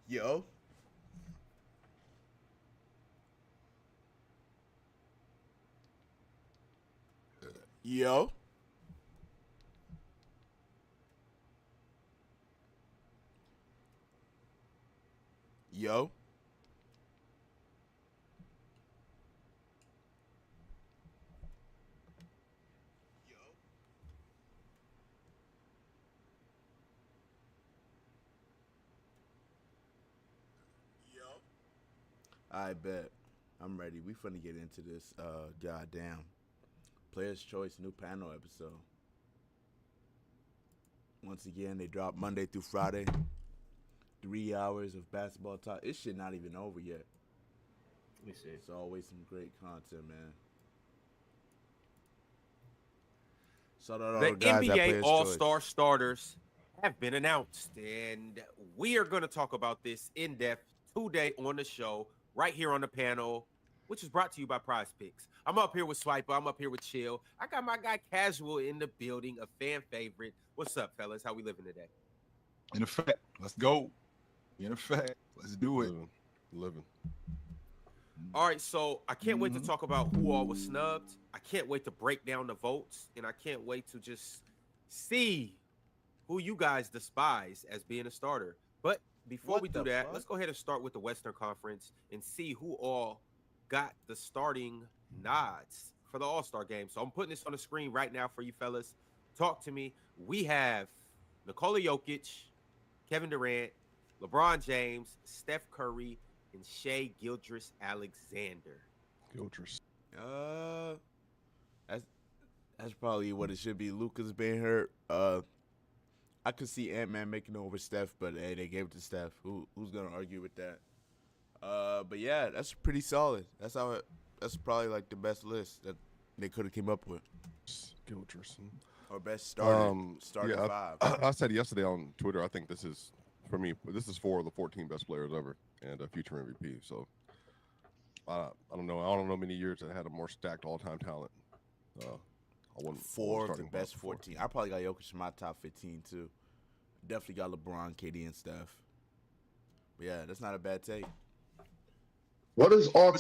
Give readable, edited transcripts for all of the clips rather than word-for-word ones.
Yo. Yo. Yo. I bet. I'm ready. We finna get into this goddamn Player's Choice new panel episode. Once again, they drop Monday through Friday. 3 hours of basketball talk. This shit not even over yet. Let me see. It's always some great content, man. Shout out all The the guys at NBA Player's All-Star Choice. starters have been announced, and we are going to talk about this in depth today on the show, right here on the panel, which is brought to you by Prize Picks. I'm up here with Swiper. I'm up here with Chill. I got my guy Casual in the building, a fan favorite. What's up, fellas? How we living today? In effect, let's go. In effect, let's do it. Living. All right, so I can't wait to talk about who all was snubbed. I can't wait to break down the votes, and I can't wait to just see who you guys despise as being a starter. But before What we do the that, fuck? let's go ahead and start with the Western Conference and see who all got the starting nods for the All-Star game. So I'm putting this on the screen right now for you fellas. Talk to me. We have Nikola Jokic, Kevin Durant, LeBron James, Steph Curry, and Shea Gilgeous-Alexander. Gilchrist. That's probably what it should be. Luka's been hurt. I could see Ant-Man making it over Steph, but hey, they gave it to Steph. Who's gonna argue with that? But yeah, that's pretty solid. That's probably like the best list that they could have came up with, Gilchrist. or best starting five. I said yesterday on Twitter, I think this is, for me, this is for the 14 best players ever and a future MVP. So I don't know. I don't know many years that had a more stacked all-time talent. I wouldn't. Four of the starting best five before. 14. I probably got Jokic in my top 15 too. Definitely got LeBron, KD, and Steph. But yeah, that's not a bad take. What does all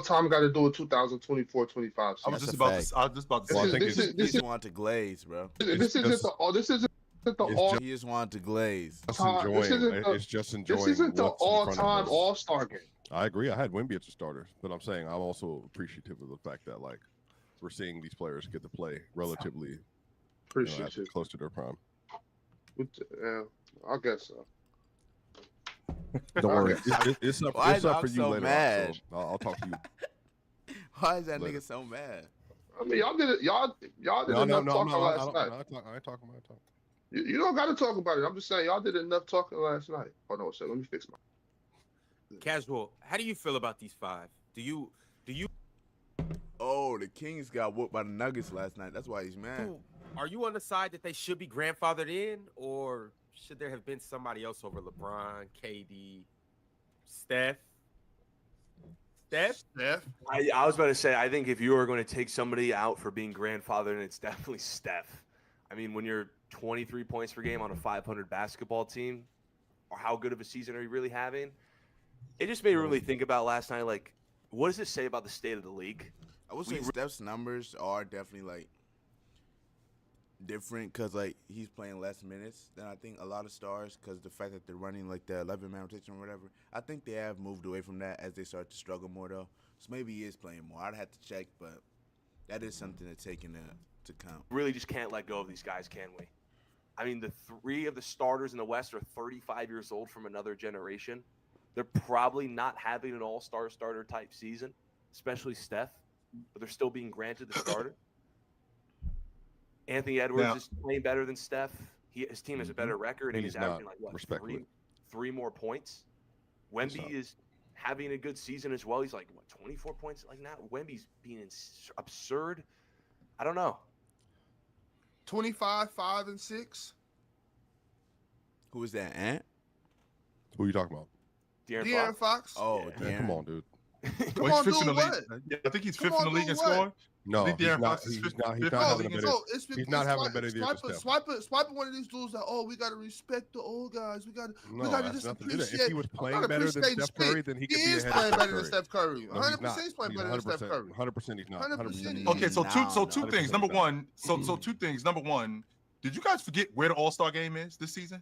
time got to do with 2024-25 season? I was That's just a about fact. to. I was just about to Well, I say. think This it's is He just wanted to glaze, bro. this isn't the all He just wanted to glaze. just time- this enjoying. isn't the- It's just enjoying. this isn't the what's in front of all-time us. All-Star game. I agree. I had Wemby as a starter, but I'm saying I'm also appreciative of the fact that like we're seeing these players get to play relatively Appreciate you. close to their prime. Yeah, I guess so. Don't worry, Okay. it's up. Why It's is up Doc for you so later. mad? On, so I'll talk to you. Why is that Later. nigga so mad? I mean, y'all did it. Y'all did No, enough talking I'm last night. not talking. I ain't talking about it. You don't got to talk about it. I'm just saying y'all did enough talking last night. Hold on a second. Let me fix my. Casual, how do you feel about these five? Do you Oh, the Kings got whooped by the Nuggets last night. That's why he's mad. are you on the side that they should be grandfathered in, or should there have been somebody else over LeBron, KD, Steph? Steph. I was about to say, I think if you are going to take somebody out for being grandfathered, it's definitely Steph. I mean, when you're 23 points per game on a 500 basketball team, or how good of a season are you really having? It just made me really think about last night, like, what does it say about the state of the league? I would say Steph's numbers are definitely like different because like he's playing less minutes than I think a lot of stars because the fact that they're running like the 11-man rotation or whatever. I think they have moved away from that as they start to struggle more though. So maybe he is playing more. I'd have to check, but that is something to take into count. Really just can't let go of these guys, can we? I mean, the three of the starters in the West are 35 years old from another generation. They're probably not having an all-star starter type season, especially Steph, but they're still being granted the starter. Anthony Edwards Now- is playing better than Steph. His team has a better record, and He's he's averaging not, like what respectfully. three more points. not. Wemby is having a good season as well. He's like what 24 points like now. Wemby's being absurd. I don't know. 25, 5, and 6. Who is that, Ant? Who are you talking about? De'Aaron De'Aaron Fox. Fox. Oh, Yeah. Man, damn. come on, dude. Well, he's on, fifth in the doing league. Yeah, I think he's Come fifth in on, the league in doing what? scoring. No, think he's De'Aaron not. Fox is He's fifth- not. He's fifth not in the having a league. better. it's He's not having a better year than Steph. Swipe one of these dudes that, oh, we gotta respect the old guys. We gotta No, gotta that's just nothing to do with that. appreciate. If he was I'm playing not better than appreciating Steph Curry, Steph. then he He could be is ahead playing of better Steph than Steph Curry. No, 100% he's not. he's playing He's better than Steph 100%. Curry. 100% he's not. 100% 100%. Okay, so No, two no. things. 100% Number not. one, so two things. Number one, did you guys forget where the All-Star game is this season?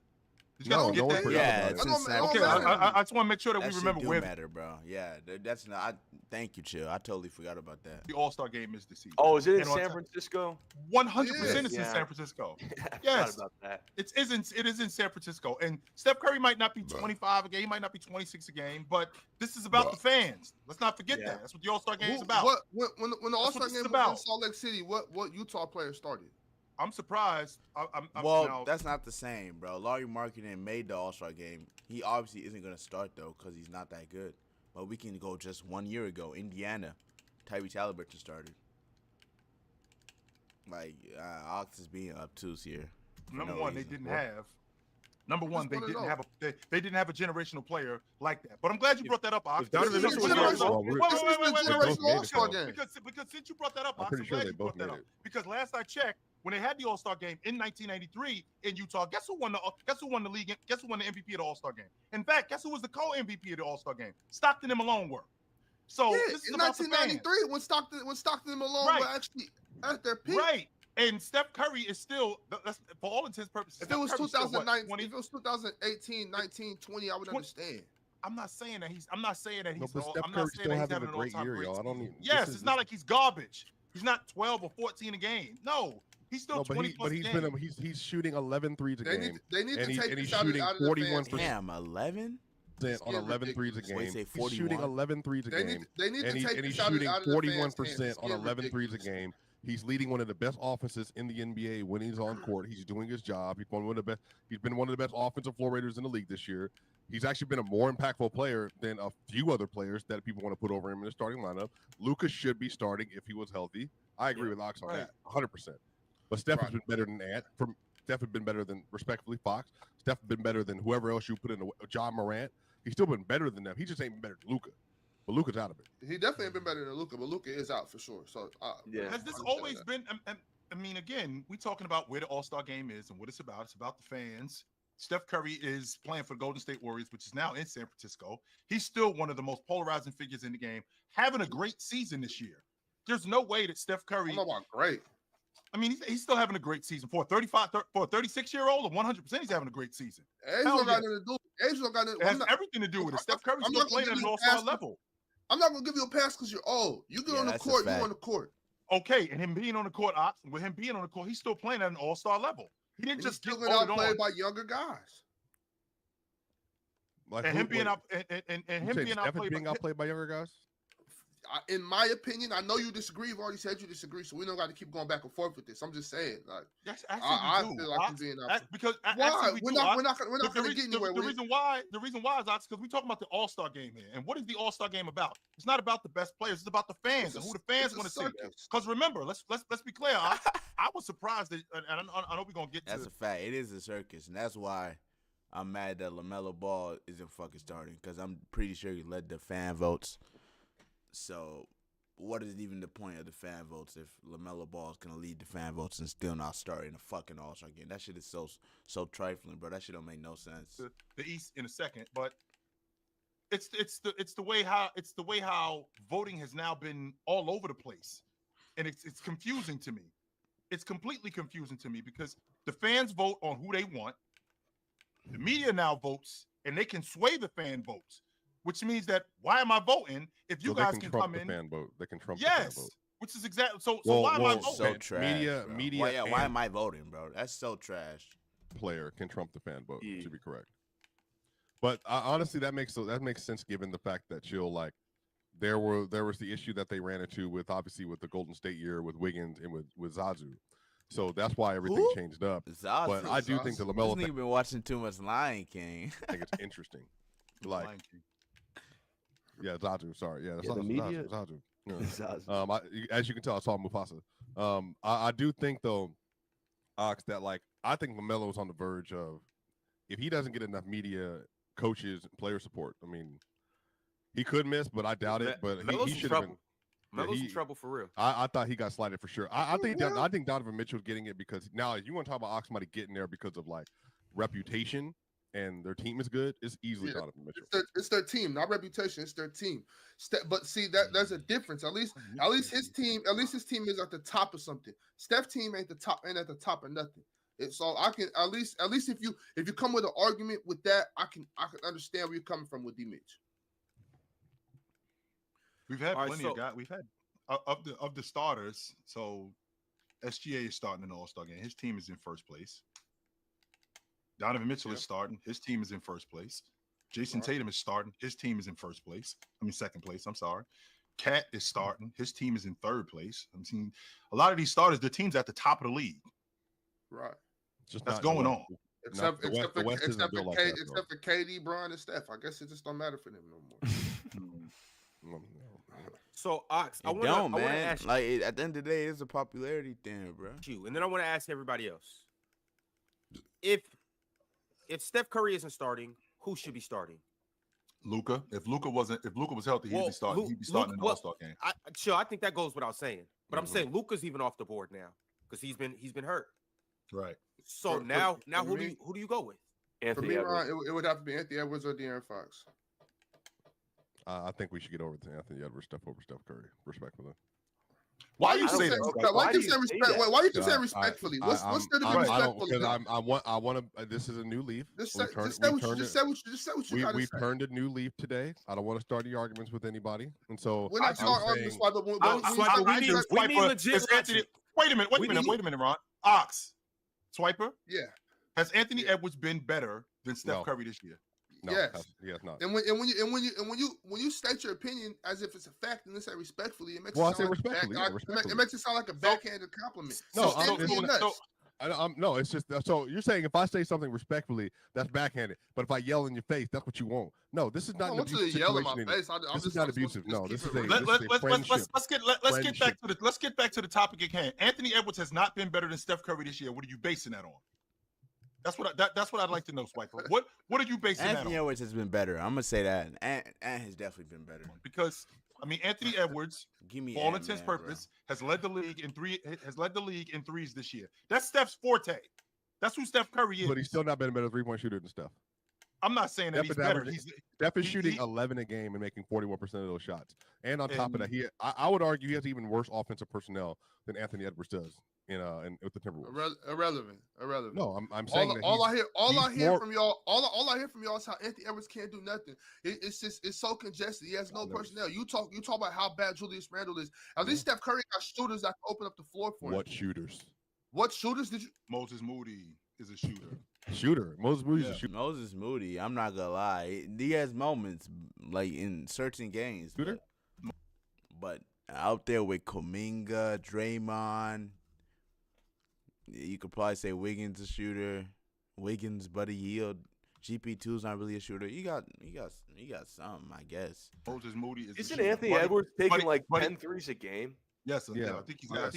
Did you guys No, forget no one that? forgot Yeah, about it's it. in San Okay, Francisco. I just want to make sure that That we shit remember do where matter, bro. Yeah, that's not. Thank you, Chill. I totally forgot about that. the All-Star game is this season. Oh, is it in And on San top- Francisco? 100% it's in Yeah. San Francisco. I forgot Yes. about that. It is in San Francisco. And Steph Curry might not be 25 a game, he might not be 26 a game, but this is about the fans. Let's not forget Yeah. that. That's what the All-Star game is Who- about. When the what All-Star this is game was about. in Salt Lake City, what Utah player started? I'm surprised. I'm Well, now, that's not the same, bro. Laurie Markkinen made the All-Star game. He obviously isn't gonna start though, because he's not that good. But we can go just 1 year ago. Indiana, Tyrese Halliburton started. Like Ox is being obtuse here. for number no one, they reason. didn't have. Number one, they wanna didn't know. have they didn't have a generational player like that. But I'm glad you brought that up, Ox. if Donovan This is Mitchell a was generational- young, Well, Wait, this wait, is wait, the wait, They both generational made it, All-Star though. game. because since you brought that up, I'm Ox, pretty I'm sure glad they you both brought that made up. it. Because last I checked, when they had the All-Star game in 1993 in Utah, guess who won the league? Guess who won the MVP of the All-Star game? In fact, guess who was the co-MVP of the All-Star game? Stockton and Malone were. So Yeah, this is in about the fans. 1993, when Stockton and Malone Right. were actually at their peak. Right. And Steph Curry is still, that's, for all intents and purposes, If it Steph was Curry's still, what, 2009, 20? if it was 2018, 19, 20, I would 20. understand. I'm not saying that he's. I'm not saying that No, he's. but Steph I'm Curry's not saying still that he's having having a an great all-time year, great y'all. I don't season. even. Yes, this it's is- not like he's garbage. He's not 12 or 14 a game. No, he's still No, but 20 he, plus but a he's game. been he's shooting 11 threes a They game. need they need and to he- take and he's this out of, shooting out of the 41%. fans. Damn, 11. It's on getting 11 threes a ridiculous. What do you game. say, He's shooting 41? 11 threes a They game. need to and take he's this out of, shooting out of the fans' 41% hands. It's on getting 11 threes a ridiculous. game. He's leading one of the best offenses in the NBA when he's on court. He's doing his job. He's one of the best. He's been one of the best offensive floor raiders in the league this year. He's actually been a more impactful player than a few other players that people want to put over him in the starting lineup. Lucas should be starting if he was healthy. I agree with Ox on Right. that, 100%. But Steph has Right. been better than that. Steph has been better than, respectfully, Fox. Steph has been better than whoever else you put in. John Morant. He's still been better than them. He just ain't been better than Luka. But Luka's out of it. He definitely been better than Luka, but Luka is out for sure. So Yeah. Has this I understand always that. been? I mean, again, we talking about where the All-Star game is and what it's about. It's about the fans. Steph Curry is playing for the Golden State Warriors, which is now in San Francisco. He's still one of the most polarizing figures in the game, having a great season this year. There's no way that Steph I Curry. don't know about great. I mean, he's still having a great season for a 36-year-old, or 100%. He's having a great season. Age Hell don't got yeah. nothing to do. Age don't got nothing. It has everything to do with it. Steph Curry's still playing at an All-Star level. I'm not gonna give you a pass because you're old. You get Yeah, on the that's a court, you fact. on the court. Okay, and him being on the court, Ox, with him being on the court, he's still playing at an All-Star level. He didn't And he's just still get getting voted outplayed on. by younger guys. Like And who- him being wait, out, and you him saying being Steph is outplayed. being by, outplayed by younger guys? In my opinion, I know you disagree. You've already said you disagree, so we don't got to keep going back and forth with this. I'm just saying, like, Yes, I actually, we do. feel like Ox. he's being Because Why? actually, we We're do. not, Ox. we're not, we're not The going to get anywhere the with it. reason why is because we're talking about the All-Star game here. And what is the All-Star game about? It's not about the best players. It's about the fans and who the fans want to see. Because remember, let's be clear. I was surprised that, and I know we're gonna get That's to. a fact. It is a circus, and that's why I'm mad that LaMelo Ball isn't fucking starting, because I'm pretty sure he led the fan votes. So, what is even the point of the fan votes if LaMelo Ball is gonna lead the fan votes and still not start in a fucking All-Star game? That shit is so trifling, bro. That shit don't make no sense. the East in a second, but it's the way how voting has now been all over the place, and it's confusing to me. It's completely confusing to me because the fans vote on who they want. The media now votes, and they can sway the fan votes, which means that why am I voting if you So they guys can trump come the in? fan vote. They can trump the fan Yes, vote. which is exactly so. Well, why am I well, voting? So trash. Media- bro. media Why, yeah, why and- am I voting, bro? That's so trash. Player can trump the fan vote. Yeah. To be correct. But honestly, that makes sense given the fact that there was the issue that they ran into with the Golden State year with Wiggins and with Zazu. So that's why everything Who? changed up. Zazu. But I do think the This LaMelo nigga been watching too much Lion King. I think it's interesting. Like, Lion King. yeah, Zazu. Sorry, yeah, that's Yeah, the Zazu, media- Zazu. Yeah. Zazu. As you can tell, I saw Mufasa. I do think though, Ox, that I think LaMelo's on the verge of, if he doesn't get enough media, coaches, and player support. I mean, he could miss, but I doubt it. But he Melo's should in have been. trouble. Melo's in trouble for real. I thought he got slighted for sure. I think Donovan Mitchell's getting it because now if you want to talk about somebody getting there because of like reputation and their team is good, it's easily Donovan Mitchell. It's their team, not reputation. It's their team. But see there's a difference. At least his team is at the top of something. Steph's team ain't at the top of nothing. So I can at least if you come with an argument with that, I can understand where you're coming from with D Mitch. We've had plenty of guys. We've had of the starters. So SGA is starting an All-Star game. His team is in first place. Donovan Mitchell is starting. His team is in first place. Jason Tatum is starting. His team is in first place. Second place. I'm sorry. Cat is starting. His team is in third place. I'm seeing a lot of these starters. The team's at the top of the league. Right. That's going on. Except for KD, Bron, and Steph. I guess it just don't matter for them no more. So Ox, I want to ask you, like at the end of the day, it's a popularity thing, bro. And then I want to ask everybody else. If Steph Curry isn't starting, who should be starting? Luka. If Luka was healthy, he'd be starting. He'd be starting in the All-Star game. I think that goes without saying. But I'm saying Luka's even off the board now because he's been hurt. Right. So now who do you go with? Anthony Edwards. Ryan, it would have to be Anthony Edwards or De'Aaron Fox. I think we should get over to Anthony Edwards stuff over Steph Curry, respectfully. Why you say that? Why you say respect? Why you say respectfully? What's there to be respectful? I want to. This is a new leaf. Just say what you got. We've turned a new leaf today. I don't want to start any arguments with anybody, and so we're not starting arguments. We need legit. Wait a minute, Ron. Ox, Swiper. Yeah. Has Anthony Edwards been better than Steph Curry this year? No, yes. Yes, not. And when you state your opinion as if it's a fact and say respectfully, it makes it sound like a backhanded compliment. No, it's just so you're saying if I say something respectfully, that's backhanded. But if I yell in your face, that's what you want. No, this is not an abusive situation. This is not abusive. No, this is a friendship. Let's get back to the topic at hand. Anthony Edwards has not been better than Steph Curry this year. What are you basing that on? That's what I'd like to know, Swiper. What are you basing that on? Anthony Edwards has been better. I'm gonna say that, and has definitely been better because Anthony Edwards, for all intents and purposes, has led the league in threes this year. That's Steph's forte. That's who Steph Curry is. But he's still not been a better 3-point shooter than Steph. I'm not saying that he's better. Steph is shooting 11 a game and making 41% of those shots. And on top of that, I would argue he has even worse offensive personnel than Anthony Edwards does in with the Timberwolves. Irrelevant. No, I'm saying all I hear from y'all is how Anthony Edwards can't do nothing. It's so congested. He has no personnel. You talk about how bad Julius Randle is. At least Steph Curry got shooters that can open up the floor for him. What shooters did you? Moses Moody is a shooter. Moses Moody's a shooter. Moses Moody, I'm not gonna lie. He has moments like in certain games. Shooter? But out there with Kuminga, Draymond, you could probably say Wiggins a shooter. Wiggins, Buddy Hield. GP2's not really a shooter. You got some, I guess. Moses Moody Isn't Anthony Edwards taking 10 threes a game? Yes, I think he's. Because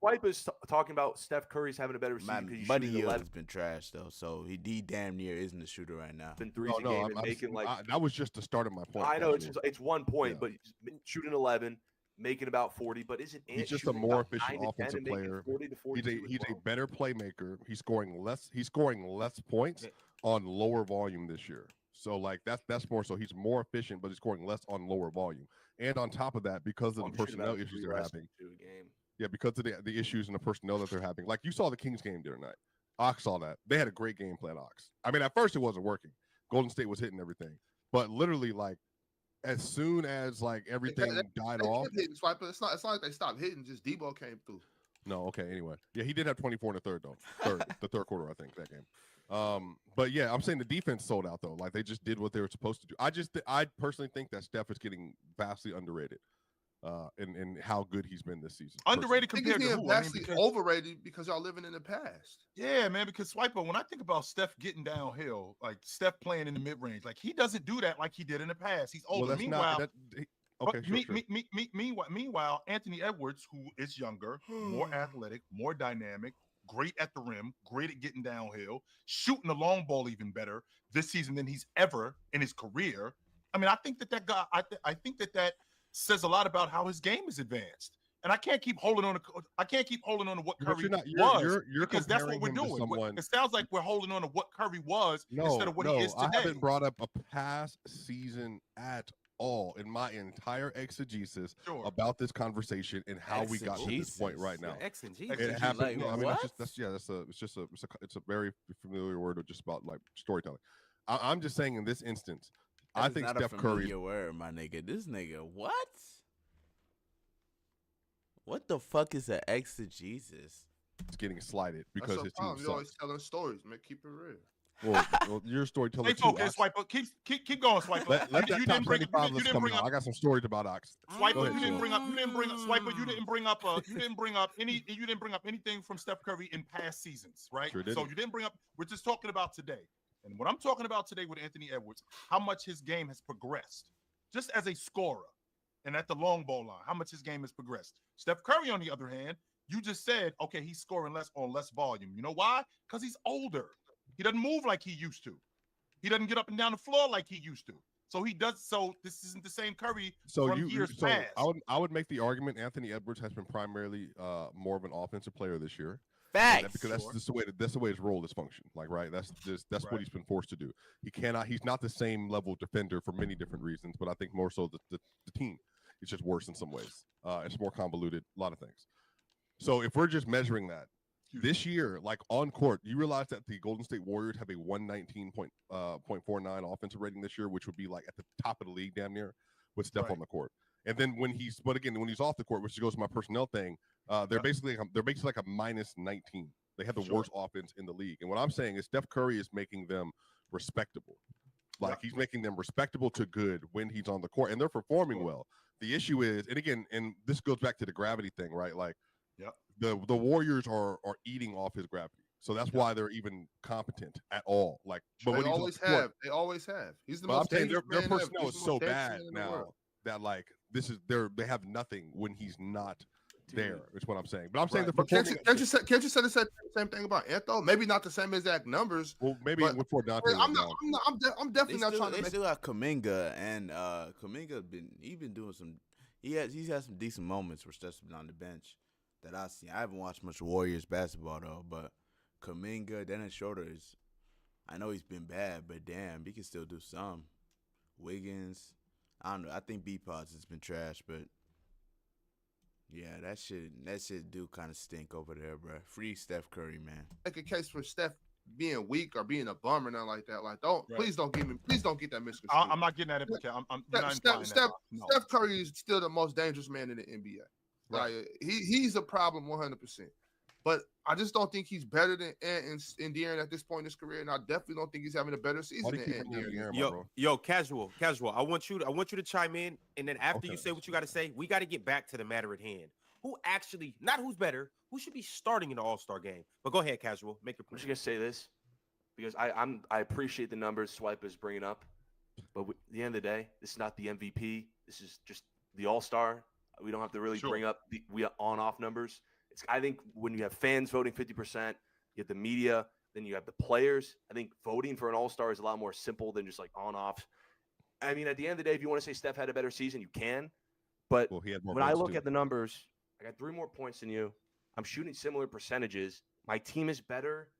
Swipe is talking about Steph Curry's having a better season. Buddy Hield has been trash though, so he damn near isn't a shooter right now. Been threes a game and making that was just the start of my point. I know it's 1 point, but shooting 11, making about 40. But isn't he's just a more efficient offensive player? 40 to 42 he's a better playmaker. He's scoring less points on lower volume this year. So that's more so he's more efficient, but he's scoring less on lower volume. And on top of that, because of the personnel issues they're having, because of the issues and the personnel that they're having, like you saw the Kings game the other night. Ox saw that. They had a great game plan, Ox. At first it wasn't working. Golden State was hitting everything, but literally as soon as everything died off, it's not like they stopped hitting. Just Debo came through. No, okay. Anyway, yeah, he did have 24 in the third though. The third quarter, I think that game. But yeah, I'm saying the defense sold out though. They just did what they were supposed to do. I personally think that Steph is getting vastly underrated, in how good he's been this season. Underrated compared to who? Vastly overrated because y'all living in the past. Yeah, man. Because Swiper, when I think about Steph getting downhill, Steph playing in the mid range, he doesn't do that like he did in the past. He's older. Meanwhile, Anthony Edwards, who is younger, more athletic, more dynamic, great at the rim, great at getting downhill, shooting the long ball even better this season than he's ever in his career. I think that guy. I think that says a lot about how his game is advanced. And I can't keep holding on to what But Curry you're not. was You're because that's what comparing we're him to doing. someone. It sounds like we're holding on to what Curry was instead No, of what he is I today. haven't brought up a past season at all in my entire exegesis Sure. about this conversation and how we got to this point right now. X and G. It happened. Like, no, I mean, what? it's a very familiar word of just about like storytelling. I'm just saying in this instance, I That is think not a Steph Curry. familiar word, my nigga. This nigga, what? What the fuck is an exegesis? Is getting slighted That's because the his problem. team You're always sucks. telling stories, man. Keep it real. Well, you're a storyteller Stay too. focused, Ox. Swiper. Keep going, Swiper. Let that you top didn't bring 75 you list didn't come bring out. up I got some stories about Ox. Go Swiper. ahead, You didn't Sheila. bring up Swiper. You didn't bring up anything from Steph Curry in past seasons, right? Sure So didn't. you didn't bring up. We're just talking about today, and what I'm talking about today with Anthony Edwards, how much his game has progressed, just as a scorer, and at the long ball line, how much his game has progressed. Steph Curry, on the other hand, you just said, okay, he's scoring less on less volume. You know why? Because he's older. He doesn't move like he used to. He doesn't get up and down the floor like he used to. So he does. So this isn't the same Curry from years past. I would make the argument Anthony Edwards has been primarily more of an offensive player this year. Facts. Because that's just the way his role is functioned. Like, right, that's Right. what he's been forced to do. He's not the same level defender for many different reasons, but I think more so the team is just worse in some ways. It's more convoluted, a lot of things. So if we're just measuring that this year, like on court, you realize that the Golden State Warriors have a 119.49 offensive rating this year, which would be like at the top of the league damn near with Steph Right. on the court. And then when he's off the court, which goes to my personnel thing, they're basically like a minus 19. They have the Sure. worst offense in the league. And what I'm saying is Steph Curry is making them respectable. Like he's making them respectable to good when he's on the court, and they're performing well. The issue is, and this goes back to the gravity thing, right? Like the Warriors are eating off his gravity. So that's why they're even competent at all. Like, but when They he's on always the court, have. They always have. He's the but I'm most saying dangerous their man ever. personnel He's is the so most dangerous bad man in the now world. that like they have nothing when he's not there. Is what I'm saying. But I'm saying Right. they're But can't performing. you say the same thing about Anthony? Maybe not the same exact numbers. Well, maybe but- before Dante I'm went down. I'm They definitely not still, trying they to make. still got Kuminga, and Kuminga been doing some. He's had some decent moments where Steph's been on the bench that I've seen. I haven't watched much Warriors basketball though, but Kuminga, Dennis Schroeder is. I know he's been bad, but damn, he can still do some. Wiggins, I don't know. I think B-Pods has been trash, but yeah, that shit do kind of stink over there, bro. Free Steph Curry, man. Make a case for Steph being weak or being a bum or nothing like that. Like, Right. please don't get that misconstrued. I'm not getting that implication. You're not implying that. No. Steph Curry is still the most dangerous man in the NBA. Right. Like, he's a problem 100%. But I just don't think he's better than Ant and De'Aaron at this point in his career, and I definitely don't think he's having a better Why season do you than keep Ant bringing De'Aaron. up De'Aaron, bro? Yo, casual. I want you to chime in, and then after you Okay. say what you got to say, we got to get back to the matter at hand. Who actually, not who's better, who should be starting in the All-Star game? But go ahead, casual. Make your I'm just point. gonna say this because I appreciate the numbers Swipe is bringing up, but at the end of the day, this is not the MVP. This is just the All-Star. We don't have to really Sure. bring up the on-off numbers. I think when you have fans voting 50%, you have the media, then you have the players. I think voting for an All-Star is a lot more simple than just like on-off. I mean, at the end of the day, if you want to say Steph had a better season, you can. But Well, he had more when I votes, look too. at the numbers, I got 3 more points than you. I'm shooting similar percentages. My team is better.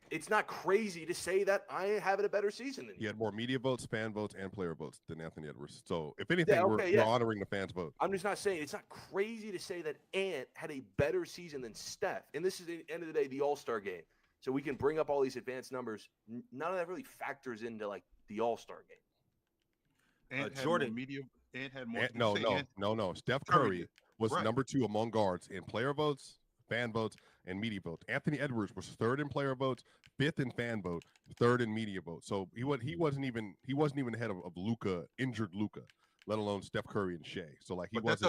It's not crazy to say that I have a better season than He you. had more media votes, fan votes, and player votes than Anthony Edwards. So, if anything, Yeah, we're okay, yeah. honoring the fans' vote. I'm just not saying it's not crazy to say that Ant had a better season than Steph. And this is, at the end of the day, the All-Star game. So we can bring up all these advanced numbers. None of that really factors into like the All-Star game. Ant had Jordan. more media. Ant had more. No. Steph Curry Curry did. was Right. number 2 among guards in player votes, fan votes, and media votes. Anthony Edwards was 3rd in player votes, 5th in fan vote, 3rd in media votes. So he wasn't even ahead of Luka, injured Luka, let alone Steph Curry and Shea. So like he But wasn't.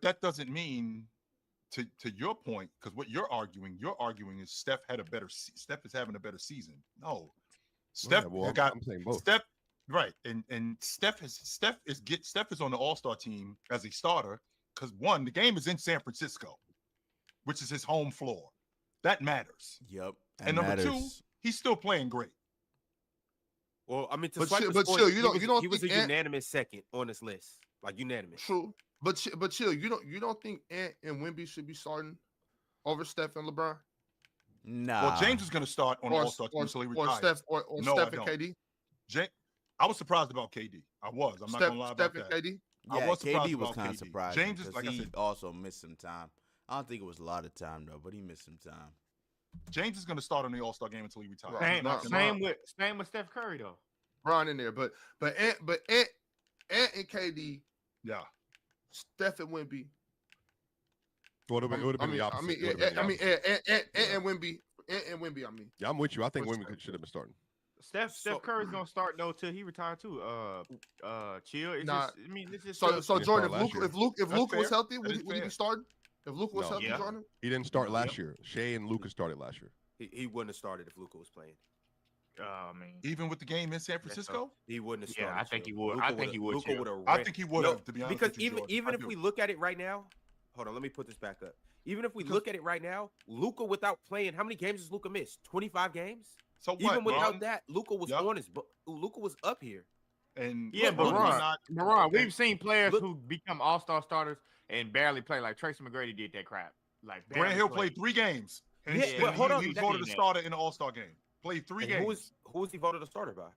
that doesn't mean to your point, because what you're arguing is Steph is having a better season. No, Steph I'm saying both. Steph, right, and Steph is on the All-Star team as a starter because one, the game is in San Francisco, which is his home floor. That matters. Yep. And number 2, he's still playing great. Well, I mean, to But swipe chill- the but scores, chill, you he don't- was- you don't he was a think Ant- unanimous second on this list, like unanimous. True, but chill. You don't think Ant and Wemby should be starting over Steph and LeBron, Nah. Well, James is going to start on the All-Star team until he or retires. Steph or No, I Steph and don't. KD? I was surprised about KD. I'm not Steph, going to lie about Steph and that. KD. I Yeah, was KD surprised was about kind of KD. surprising. James is, 'cause like I he said, also missed some time. I don't think it was a lot of time though, but he missed some time. James is going to start on the All-Star game until he retires. Right. He's not Same- gonna- Same with Steph Curry though. Bron in there, but Ant and KD, Yeah. Steph and Wemby. It would have been the opposite. It would've been the opposite. Ant and Wemby. Ant and Wemby. I mean, Yeah, I'm with you. I think What's women that? should have been starting. Steph So- Curry's gonna start though till he retires too. Chill. It's Nah. just, I mean, it's just so a- so He Jordan, started last if Luka was fair. healthy, That would is he be fair. starting? If Luka was No. healthy, Yeah. Jordan. He didn't start last year. Shea and Lucas started last year. He wouldn't have started if Luka was playing. I mean, Even with the game in San Francisco, He wouldn't have Yeah, started. I think Chill. he would. Luka I think would've- he would, Luka Chill. would've I ran- think he would No, have. To be honest, because with you, Jordan. even I if do. we look at it right now, hold on, let me put this back up. Even if we look at it right now, Luka without playing, how many games has Luka missed? 25 games. So what, Even without Ron? that, Luka was Yup. on his. Luka was up here. And Yeah, but Luka's Ron, not- Maron, we've seen players Look- who become all-star starters and barely play. Like Tracy McGrady did that crap. Like Grant barely Hill played. played 3 games. And Yeah, he, but hold on, he was that- voted a that- starter in the All-Star game. Played 3 And games who was he voted a starter by?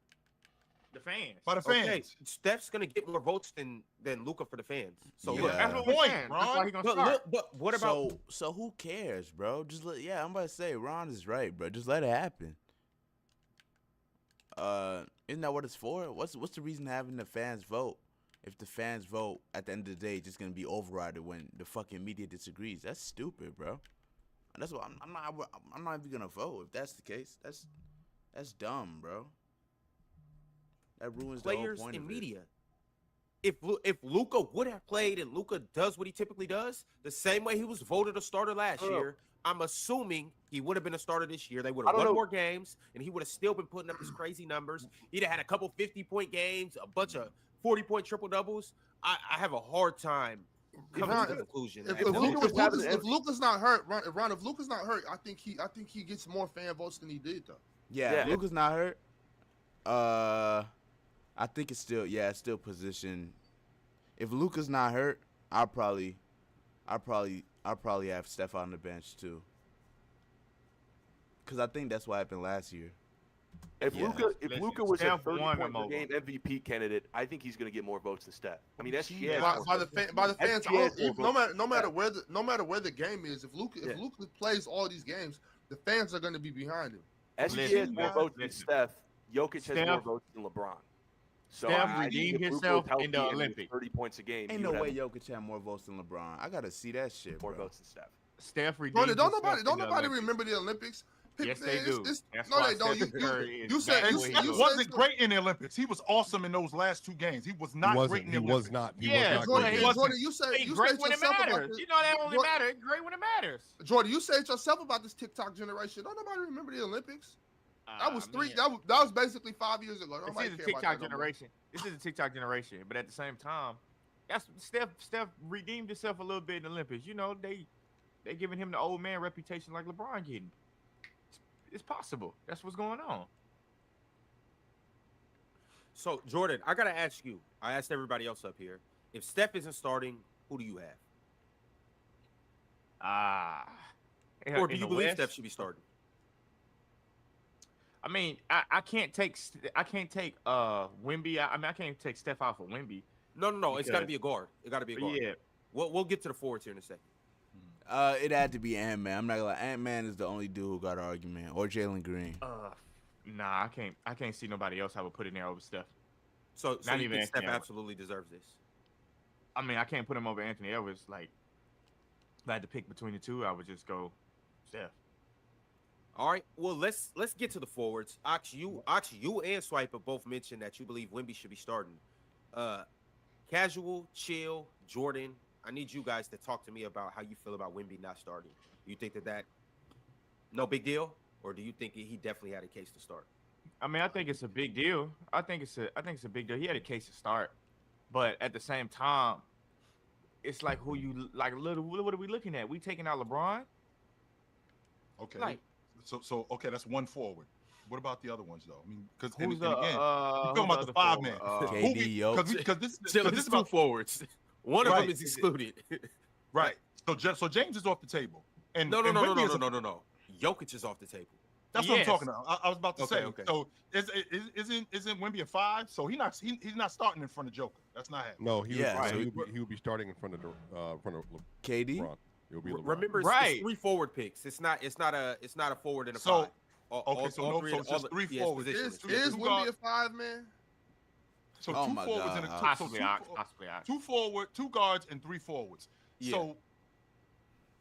the fans. by the Okay, fans. Steph's gonna get more votes than Luka for the fans. So Yeah. look, That's what Point, we're saying. That's why Ron. he gonna but start. look, but what about? So who cares, bro? Just let, yeah, I'm about to say Ron is right, bro. Just let it happen. Isn't that what it's for? What's the reason having the fans vote? If the fans vote at the end of the day, it's just gonna be overridden when the fucking media disagrees. That's stupid, bro. And that's why I'm not even gonna vote if that's the case. That's dumb, bro. That ruins the players whole point and of it. media. If Luka would have played and Luka does what he typically does, the same way he was voted a starter last year, I'm assuming he would have been a starter this year. They would I have don't won know. more games, and he would have still been putting up his crazy numbers. He'd have had a couple 50-point games, a bunch of 40-point triple doubles. I have a hard time coming to the conclusion. If, that if, Luka Luka, was if, having Luka's, an if Luka's not hurt, Ron, if Luka's not hurt, I think he gets more fan votes than he did though. Yeah, Yeah. if Luka's not hurt. I think it's still position. If Luka's not hurt, I'll probably have Steph on the bench too. Cause I think that's what happened last year. If Yeah. Luka Listen, was a Steph 30 won point him per over. game MVP candidate, I think he's going to get more votes than Steph. I mean, SGA By the fans, SGA has no more votes. matter where the game is, if Luka plays all these games, the fans are going to be behind him. SGA has more Listen, votes than listen. Steph. Jokic has more Steph- votes than LeBron. So Steph I think redeemed if Luka himself was healthy in the and was Olympics. 30 points a game. Ain't he no would way have Jokic had more votes than LeBron. I gotta see that shit, more bro. votes than Steph. Steph redeemed Don't himself nobody in the Olympics. remember the Olympics? Yes, they It's- do. it's- That's no, why they don't. Steph Curry You is said back you where he said He you was. wasn't said- great in the Olympics. He was awesome in those last 2 games. He was not great in the He Olympics. was not. He Yeah, was not Jordan, great. He wasn't. Jordan, you said He's you great said when it yourself about matters. this. You know that only Jordan- matters. Great when it matters. Jordan, you said yourself about this TikTok generation. Don't nobody remember the Olympics? That was man. That was basically 5 years ago. This Nobody is a care about TikTok that no more. generation. This is a TikTok generation, but at the same time, that's Steph redeemed himself a little bit in the Olympics. You know, they giving him the old man reputation like LeBron getting. It's possible. That's what's going on. So Jordan, I gotta ask you. I asked everybody else up here. If Steph isn't starting, who do you have? Or do in you the believe West, Steph should be starting? I mean, I can't take Wemby. I mean, I can't take Steph out for Wemby. No. It's got to Because- be a guard. It got to be a guard. Yeah, We'll get to the forwards here in a second. It had to be Ant-Man. I'm not gonna lie. Ant-Man is the only dude who got an argument, or Jalen Green. nah, I can't see nobody else I would put in there over Steph. So Not you even think Steph Anthony Edwards. absolutely deserves this? I mean, I can't put him over Anthony Edwards. Like, if I had to pick between the two, I would just go Steph. All right. Well, let's get to the forwards. Ox, you and Swiper both mentioned that you believe Wemby should be starting. Casual, chill, Jordan. I need you guys to talk to me about how you feel about Wemby not starting. You think that no big deal, or do you think he definitely had a case to start? I mean, I think it's a big deal. I think it's a big deal. He had a case to start, but at the same time, it's like who you like. What are we looking at? We taking out LeBron? Okay. Like, So okay, that's one forward. What about the other ones though? I mean, because Who's again, the you're talking who's about the other 5 forward? man. KD, yo. Because this Still, because it's this two about forwards. One of Right. them is excluded. right. So James is off the table. And No. Wemby is- Jokic is off the table. That's what I'm Yes. talking about. I was about to Okay, say. okay. So isn't Wemby a 5? So he's not starting in front of Joker. That's not happening. No, he Yeah, would, so he would be starting in front of KD. LeBron. It would be LeBron. Remember, it's Right. 3 forward picks. It's not a forward and a So- 5. Okay, so it's just 3 forwards. positions. Is two Wemby guard- a 5 man? So Oh 2 my forwards and God. Possibly, two, possibly. 2 guards and 3 forwards. Yeah. So,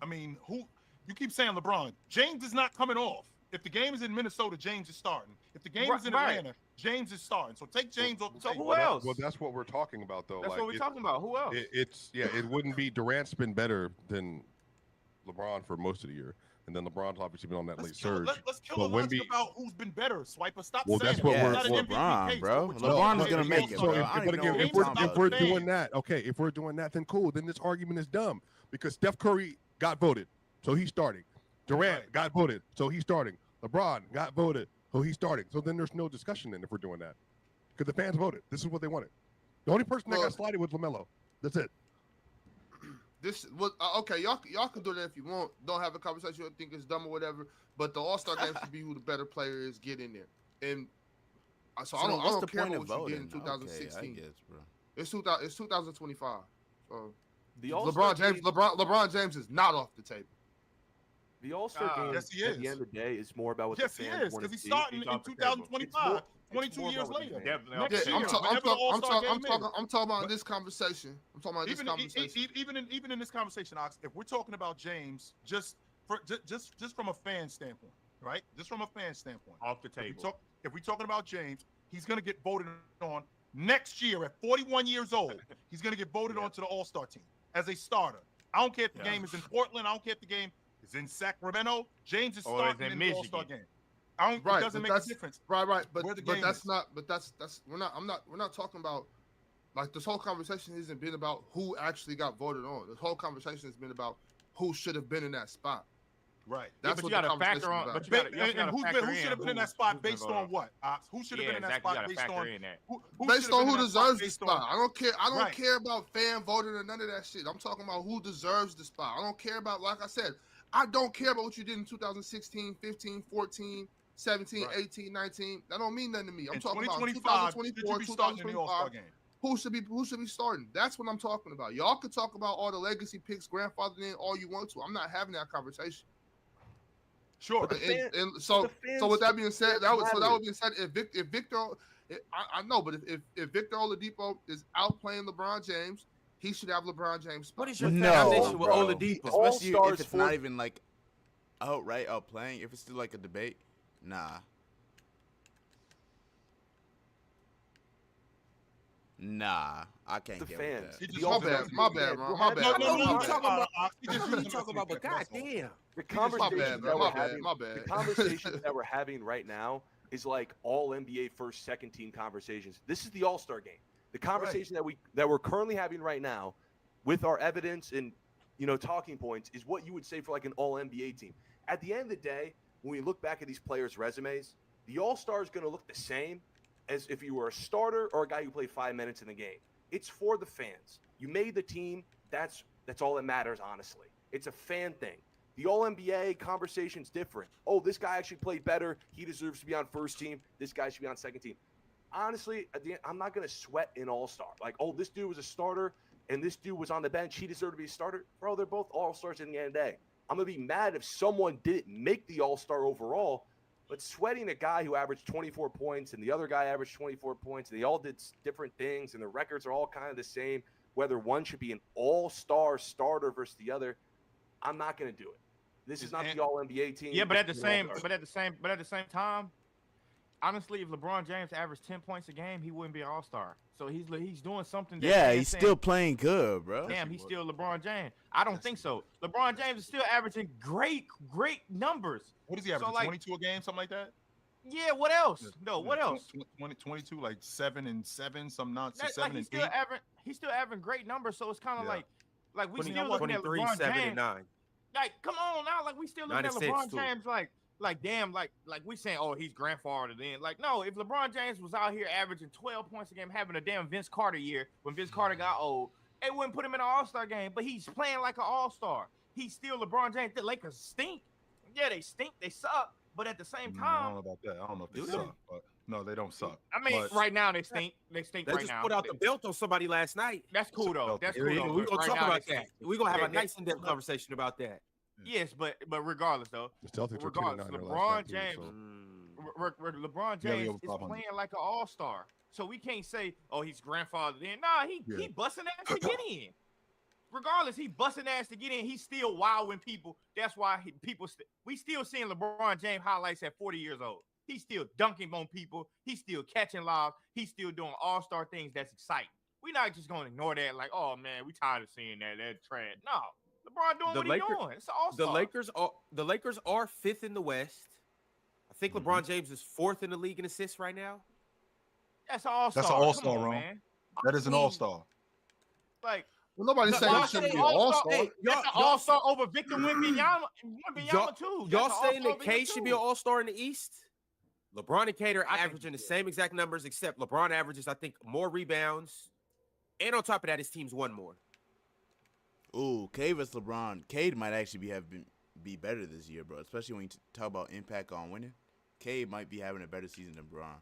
I mean, who you keep saying LeBron? James is not coming off. If the game is in Minnesota, James is starting. If the game is in Right. Atlanta, James is starting. So take James off the So table. who else? Well, that's what we're talking about, though. That's like, what we're talking about. Who else? It wouldn't be Durant's been better than LeBron for most of the year, and then LeBron's obviously been on that late Let's kill, surge. let's kill But the logic Wemby- about who's been better. Swiper, stop Well, saying that's what that. we're- Not an MVP LeBron, case. bro. We're LeBron talking is gonna about make the it, All-Star bro. game. I don't but even again, know what if you're we're, talking if about. we're Fans. doing that, okay, if we're doing that, then cool. Then this argument is dumb because Steph Curry got voted, so he's starting. Durant Right. got voted, so he's starting. LeBron got voted, so he's starting. So then there's no discussion then if we're doing that because the fans voted. This is what they wanted. The only person that Well- got slided was LaMelo. That's it. This was okay. Y'all can do that if you want. Don't have a conversation. You think it's dumb or whatever. But the All-Star game should be who the better player is. Get in there. And so I what's don't the care point about of what you voting? did in 2016. Okay, I guess, bro. It's 2025. So The All-Star game- LeBron James is not off the table. The All-Star game yes, he at the is. end of the day is more about what Yes, the he fans is, want because to he's see. starting He's in off the table. 2025, It's 22 more years about what later. the fans- Definitely Next off Yeah, the year, I'm, table. ta- I'm, whenever the ta- I'm, All-Star ta- I'm game talking. is. I'm talking about But- this conversation. I'm talking about this conversation. Even in this conversation, Ox, if we're talking about James, just from a fan standpoint, right? Just from a fan standpoint. Off the If, we table. talk, if we're talking about James, he's going to get voted on next year at 41 years old. He's going to get voted Yeah. on to the All-Star team as a starter. I don't care if the Yeah. game is in Portland. I don't care if the game is in Sacramento. James is Or starting it's in in the All-Star Michigan. game. It Right, doesn't but make a that's- difference. Right. But Where the but game that's is. not. But that's we're not. We're not talking about. Like this whole conversation hasn't been about who actually got voted on. This whole conversation has been about who should have been in that spot. Right. That's but what you got the to factor conversation on. about. But you got to And who should have been in that spot based on what? Ox? Who should have been in that spot based on in that. who Based should have on been who in that deserves the based spot. on- I don't care. I don't Right. care about fan voting or none of that shit. I'm talking about who deserves the spot. I don't care about, like I said, I don't care about what you did in 2016, 15, 14, 17, Right. 18, 19. That don't mean nothing to me. I'm In talking about 2025, should 2024, you be starting in the All-Star 2025. game? Who should be starting? That's what I'm talking about. Y'all could talk about all the legacy picks, grandfathered in, all you want to. I'm not having that conversation. Sure. But the fan- And so fans with that being said, that would matter. being said, if Victor, I know, but if Victor Oladipo is outplaying LeBron James, he should have LeBron James. spot. What is your No, foundation with bro. Oladipo? Especially All-Stars if it's for- not even like outright outplaying. If it's still like a debate, nah. Nah, I can't The get fans. with He that. just The My All-Star bad, team- my bad, yeah, bro, we're my having- bad. No, No, you no, talking about? He just What using you the talking about? But pick, that's all. goddamn, The My conversations bad, that bro. we're My bad. having, My the bad. conversations that we're having right now is like all NBA first, second team conversations. This is the All-Star game. The conversation that we're currently having right now, with our evidence and talking points, is what you would say for like an All NBA team. At the end of the day, when we look back at these players' resumes, the All-Star is going to look the same as if you were a starter or a guy who played 5 minutes in the game. It's for the fans. You made the team. That's all that matters, honestly. It's a fan thing. The All-NBA conversation's different. Oh, this guy actually played better. He deserves to be on first team. This guy should be on second team. Honestly, at the end, I'm not going to sweat an All-Star. Like, oh, this dude was a starter and this dude was on the bench. He deserved to be a starter. Bro, they're both All-Stars at the end of the day. I'm going to be mad if someone didn't make the All-Star overall, but sweating a guy who averaged 24 points and the other guy averaged 24 points, and they all did different things, and the records are all kind of the same, whether one should be an All-Star starter versus the other, I'm not going to do it. This is not the All-NBA team. Yeah, but at the This is same, All-Stars. time, honestly, if LeBron James averaged 10 points a game, he wouldn't be an All-Star. So he's doing something. That Yeah, fans he's saying, still playing good, bro. Damn, he's still LeBron James. I don't think so. LeBron James is still averaging great numbers. What is he averaging? So, like- 22 a game, something like that? Yeah, what else? No, what else? 22, like 7 and 7, some nonsense, Like 7 he's and still 8. he's still averaging great numbers. So it's kind of Yeah. like we 20, still looking at 23, LeBron 7, James. and 9. Like, come on now, like we still looking 9 at and 6 LeBron too. James like damn, like we saying, oh, he's grandfathered in. Like, no, if LeBron James was out here averaging 12 points a game, having a damn Vince Carter year when Vince Carter got old, they wouldn't put him in an All-Star game. But he's playing like an All-Star. He's still LeBron James. The Lakers stink. Yeah, they stink. They suck. But at the same I don't time, know about that. I don't know if they Do they? suck, but no, they don't suck. I mean, But- right now they stink. They stink They right just now. put out the belt on somebody last night. That's cool though. That's cool. We're though, gonna but right talk now about they that. stink. We're gonna have a They- nice in-depth conversation about that. Yes, but regardless though, The Celtics were 10-9 regardless, their LeBron last 19, James, so- LeBron Barely James over is 500. playing like an all-star. So we can't say, oh, he's grandfathered in. Nah, he busting ass to get in. Regardless, he busting ass to get in. He's still wowing people. That's why we still seeing LeBron James highlights at 40 years old. He's still dunking on people. He's still catching lobs. He's still doing all-star things that's exciting. We're not just going to ignore that like, oh, man, we tired of seeing that. That's trash. No. LeBron doing what he's doing. It's an all-star. The Lakers are 5th in the West. I think LeBron James is 4th in the league in assists right now. That's an all-star. That's an all-star, Come on, Ron. man. That is an all-star. Like, Well, nobody's saying y'all it shouldn't say be an all-star. Hey, that's an all-star over Victor Wembanyama too. Y'all That's an saying all-star that K should be an too. all-star in the East? LeBron and Kate are I think averaging the he same exact numbers, except LeBron averages, I think, more rebounds. And on top of that, his team's won more. Ooh, Cade versus LeBron. Cade might actually be better this year, bro. Especially when you talk about impact on winning. Cade might be having a better season than LeBron.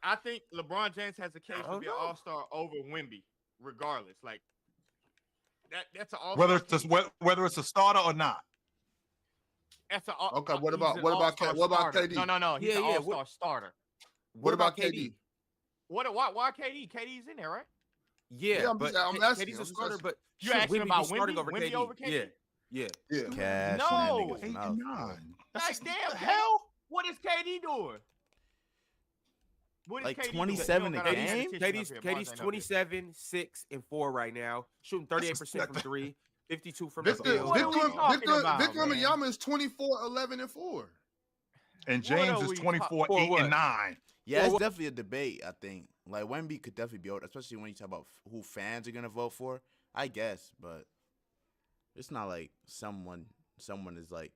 I think LeBron James has a case I to don't be an know. all-star over Wemby, regardless. Like that's an all-star. Whether it's a starter or not. That's Okay, what he's about- an what about all-star K- what about starter. KD? No. He's Yeah, an yeah, all-star starter. What about KD? Why KD? KD's in there, right? Yeah, Yeah, I'm but just- I'm asking, KD's I'm a just starter, asking. but You should asking Wemby about be starting Wemby? over Wemby KD? over KD? Yeah. Yeah. Cash No. in that nigga's mouth. 89. Like, damn, what the hell? What is KD doing? What is Like KD 27 doing? a You don't got game? no competition up KD's here. Bars ain't up here. 27, 6, and 4 right now, shooting 38% from 3, 52 from Victor, the field. What are we talking about, Victor man? Wembanyama is 24, 11, and 4. And What James are is we 24, for 8, what? and 9. Yeah, Well, it's what- definitely a debate, I think. Like, Wemby could definitely be out, especially when you talk about who fans are going to vote for. I guess, but it's not like someone is, like,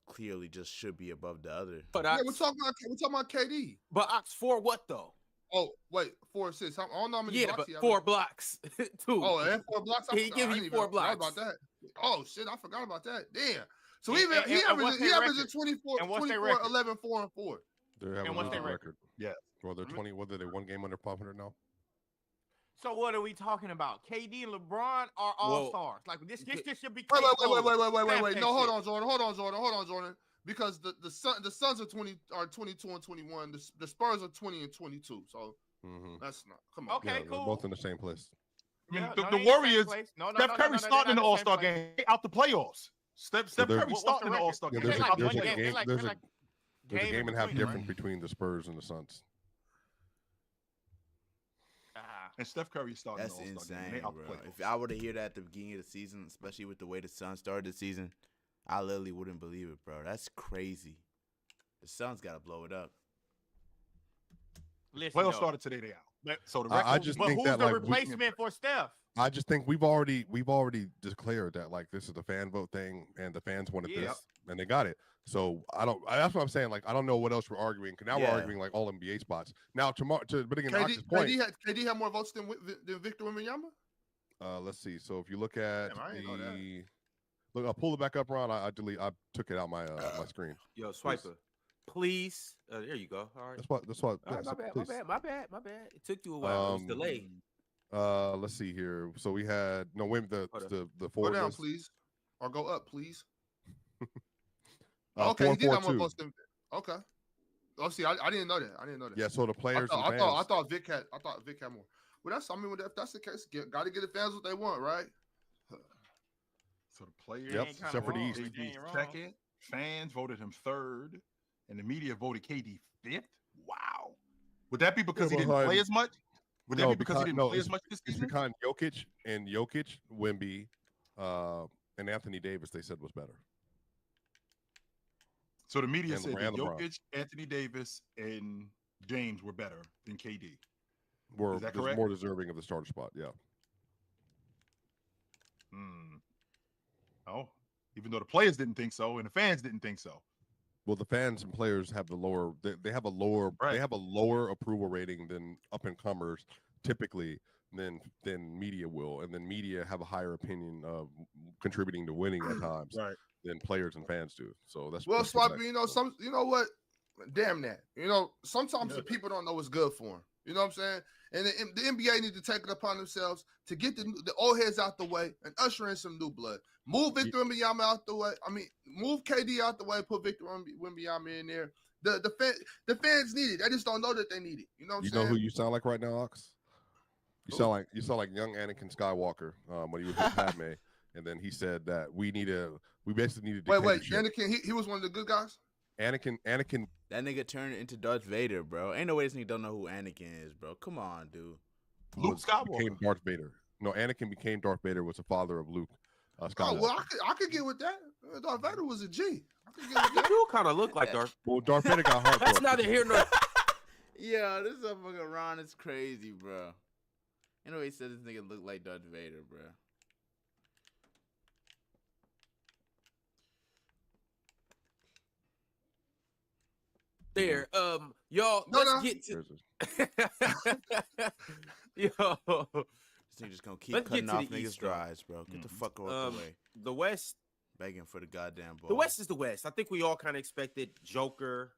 clearly just should be above the other. But Yeah, we're talking about KD. But Ox, for what though? Oh, wait, 4 assists. I don't know how many Yeah, blocks but he had. 4 blocks too. Oh, and 4 blocks. I He forgot. give I you didn't 4 even forgot blocks. about that. Oh shit, I forgot about that. Damn. So And- he and what's averages their record? 24, And what's their 24, record? 11, 4, and 4. They're having And a what's their losing record? Yeah. Well, they're 20. Whether they one game under 500 now. So what are we talking about? KD and LeBron are all stars. Like this should be. Wait. Stamp No, hold that on, Jordan. Because the Suns are 22 and 21. The Spurs are 20 and 22. So Mm-hmm. that's not. Come on. Okay, Yeah, cool. they're both in the same place. I mean, Yeah, the no, they ain't Warriors, same place. No, Steph Curry they're starting in the not All same Star place. game out the playoffs. Steph they're- Curry What's starting the in the All Star Yeah, game. They're there's a, like there's one a game. They're game. like- There's they're a like there's a game game in and a half between, difference right? between the Spurs and the Suns. And Steph Curry starting That's in the All Star game. insane, They out bro. the playoffs. If I were to hear that at the beginning of the season, especially with the way the Suns started the season, I literally wouldn't believe it, bro. That's crazy. The Suns got to blow it up. Listen, Playoffs though, started today. They out. but- So the I record, just but think who's that the like replacement for Steph? I just think we've already declared that like this is the fan vote thing and the fans wanted Yeah. this and they got it. So that's what I'm saying. Like I don't know what else we're arguing because now we're Yeah. arguing like all NBA spots. Now tomorrow, but again, Ox's point. KD had more votes than Victor Wembanyama. Let's see. So if you look at Damn, I didn't know that. look, I'll pull it back up, Ron. I took it out my my screen. Yo, Swiper, please. There you go. All right. That's what. All right, Yeah, my so bad, my bad. It took you a while. It was Um, delayed. Let's see here. So we had Hold the Go forward down, list. please, or go up, please. Uh, Okay, he did have more 4-4-2. votes than. Okay. Oh, see, I didn't know that. Yeah. So the players and I fans. thought Vic had more. Well, if that's the case, got to get the fans what they want, right? so the players, Yep, ain't kinda except for the wrong. East. They KD ain't wrong. second, fans voted him third, and the media voted KD fifth. Wow. Would that be because he didn't behind- play as much? Would that No, be because he because- didn't no, play as much this It's season? behind Jokic, Wemby, and Anthony Davis. They said was better. So the media and said that LeBron. Jokic, Anthony Davis, and James were better than KD. Were Is that correct? more deserving of the starter spot. Yeah. Oh, even though the players didn't think so and the fans didn't think so. Well, the fans and players have the lower. They have a lower. Right. They have a lower approval rating than up and comers typically than media will, and then media have a higher opinion of contributing to winning at times Right. than players and fans do. So that's Well, that's Swappy, exactly- you know what? Damn that. Sometimes the people don't know what's good for them. You know what I'm saying? And the NBA need to take it upon themselves to get the old heads out the way and usher in some new blood. Move Victor Wembanyama out the way. I mean, move KD out the way. Put Victor Wembanyama in there. The fans need it. They just don't know that they need it. You know what I'm You saying? know who you sound like right now, Ox? You sound like young Anakin Skywalker when he was with Padme, and then he said that we basically need a Wait, dictatorship. Anakin, he was one of the good guys? Anakin. That nigga turned into Darth Vader, bro. Ain't no way this nigga don't know who Anakin is, bro. Come on, dude. Luke Skywalker. became Darth Vader. No, Anakin became Darth Vader. Was the father of Luke Skywalker. Oh, well, I could get with that. Darth Vader was a G. I could get with You that. do kind of look like Darth. Well, Darth Vader got hardcore. That's neither here nor. Yeah, this motherfucker Ron is crazy, bro. You know he said this nigga look like Darth Vader, bro. There, y'all. No, let's no. get to. Yo, This nigga just gonna keep Let's get cutting to off the niggas' East, though. drives, bro. Get the fuck out the way. the West. Begging for the goddamn ball. The West is the West. I think we all kind of expected Joker,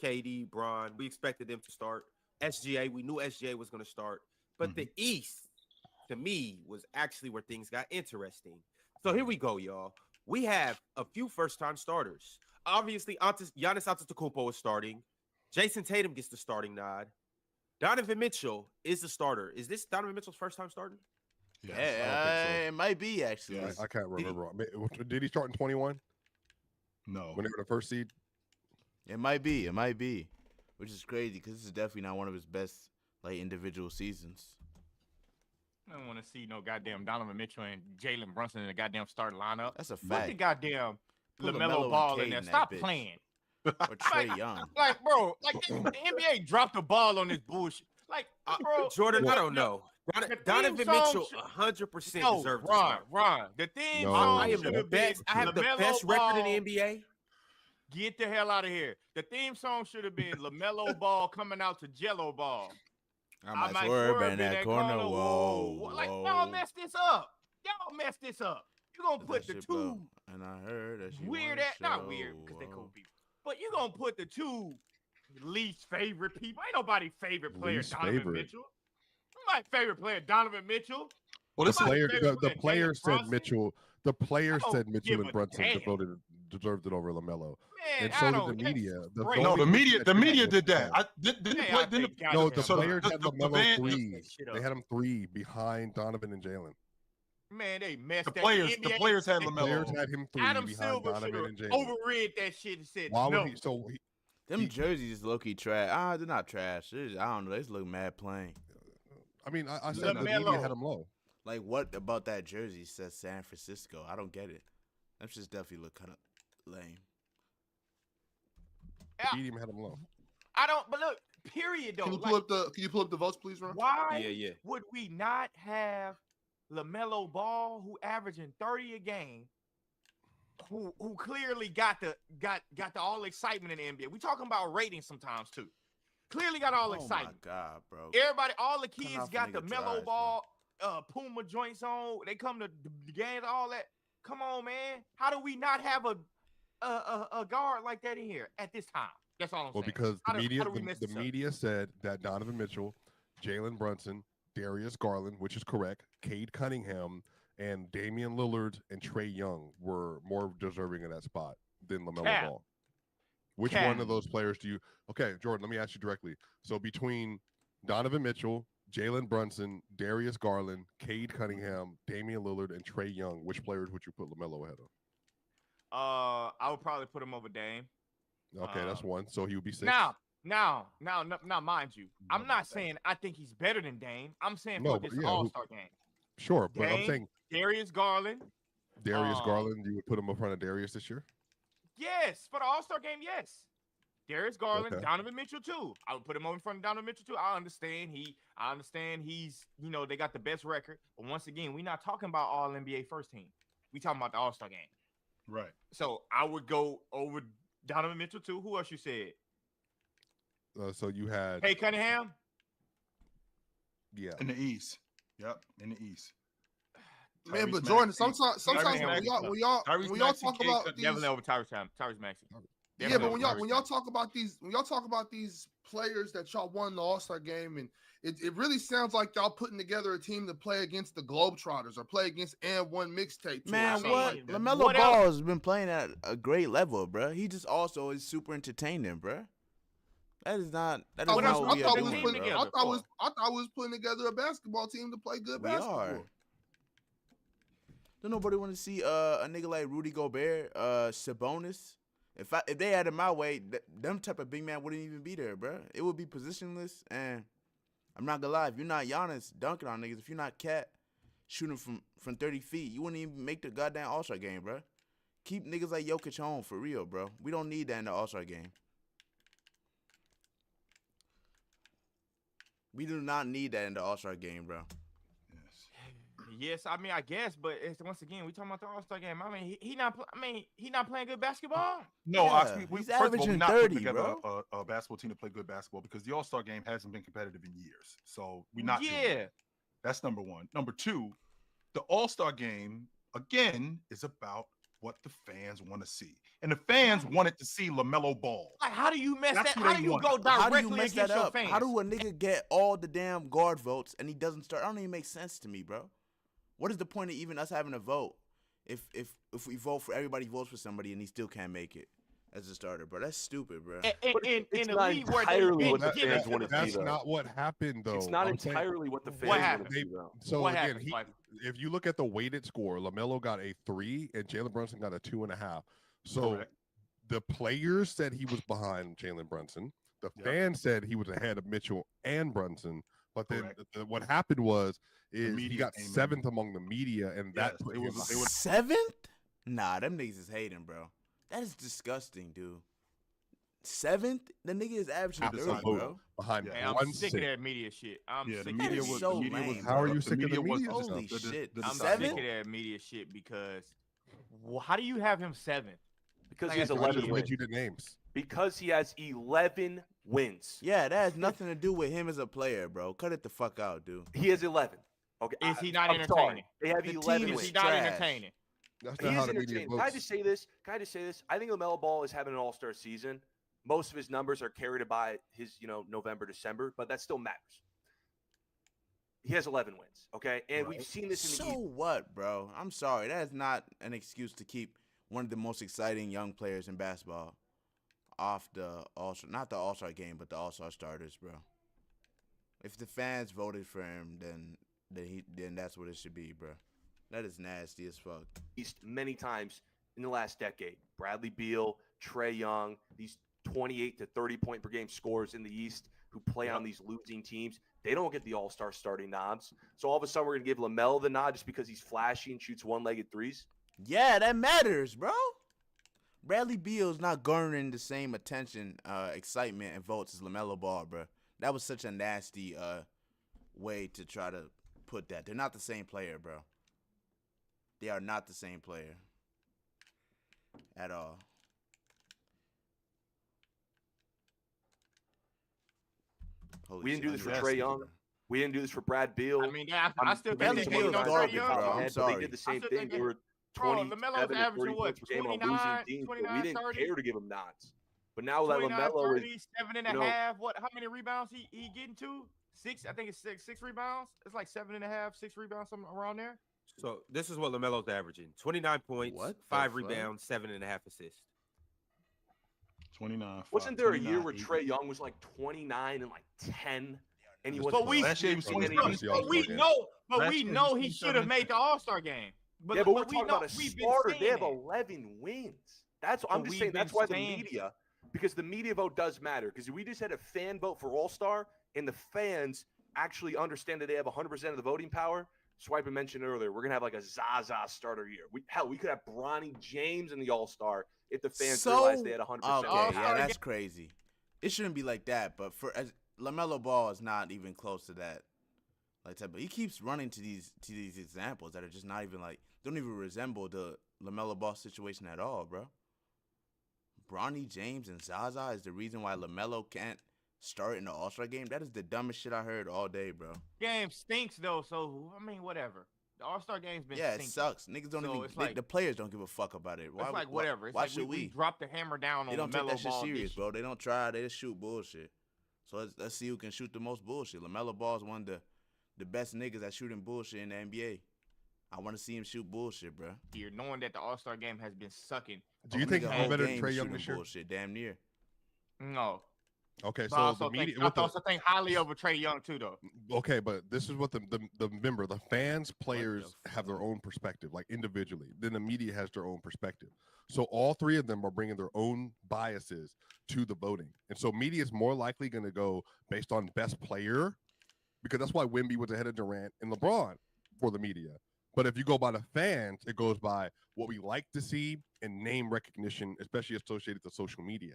KD, Bron. We expected them to start. SGA, we knew SGA was going to start. But the East, to me, was actually where things got interesting. So here we go, y'all. We have a few first-time starters. Obviously, Giannis Antetokounmpo is starting. Jason Tatum gets the starting nod. Donovan Mitchell is the starter. Is this Donovan Mitchell's first time starting? Yes, Yeah, I don't think it might be actually. Yes. I can't remember. Did he start in 21 so. No. when they were the first seed? It might be. It might be. Which is crazy because this is definitely not one of his best like individual seasons. I don't want to see no goddamn Donovan Mitchell and Jalen Brunson in the goddamn starting lineup. That's a Put the fact. goddamn Put LaMelo LaMelo and ball Cade in there. in that Stop bitch. playing. Or Trey Young. Like, bro, like the NBA dropped the ball on this bullshit. Like, bro, Jordan, I no, don't know. The theme Donovan song Mitchell should- 100% no, deserves to Ron, start. Ron. The theme No. song I am should the have been best. I have the LaMelo best record in the Ball. NBA. Get the hell out of here. The theme song should have been LaMelo Ball coming out to Jello Ball. I might swerve in that corner. Whoa. Like, y'all mess this up. Y'all mess this up. You gonna put the two And I heard that she weird wanna at not show, weird because they whoa. cool people. But you gonna put the two least favorite people. Ain't nobody favorite player Least Donovan favorite. Mitchell. My favorite player Donovan Mitchell. Well, The this is, Somebody player, favorite the player, player Jalen said Brunson? Mitchell. The player I don't said Mitchell give and a Brunson damn. deserved it over LaMelo, Man, and I so did don't. the media. The great. no, the only media. that The did media was did that. Pat. Didn't Man, the I play? Didn't think the, God No, damn the so players the- had the LaMelo van- three. that shit They up. had him three behind Donovan and Jalen. Man, they messed the that. players? The NBA players had they- The players LaMelo. had him three Adam behind Silver Donovan should and have Jalen. overread that shit and said Why no. would he? So Them He- jerseys low key trash. They're not trash. They're just, I don't know. They just look mad plain. I mean, I said the media LaMelo. had him low. Like, what about that jersey says San Francisco? I don't get it. That just definitely look kind of lame. The Yeah. media had him low. I don't. But look, period though. Can you Like, pull up the votes, please, Ron? why Yeah. would we not have LaMelo Ball, who averaging 30 a game, who clearly got the all excitement in the NBA? We talking about ratings sometimes too. Clearly got all Oh my excitement. god, bro. Everybody, all the Cutting kids off a got the nigga Mellow drives, bro. Ball, Puma joints on. They come to the games, all that. Come on, man. How do we not have a guard like that in here at this time? That's all I'm Well, saying. because How the do- media, how do we mess the this up? media said that Donovan Mitchell, Jalen Brunson, Darius Garland, which is correct, Cade Cunningham, and Damian Lillard and Trey Young were more deserving of that spot than LaMelo Cap. Ball. Which Cap. one of those players do you? Okay, Jordan, let me ask you directly. So between Donovan Mitchell, Jalen Brunson, Darius Garland, Cade Cunningham, Damian Lillard, and Trey Young, which players would you put LaMelo ahead of? I would probably put him over Dame. Okay, that's one. So he would be six. Now, mind you, I'm not saying I think he's better than Dame. I'm saying No, for but this yeah, All-Star game. Sure, but I'm Dame, saying Darius Garland. Darius Garland, you would put him in front of Darius this year? Yes, for the All-Star game, yes. Darius Garland, Okay. Donovan Mitchell too. I would put him over in front of Donovan Mitchell too. I understand he's, they got the best record. But once again, we're not talking about all NBA first team. We talking about the All-Star game. Right. So I would go over Donovan Mitchell too. Who else you said? So you had Hey Cunningham. yeah. In the East. Yep. In the East. Man, Tyrese but Jordan, Maxey. sometimes Tyrese when Maxey. y'all Tyrese when y'all Maxey, talk Jay about Cutler. these, Definitely over Tyrese Maxey. yeah, Definitely but over when Tyrese y'all talk about these players that y'all won the All-Star game, and it really sounds like y'all putting together a team to play against the Globetrotters or play against and one mixtape. tour or Man, something what? like that. LaMelo What Ball has been playing at a great level, bro. He just also is super entertaining, bro. That is not what we are doing, bro. I thought we was putting together a basketball team to play good We basketball. are. Don't nobody want to see a nigga like Rudy Gobert, Sabonis. If they had it my way, them type of big man wouldn't even be there, bro. It would be positionless, and I'm not gonna lie. If you're not Giannis dunking on niggas, if you're not Cat shooting from 30 feet, you wouldn't even make the goddamn All-Star game, bro. Keep niggas like Jokic home for real, bro. We don't need that in the All-Star game. We do not need that in the All-Star game, bro. Yes, I mean I guess, but it's once again we talking about the All-Star game. I mean he not playing good basketball. No, Yeah, we, he's first of all, averaging we're not 30, putting together bro. a basketball team to play good basketball because the All-Star game hasn't been competitive in years. So we're not doing Yeah. that. That's number one. Number two, the All-Star game, again, is about what the fans want to see. And the fans wanted to see LaMelo Ball. Like how do you mess That's that? who How they do you want. go How directly do you mess against that your up? fans? How do a nigga get all the damn guard votes and he doesn't start? That don't even make sense to me, bro. What is the point of even us having a vote if we vote for everybody votes for somebody and he still can't make it as a starter, bro? That's stupid, bro. In a not league where entirely they what the give it fans to want the to see, That's though. not what happened, though. It's not I'm saying- entirely what the fans What want happened? to see, though. So What again, happened, Swiper? if you look at the weighted score, LaMelo got a 3 and Jalen Brunson got a 2.5. So Correct. the players said he was behind Jalen Brunson. The Yep. fans said he was ahead of Mitchell and Brunson. But then Correct. what happened was he media got came in. 7th among the media, and that Yes, put they him was- they was- 7th? Nah, them niggas is hating, bro. That is disgusting, dude. 7th? The nigga is averaging Absolutely. 30, bro. behind Yeah. Man, I'm one sick six. of that media shit. I'm Yeah, sick the of media that was so the media was lame, How are bro. you sick of the media was media? Holy the- shit. the I'm deciding sick of vote. that media shit because how do you have him 7th? Because Like he has I said, 11 Just read wins. you the names. Because he has 11 wins. Yeah, that has nothing to do with him as a player, bro. Cut it the fuck out, dude. He has 11. Okay. Is he not I'm sorry. entertaining? They have The 11 team Is is he wins. not trash. entertaining? That's He not is how the media entertaining. Can I votes. just say this? I think LaMelo Ball is having an all-star season. Most of his numbers are carried by his, November, December, but that still matters. He has 11 wins, okay? And we've seen this in the So East. what, bro? I'm sorry. That is not an excuse to keep one of the most exciting young players in basketball off the All-Star, not the All-Star game, but the All-Star starters, bro. If the fans voted for him, then that's what it should be, bro. That is nasty as fuck. East many times in the last decade. Bradley Beal, Trae Young, these 28 to 30 point per game scorers in the East who play on these losing teams, they don't get the all-star starting nods. So all of a sudden we're going to give LaMelo the nod just because he's flashy and shoots one-legged threes? Yeah, that matters, bro. Bradley Beal's not garnering the same attention, excitement, and votes as LaMelo Ball, bro. That was such a nasty way to try to put that. They're not the same player, bro. They are not the same player at all. Holy We didn't do shit, this for I'm Trae nasty, Young. bro. We didn't do this for Brad Beal. I mean, I still think Bradley they Beal's hating on Trae garbage, Young. bro. They I'm had- sorry. They did the same still thing. think They they- were Bro, 27 LaMelo's to averaging 30 what, points per game on 29, losing teams, but we 29, didn't 30? care to give him nods. But now that 29, LaMelo is 30, seven and you a know- half. What? How many rebounds he getting to? 6. I think it's six rebounds. It's like 7.5, 6 rebounds, something around there. So this is what LaMelo's averaging: 29 points, What the 5 fuck? rebounds, 7.5 assists. 29. Wasn't there a year where 8. Trey Young was like 29 and like 10, and he But wasn't we- Last year he was But 20. we know, but Last we year know he he was should have 27. made the All-Star game. yeah, but we're we talking know- about a we've been starter. They saying have that. 11 wins. That's I'm But just we've saying that's been why the saying- media, because the media vote does matter. Because we just had a fan vote for All Star, and the fans actually understand that they have 100% of the voting power. Swiper mentioned earlier, we're gonna have like a Zaza starter year. We could have Bronny James in the All Star if the fans So realized they had 100%. okay, All-Star yeah, that's game. crazy. It shouldn't be like that, but LaMelo Ball is not even close to that. Like that, but he keeps running to these examples that are just not even like don't even resemble the LaMelo Ball situation at all, bro. Bronny James and Zaza is the reason why LaMelo can't start in the All-Star game. That is the dumbest shit I heard all day, bro. Game stinks though, so I mean, whatever. The All-Star game's been Yeah, it stinking. sucks. Niggas don't So even. it's like- The players don't give a fuck about it. It's like whatever. It's why like should we dropped the hammer down They on don't take LaMelo that shit Ball. serious, bro. They don't try. They just shoot bullshit. So let's see who can shoot the most bullshit. LaMelo Ball is one of the best niggas at shooting bullshit in the NBA. I want to see him shoot bullshit, bro. Here, knowing that the All-Star game has been sucking. Do you Nigga think whole he's better than game Trey Young shooting this year? bullshit, damn near. No. Okay, But so I also the media. think, I also think highly over Trey Young too, though. Okay, but this is what the remember the fans, players have their own perspective, like individually. Then the media has their own perspective. So all three of them are bringing their own biases to the voting, and so media is more likely going to go based on best player, because that's why Wemby was ahead of Durant and LeBron for the media. But if you go by the fans, it goes by what we like to see and name recognition, especially associated to social media.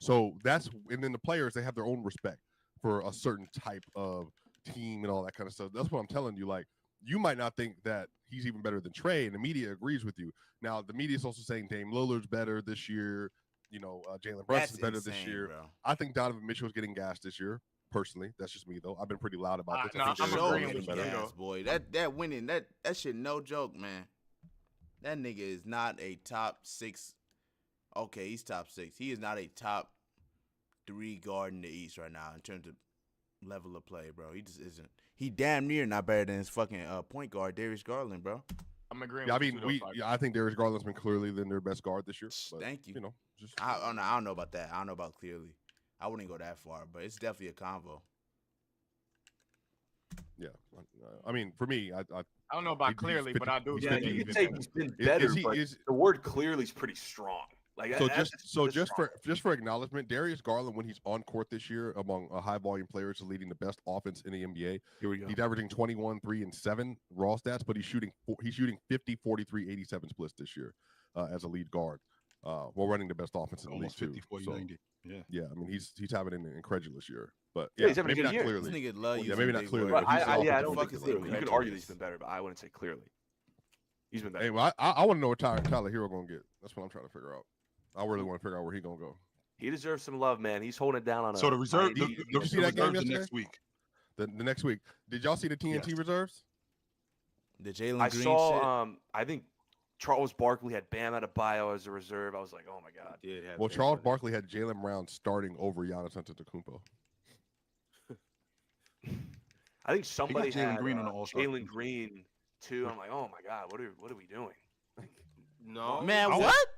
So that's, and then the players, they have their own respect for a certain type of team and all that kind of stuff. That's what I'm telling you. Like, you might not think that he's even better than Trey, and the media agrees with you. Now, the media is also saying Dame Lillard's better this year. You know, Jalen Brunson's better this insane, year. bro. I think Donovan Mitchell's getting gassed this year. Personally, that's just me though. I've been pretty loud about this. No, I think I'm Jalen So agreeing Brunson's with many you, better. though. gas, boy. That winning, that shit no joke, man. That nigga is not a top 6. Okay, he's top 6. He is not a top 3 guard in the East right now in terms of level of play, bro. He just isn't. He damn near not better than his fucking point guard, Darius Garland, bro. I'm agreeing. Yeah, I with mean, you, though, Fox. I think Darius Garland's been clearly than their best guard this year. But, Thank you. You know, just I don't know about that. I don't know about clearly. I wouldn't go that far, but it's definitely a convo. yeah. I mean, for me, I I don't know about He's clearly, but I do he's Yeah, think 50, you he's could been say better. he's been Is better, he- but is- the word clearly is pretty strong. Like, so that's just strong. for acknowledgement, Darius Garland, when he's on court this year among high volume players, is leading the best offense in the NBA. Here we go. He's averaging 21, 3, and 7 raw stats, but he's shooting 50, 43, 87 splits this year as a lead guard. While running the best offense in the league Almost too. 50, 40, So, 90. Yeah. yeah, I mean he's having an incredulous year, but Yeah, he's having a maybe good not year. This clearly. nigga love Yeah, using maybe not big clearly, words. But he's I the don't offensive think fuck is clearly. You could incredulous? argue that he's been better, but I wouldn't say clearly. He's been better. Hey, well, I want to know what Tyler Hero gonna get. That's what I'm trying to figure out. I really want to figure out where he gonna go. He deserves some love, man. He's holding it down on So a the reserve, high the, end. the, you see the that game reserves the yesterday? next week. The next week, did y'all see the TNT Yes. reserves? The Jalen I Green saw. I think Charles Barkley had Bam Adebayo as a reserve. I was like, oh my god. Did have Well, that, Charles but- Barkley had Jalen Brown starting over Giannis Antetokounmpo. I think somebody Jalen had Green on the All-Star Jalen team. Green too. I'm like, oh my god, what are we doing? No, shit. Man, I- what?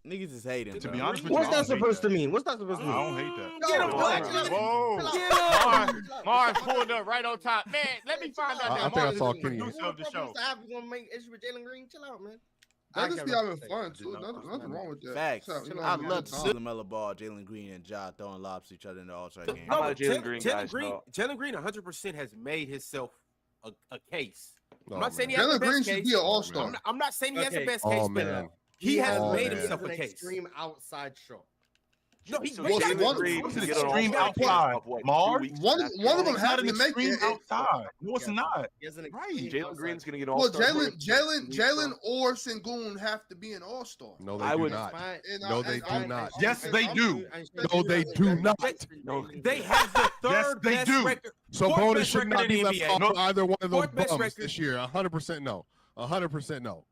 Niggas is hating. To bro. be honest with you, What's I that don't hate supposed to that. mean? What's that supposed to I mean? don't hate that. Get him, Whoa, boy. whoa. Whoa. Get him. Mars pulled up right on top. Man, let me find out I that think I Mars saw is the Kenny. producer of the show. We're gonna make issue with Jalen Green. Chill out, man. They I just can't be having respect fun that. too. Nothing wrong with that. Facts. So, you know, I'd we love had to time. see LaMelo Ball, Jalen Green, and Ja throwing lobs to each other in the All-Star game. I'm No, not a Jalen Green guy, so- Jalen Green 100% has made himself a case. Oh, I'm not saying he man. has the Jalen Green best should case. be an all-star. I'm not saying he has the Okay. best case, Oh but man. he has Oh, made man. himself an a case. extreme outside shot. No, he So made What's that- one- Green what's can an get on extreme All-Star outside? of, what, 2 Mars? weeks One after of them All-Star? It's have not an to make extreme it. outside. No, it's Yeah. not. He has an Right. extreme Jalen outside Green's gonna get an Well, All-Star. Jalen or Sengun have to be an all-star. No, they I do would- not. Fine. No, they do not. Yes, they do. No, they do not. No. They have the Yes, third they best do. record. So Fourth bonus best should record not in be the left NBA. off for either one of those Fourth best bums record. this year. 100% no. 100% no.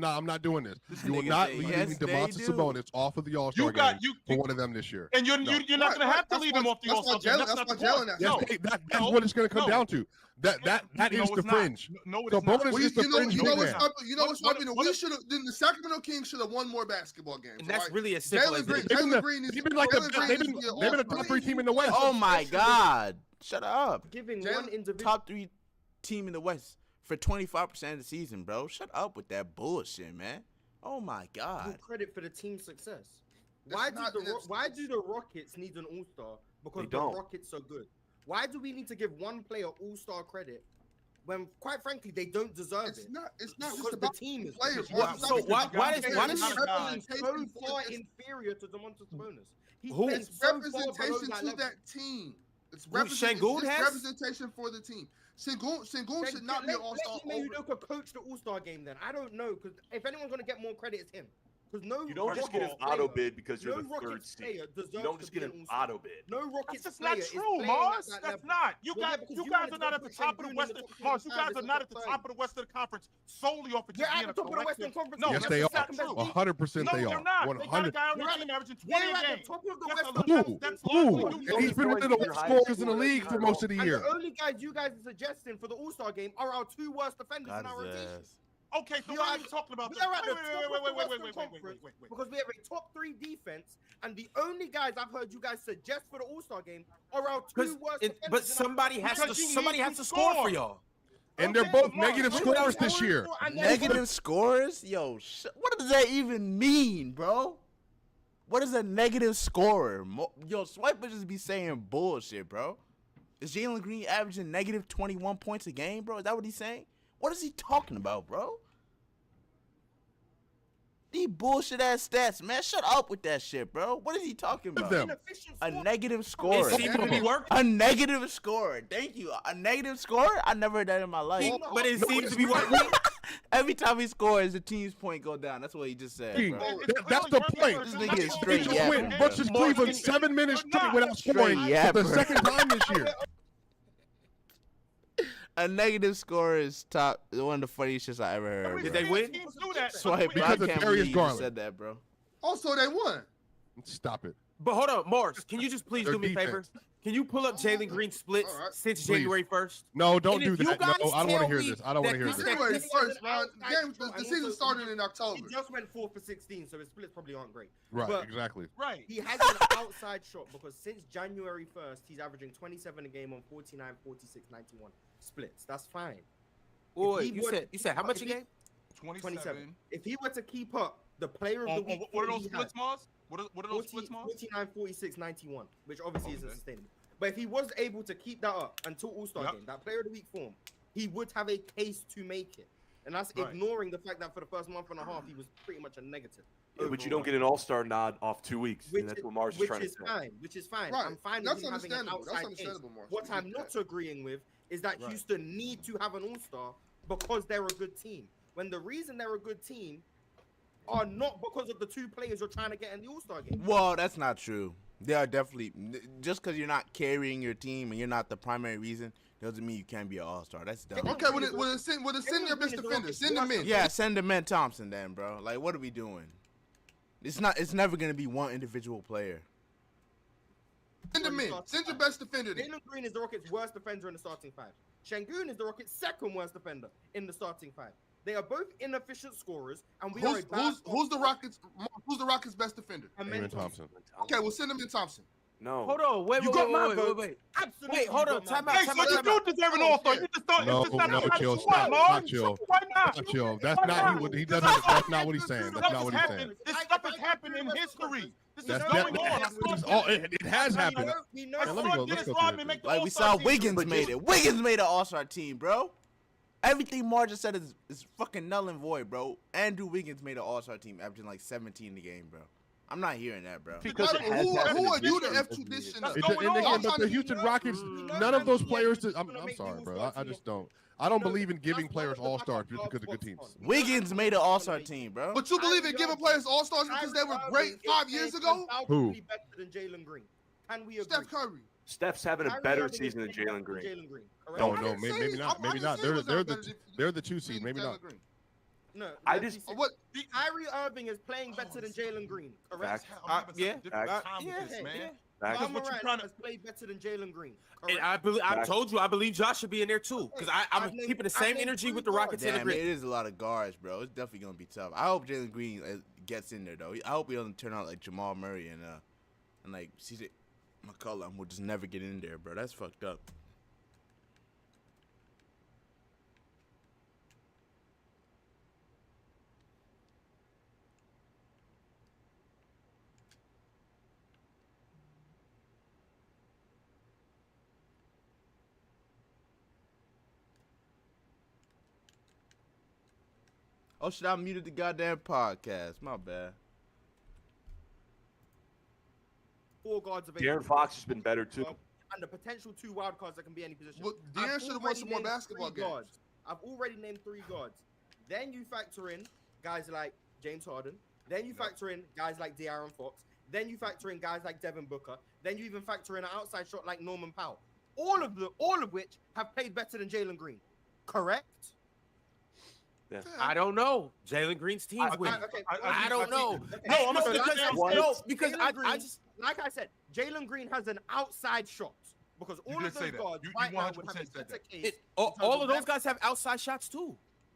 I'm not doing this. You will nigga not say, leave yes, they Demontis do. Sabonis off of the All-Star You game got you, for one of them this year. and you're No. you're not gonna have to leave him off the That's why All-Star game. Jalen. That's That's not why the point. Jalen. Yes, No. that's No. what it's going to come No. down to. That No, is it's the not. fringe. No, it So is not. bonus Well, is the fringe you know what's program. up? You know what's What- happening? what- We should have. The Sacramento Kings should have won more basketball games. And that's right? really as simple Jalen as Green. it is. They've been Jalen Green is. They've been like Jalen Green they've is been the they've been a all-star. top 3 team in the West. Oh my God! Shut up. Giving Jalen- one individual. Top 3 team in the West for 25% of the season, bro. Shut up with that bullshit, man. Oh my God. credit for the team's success. That's Why do not- why do the Rockets need an all-star? Because They the don't. Rockets are good. Why do we need to give one player all-star credit when quite frankly they don't deserve It's it. not. It's not Because just the about team is players. good. It's not So because why- you why got does- players. why It's does- He's representation so far for- inferior to Domantas Sabonis. He's Who? playing It's so far below representation that to level. that team. It's Who, representation. Şengün It's has? representation for the team. Şengün should not be an all-star. Let Ime Udoka coach the All-Star game then. I don't know, because if anyone's gonna get more credit, it's him. Because no You don't just get an Rockets auto player- bid because you're no the third Rockets seed. player deserves You don't to just be get an an All-Star. auto bid. No Rockets That's just player not is true, playing at Mars. that That's level. not. You Well, yeah, guys, because you you guys wanted are to not go at the put top of the Şengün in the Western. top Mars, you 25 guys are as not the at the top top of the Western Conference solely off of You're just at being the a top of the Western collective. Conference. No, You're Yes, that's they just are. not true. 100% No, they they're are. not. They got a 100. guy on You're their at- team averaging They're 20 a at the game. top of the That's Western a- Who? that's Who? largely Who? due And he's to been one of the worst scorers in the league for most of the And year. the only guys you guys are suggesting for the All-Star game are our two worst defenders in Got our his rotation. ass. Okay, so We what are are you talking about? We are at the Wait, top wait, of wait, the wait, Western wait, Conference wait. because we have a top 3 defense, and the only guys I've heard you guys suggest for the All-Star game are our two worst defenders. But in our- somebody has to Because you somebody need has to to score score. for y'all. And they're Okay, both but Mark, negative who scorers else this scoring year. for- and then- Negative scores? Yo, what does that even mean, bro? What is a negative scorer? Yo, Swiper just be saying bullshit, bro. Is Jalen Green averaging negative 21 points a game, bro? Is that what he's saying? What is he talking about, bro? These bullshit ass stats, man. Shut up with that shit, bro. What is he talking Give about? them. Inefficient A scorer. negative It scorer. seems to be working. A negative scorer. Thank you. A negative scorer? I never heard that in my life. But it No, seems it's to be not. working. Every time he scores, the team's point go down. That's what he just said, King, bro. that's the point. This nigga is straight Angel yapping, went bro. versus Cleveland 7 minutes straight without scoring Straight for the yapper. second time this year. A negative score is top. One of the funniest shits I ever heard. Did bro. they win? Teams do that. Swipe, Because I of can't Darius believe you Garland. said that, bro. Also, they won. Stop it. But hold on, Morris, can you just please Their do me a favor? defense. Can you pull up Jalen Green splits All right. since Please. January 1st? No, don't And do if you that. No, guys I don't want tell to hear me this. I don't want to that hear this this. January This is 1st, an man. outside Game, shot, the and season also started in He October. just went 4 for 16, so his splits probably aren't great. Right, But exactly. Right. he has an outside shot because since January 1st, he's averaging 27 a game on 49, 46, 91 splits. That's fine. Boy, he you would- said how much a if he- game? 27. If he were to keep up the player of the week, What are form those he splits, had, Mars? What are those 40, splits, Mars? 49, 46, 91, which obviously isn't Okay. sustainable. But if he was able to keep that up until All-Star Yep. game, that player of the week form, he would have a case to make it. And that's Right. ignoring the fact that for the first month and a half, he was pretty much a negative. Yeah, but you overall. don't get an All-Star nod off 2 weeks. Which And that's is- what Mars is which trying to is say. fine. Which is fine. Right. I'm fine That's with him having an understandable. That's outside case. understandable, Mark. What We get I'm not that. agreeing with is that Right. Houston need to have an All-Star because they're a good team. When the reason they're a good team are not because of the two players you're trying to get in the All-Star game. Well, that's not true. They are definitely just because you're not carrying your team and you're not the primary reason doesn't mean you can't be an all-star. That's dumb. Okay, well, send your best defender. Send them in. Yeah, send Demen Thompson then, bro. Like, what are we doing? It's never gonna be one individual player. Send them in. Send your best defender. Then. Jalen Green is the Rockets' worst defender in the starting 5. Şengün is the Rockets' second worst defender in the starting 5. They are both inefficient scorers, and we are a bad Who's the Rockets' best defender? Raymond Thompson. Okay, well send them in Thompson. No. Hold on, wait, You wait, got wait, my wait, vote. wait, wait. Absolutely. Wait, hold you on, got my time out, Hey, vote. so you do deserve an all-star. You just don't. No, it's just not no, a chill. Why, Stop. Mars? Not chill. Why not? Not chill. That's Why not not? what he doesn't. That's not what he's saying. That's not what he's saying. This stuff has happened in history. This is That's going that. on. This is all. It has happened. We know I let me saw go- Dennis let's go Rodman through make the Like we All-Star saw team. Wiggins made it. Wiggins made an all-star team, bro. Everything Mar just said is fucking null and void, bro. Andrew Wiggins made an all-star team, averaging like 17 a game, bro. I'm not hearing that, bro. Because it has Who happened are in you to history. F2 this shit up? That's And going again, on. but the Houston Rockets, none of those players. I'm sorry, bro. I just don't. I don't believe in giving players all stars just because of good teams. Wiggins made an all-star team, bro. But you believe in giving players all stars because they were great 5 years ago? Who? Better than Jalen Green. Can we agree? Steph Curry. Steph's having a Kyrie better Irving is season than playing Jalen better Green. than correct? No, I no, didn't say maybe he's- not. I Maybe didn't not. say he was They're better than- they're the 2 seed. than Maybe Jalen not. Green. No, I let me just- say- What? Kyrie Irving is playing better than Jalen Green, correct? Fact. Yeah. Yeah. Okay, man. yeah. Facts. Ja what you're Morant trying to- has played better than Jalen Green. And correct? I told you, I believe Josh should be in there too, because I'm I've named- keeping the I've same named energy three with the Rockets and the Damn, it Grizzlies. is a lot of guards, bro. It's definitely gonna be tough. I hope Jalen Green gets in there though. I hope he doesn't turn out like Jamal Murray and like CJ McCollum will just never get in there, bro. That's fucked up. Oh shit! I muted the goddamn podcast. My bad. 4 guards available. De'Aaron Fox has been better too. And the potential 2 wild cards that can be any position. Well, I've De'Aaron should have won already some more named basketball 3 games. guards. I've already named 3 guards. Then you factor in guys like James Harden. Then you factor in guys like De'Aaron Fox. Then you factor in guys like Devin Booker. Then you even factor in an outside shot like Norman Powell. All of which have played better than Jalen Green. Correct? I don't know. Jalen Green's team's winning. I don't know. Okay. No, I'm So because Jalen I Green, just like I said, Jalen Green has an outside shot because You all did of say those that. guards You right now would 100% have a said better that. case. all of those guys have outside shots too.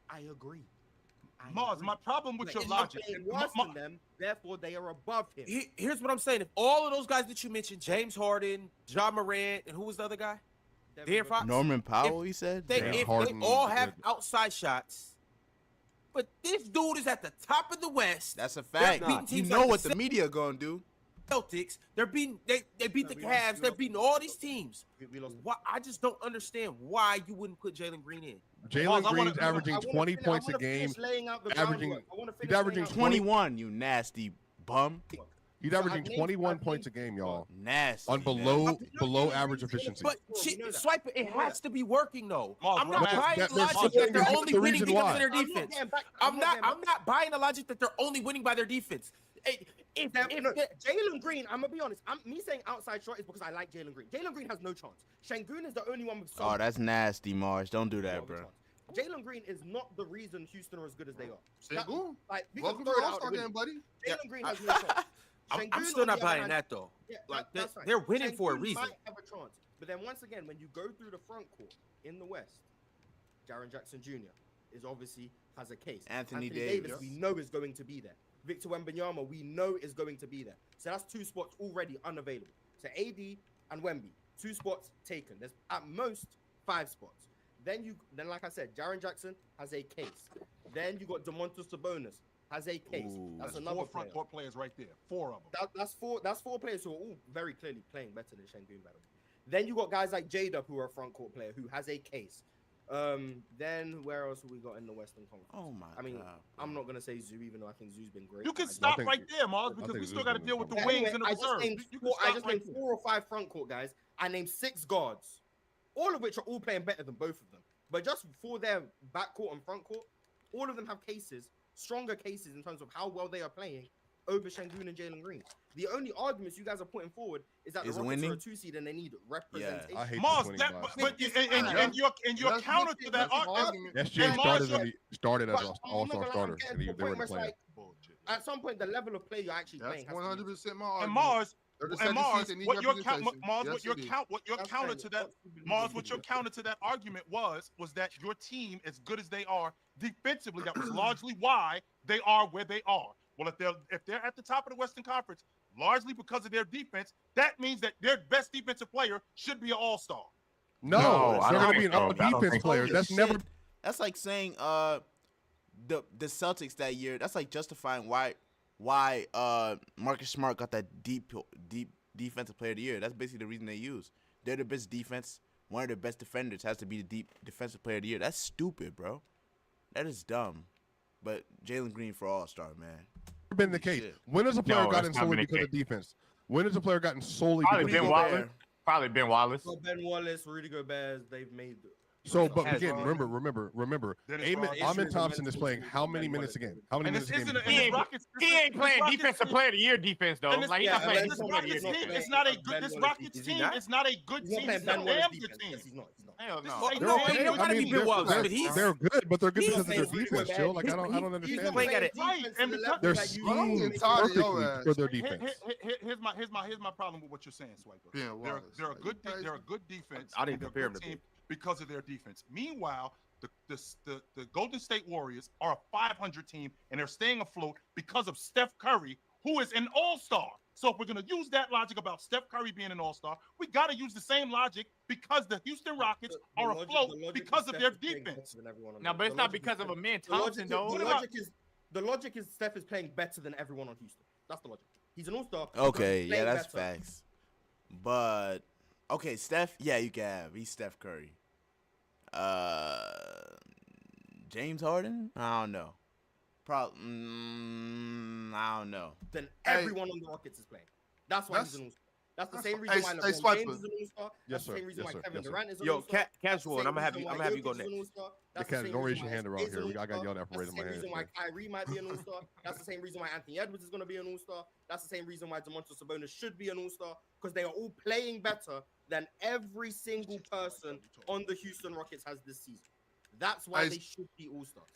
I agree. Mars, my problem with your He's logic. playing worse than them, therefore they are above him. Here's what I'm saying. If all of those guys that you mentioned, James Harden, John Morant, and who was the other guy? De'Aaron Fox. Norman Powell, he said. If Harden they all was have good. outside shots, but this dude is at the top of the West. That's a They're fact. beating You teams know like what the media gonna do. Celtics. They're beating. They beat the We Cavs. lost- They're beating all these teams. We lost. Why? I just don't understand why you wouldn't put Jalen Green in. Jalen Mars, I wanna- Green's averaging I wanna 20 finish- points I a wanna game. finish laying out the averaging- groundwork. I wanna he's finish averaging laying out- 21, you nasty bum. He's So averaging I've named- 21 I've points a named- game, y'all. Nasty. On man. below average efficiency. But You know that. Swipe it. It has to be working though. Mars, I'm what not I'm buying asking- the logic Mars, that they're that's only the winning reason because why. of their I'm not defense. getting back- I'm getting back- not buying the logic that they're only winning by their defense. If Jalen Green, I'm gonna be honest. Me saying outside shot is because I like Jalen Green. Jalen Green has no chance. Şengün is the only one with some. Oh, that's nasty, Mars. Don't do that, bro. Jalen Green is not the reason Houston are as good as they are. That- Sengun. Like, we can Welcome to throw the it out All-Star the game, window. buddy. Jalen Green has no chance. I'm Şengün, still on not the other buying hand- that though. Yeah, Like, that's fine. they're winning for a Şengün reason. might have a chance, but then once again, when you go through the front court in the West, Jaren Jackson Jr. is obviously has a case. Anthony Davis, Davis. we know is going to be there. Victor Wembanyama, we know is going to be there. So that's 2 spots already unavailable. So AD and Wemby, 2 spots taken. There's at most 5 spots. Then like I said, Jaren Jackson has a case. Then you got Domantas Sabonis has a case. Ooh. That's That's another 4 player. front court players right there. 4 of them. That's four players who are all very clearly playing better than Şengün, by the way. Then you got guys like J-Dub who are a front court player who has a case. Then where else have we got in the Western Conference? Oh my I mean, god. I'm not gonna say Zoo, even though I think Zoo's been great. You can I just- stop think- right there, Mars, I because think we still Zeus got to is deal with the gonna wings Anyway, and the I just reserves. named You can four, I stop just right named there. 4 or 5 front court guys. I named 6 guards, all of which are all playing better than both of them. But just for their backcourt and front court, all of them have cases, stronger cases in terms of how well they are playing over Şengün and Jalen Green. The only arguments you guys are putting forward is that Is the Rockets winning? are a 2 seed and they need representation. I hate Mars, this winning that, bias. but It's and fine. your That's counter the to thing, that that's the argument. SJ And Mars, started as But an I'm not all-star gonna lie, I'm starter, getting and to a they point weren't where it's playing. like, Bullshit. at some point, the level of play you're actually That's playing has to be 100% my And argument. Mars, They're the and second Mars, seed, they need what your count, representation. Mars, Yes, what your it is. count, what your That's counter fine. to that, That's- Mars, what your counter to that argument was that your team, as good as they are defensively, that was largely why they are where they are. Well, if they're at the top of the Western Conference, largely because of their defense, that means that their best defensive player should be an all-star. No, I it's don't never think be an so. all I don't defense think so. player. That's Shit. never. That's like saying the Celtics that year. That's like justifying why Marcus Smart got that deep defensive player of the year. That's basically the reason they use. They're the best defense. One of the best defenders has to be the deep defensive player of the year. That's stupid, bro. That is dumb. But Jalen Green for All-Star, man. Never been the Holy case. shit. When has a player No, gotten that's not solely been the because of case. defense? When has a player gotten solely Probably because Ben of Wallace. defense? Probably Ben Wallace. So Ben Wallace, Rudy Gobert, they've made. So, but Has again, Rodman. remember, Dennis Amen, Rodman. Amen Issues Thompson is and playing mental how issues many and minutes a game? whatever. How many And minutes this a game? isn't He ain't- Rockets. He ain't playing Rockets defensive team- player of the year defense though. And this, Like he's yeah, not and playing then this defensive somebody player of Rockets the year team defense. is not a Ben good. This Wallace Rockets is he team not? is not a good He's not team. playing It's a Ben Wallace damn good defense. team. Yes, he's not. He's not. Hell no. This is No, a it damn don't gotta good be team. Ben Wallace, they're, but he's- they're good, but they're good he's because of their playing defense. Rudy Chill, like I Gobert. don't He's understand not playing that. at a Right, defense and to the because- level They're that you I'm need. getting schemed tired of your perfectly ass. for their Here- defense. here's my problem with what you're saying, Swiper. Ben They're Wallace, they're a like, good you crazy? they're a good defense. I didn't and they're a compare good them to team because of their defense. Meanwhile, the Golden State Warriors are a 500 team and they're staying afloat because of Steph Curry, who is an all-star. So if we're gonna use that logic about Steph Curry being an all-star, we gotta use the same logic because the Houston Rockets The are logic- afloat the logic because is of Steph their is playing defense. better than everyone on No, the- but it's the not logic because is of a Steph- man the logic Thompson is- though. The logic is Steph is playing better than everyone on Houston. That's the logic. He's an all-star. Okay, He's yeah, playing that's better. facts. But okay, Steph, yeah, you can have. He's Steph Curry. James Harden, I don't know. Probably. I don't know. Then Hey. everyone on the Rockets is playing. That's why he's an all-star. That's the same Hey, reason why hey, LeBron Swiper. James is an all-star. Yes, That's the sir. same reason Yes, why sir. Kevin Yes, sir. Durant is an Yo, all-star. That's the casual, and same I'm gonna have reason you. why I'm gonna have you go Jokic is an next. all-star. Yeah, That's the Ken, same don't raise reason your why hand around SGA's here. an I got all-star. yelled at for That's raising the my same reason hand. why Kyrie might be an all-star. That's the same reason why Anthony Edwards is going to be an all-star. That's the same reason why Domantas Sabonis should be an all-star, because they are all playing better than every single person on the Houston Rockets has this season. That's why Hey, they should be all-stars,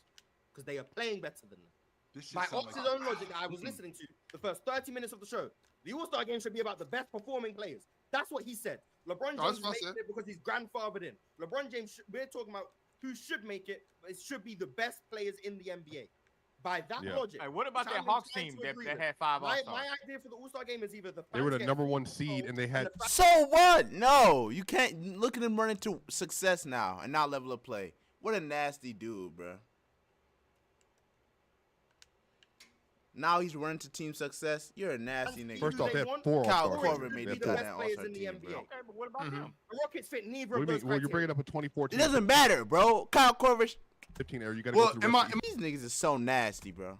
because they are playing better than them. This shit By sound Ox's like- own logic that I was listening to the first 30 minutes of the show, the All-Star game should be about the best performing players. That's what he said. LeBron That's James what I made said. it because he's grandfathered in. LeBron James, we're talking about who should make it, but it should be the best players in the NBA. By that Yeah. logic, Hey, what about which that I'm Hawks inclined team to that, agree that with. had 5 my All-Stars? idea for the All-Star game is either the They were fans the get #1 seed, and they had. the fans- So what? No, you can't look at him run into success now and not level of play. What a nasty dude, bro. Now he's running to team success. You're a nasty nigga. First who off, they they had want. 4 Kyle All-Stars. Korver They made have the the cut best down players All-Star in the team, NBA. bro. Okay, but what about Mhm. them? The Rockets fit neither What of do you those mean? Well, you're bringing criteria. up a 2014. It doesn't matter, bro. Kyle Korver. 15 era. You got to Well, go through. am the I? rest of These niggas is so nasty, bro.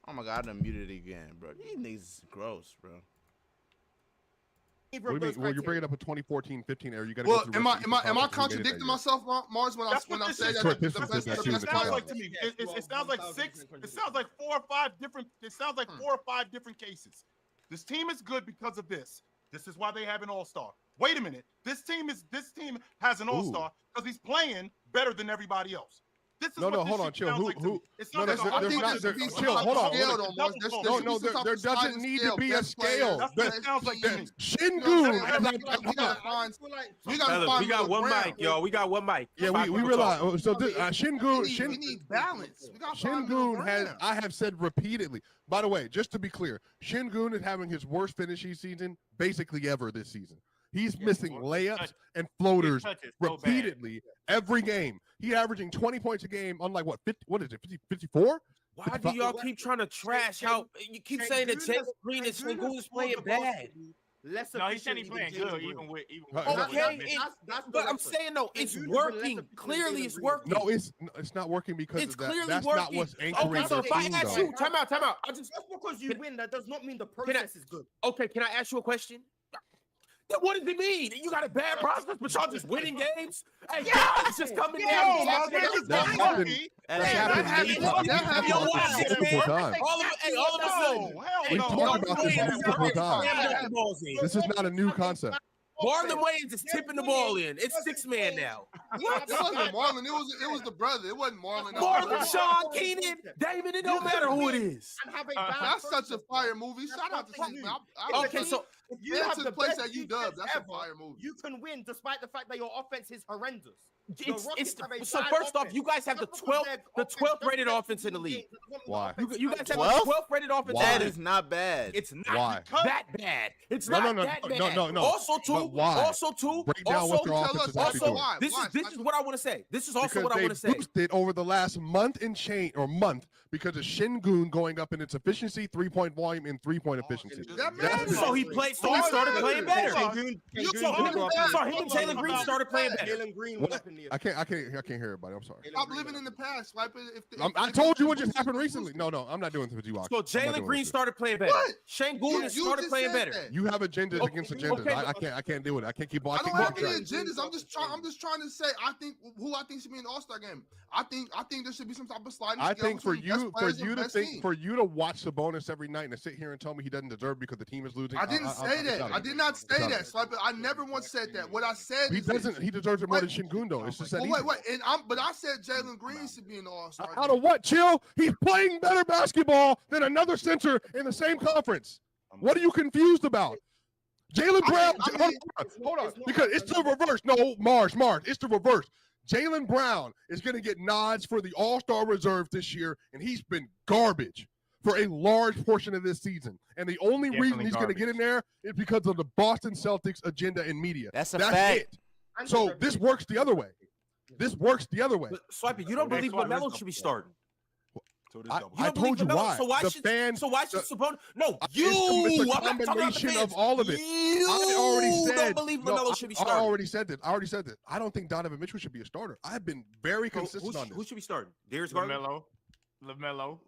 Oh my god, I done muted it again, bro. These niggas is gross, bro. Neither What of do you those mean? Well, you're criteria. bringing up a 202014-15 era. You got to Well, go through. am the I rest of am I the am I conference who made it that contradicting year. myself, Mars, when That's I what this say shit that said. the Pistons best did that the too in best the It sounds players? like to me. It sounds like 6. It sounds like 4 or 5 different. It sounds like 4 or 5 different cases. This team is good because of this. This is why they have an all-star. Wait a minute. This team has an all-star because he's playing better than everybody else. This is No, what no, this hold shit on, chill. sounds Who- like to who- me. It no, sounds there's like not- a there's hundred not- percent- there- a chill, hundred hold on, percent hold on. double There's- fault. No, there's- no, this is there off the doesn't sliding need to scale, be a best players, scale. best That players, sounds like teams. to me. Shingun. You and know, I'm- we gotta find. We gotta Fellas, find we got middle one ground. mic, y'all. We got one mic. Yeah, Five we people realize. talking. So this, We Shingun, need balance. We gotta find middle Shingun has, ground. I have said repeatedly. By the way, just to be clear, Shingun is having his worst finishing season basically ever this season. He's missing layups and floaters touches so bad. repeatedly every game. He's averaging 20 points a game, unlike what, 50, what is it, 54? Why do y'all keep trying to trash out? You keep saying that Jalen Green and Sengun is playing bad. Less No, he's saying he's efficiently playing than good, Jalen even Green. with Okay, that's But I'm the saying though, it's Sengun has been less working. efficient than Clearly, Jalen it's Green. working. No, it's not working because It's of that. clearly That's not working. what's anchoring Okay, so their if I team, ask though. you, time out. Just because you win, that does not mean the process is good. Okay, can I ask you a question? Then what does it mean? You got a bad process, but y'all just winning games? Hey, guys, just coming down. That happened. That happened. Yo, watch this, multiple man. times. All of a sudden, We've no. talked about this multiple times. This is not a new concept. Marlon Wayans is tipping the ball in. It's 6-man now. It wasn't Marlon. It was the brother. It wasn't Marlon. Marlon, Sean, Keenan, Damon, it don't matter who it is. And have a Uh-huh. balanced That's such a process. fire movie. Shout out to That's Steve. not Okay, so If you That have took the place best at UW. defense That's a ever, fire movie. you can win despite the fact that your offense is horrendous. So first off, you guys have the 12th rated offense in the league. Why? You guys have the 12th? 12th rated offense. Why? That is not bad. It's not Why? that bad. It's No, not no, no, that no, bad. no, no. Also, But too. why? Also, too. Break down what their Also, offense is tell us actually also, doing. why. this is what I want to say. This is also Because what I they want to say. boosted over the last month and month because of Shingun going up in its efficiency, 3-point volume, and 3-point efficiency. That That's matters. So he played. So he started playing better. So him and Jalen Green started playing better. Jalen Green went up in the I can't hear everybody. I'm sorry. Stop living in the past. Swiper. I told you what just happened recently. No, I'm not doing this with you. So I'm not Jalen doing Green this. started playing better. What? Shangun You started just playing said better. that. You have agendas Okay, against agendas. okay, I can't deal with it. I can't keep. I don't keep have going. any agendas. I'm just trying to say I think should be in the All-Star game. I think there should be some type of sliding I scale think for between best you players and best team. to watch Sabonis every night and to sit here and tell me he doesn't deserve because the team is losing. I didn't say that. I did not say that. Swiper. I never once said that. What I said He is doesn't. He deserves it more than Shingun though. It's just that. Well, wait. But I said Jalen Green should be in the All-Star game. Out of what? Chill. He's playing better basketball than another center in the same conference. What are you confused about? Jalen Brown. Hold on. Because it's the reverse. No, Mars. It's the reverse. Jalen Brown is going to get nods for the All-Star reserve this year, and he's been garbage for a large portion of this season. And the only reason Definitely he's going to get in there is because of the Boston Celtics agenda and media. That's a That's fact. it. So this works the other way. This works the other way. But Swipey, you don't believe LaMelo should be starting. I told you why. So why The should fans. Sabonis? No, you. It's a I'm not talking about the combination fans. of all of it. You I already said. don't believe no, LaMelo should be I starting. already said this. I don't think Donovan Mitchell should be a starter. I've been very consistent on this. Who should be starting? Darius Garland. LaMelo. LaMelo.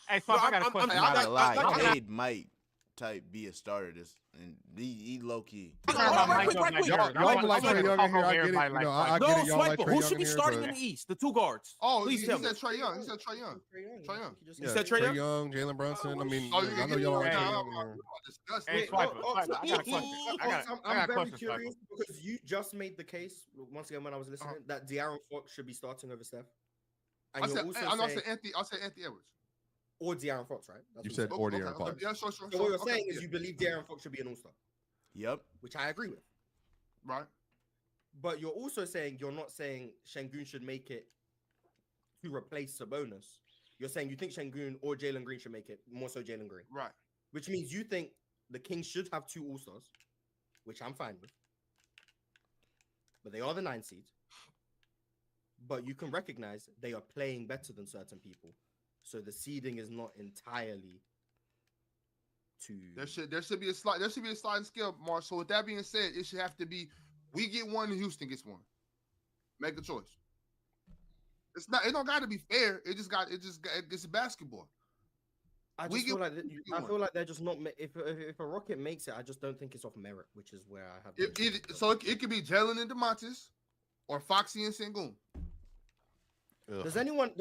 Hey, Bro, Swipe, I got a I'm- question. I'm not gonna lie. I- Cade might type be a starter this, and he low key. Hold Hold on, on, right quick, quick, right quick. quick. Y'all don't like Trae Young in here. I get it. You know, I No, get it. Y'all like Swiper, Trae who Young should be in here, starting but in the East? The 2 guards. Oh, Please he tell me. said Trae Young. He said Trae Young. Trae Young. You said Trae Trae Young? Young, Jalen Brunson. I mean, Oh, you I can know get y'all it like right Trae now. Young in here. Discuss Hey, it. Swiper, Oh, Swiper, I got a question. I got I'm a very question, curious Swiper. because you just made the case once again when I was listening that De'Aaron Fox should be starting over Steph. And I you're said, also I saying, said Anthony. I said Anthony Edwards. or De'Aaron Fox, right? That's You what said you're or Okay, De'Aaron Fox. Yeah, sure. saying. So what you're saying is you believe De'Aaron Fox should be an All-Star, Yep. which I agree with. right. But you're also saying you're not saying Şengün should make it to replace Sabonis. You're saying you think Şengün or Jalen Green should make it, more so Jalen Green, Right. which means you think the Kings should have 2 All-Stars, which I'm fine with. But they are the 9 seed. But you can recognize they are playing better than certain people. So the seeding is not entirely to There should be a sliding scale, Mark. So with that being said, it should have to be we get one and Houston gets one. Make a choice. It don't got to be fair. It's basketball. I we just feel get- like we get I one. feel like they're just not. If a Rocket makes it, I just don't think it's off merit, which is where I have. It could be Jalen and DeMontis, or Foxy and Sengun. Ugh. Does anyone up?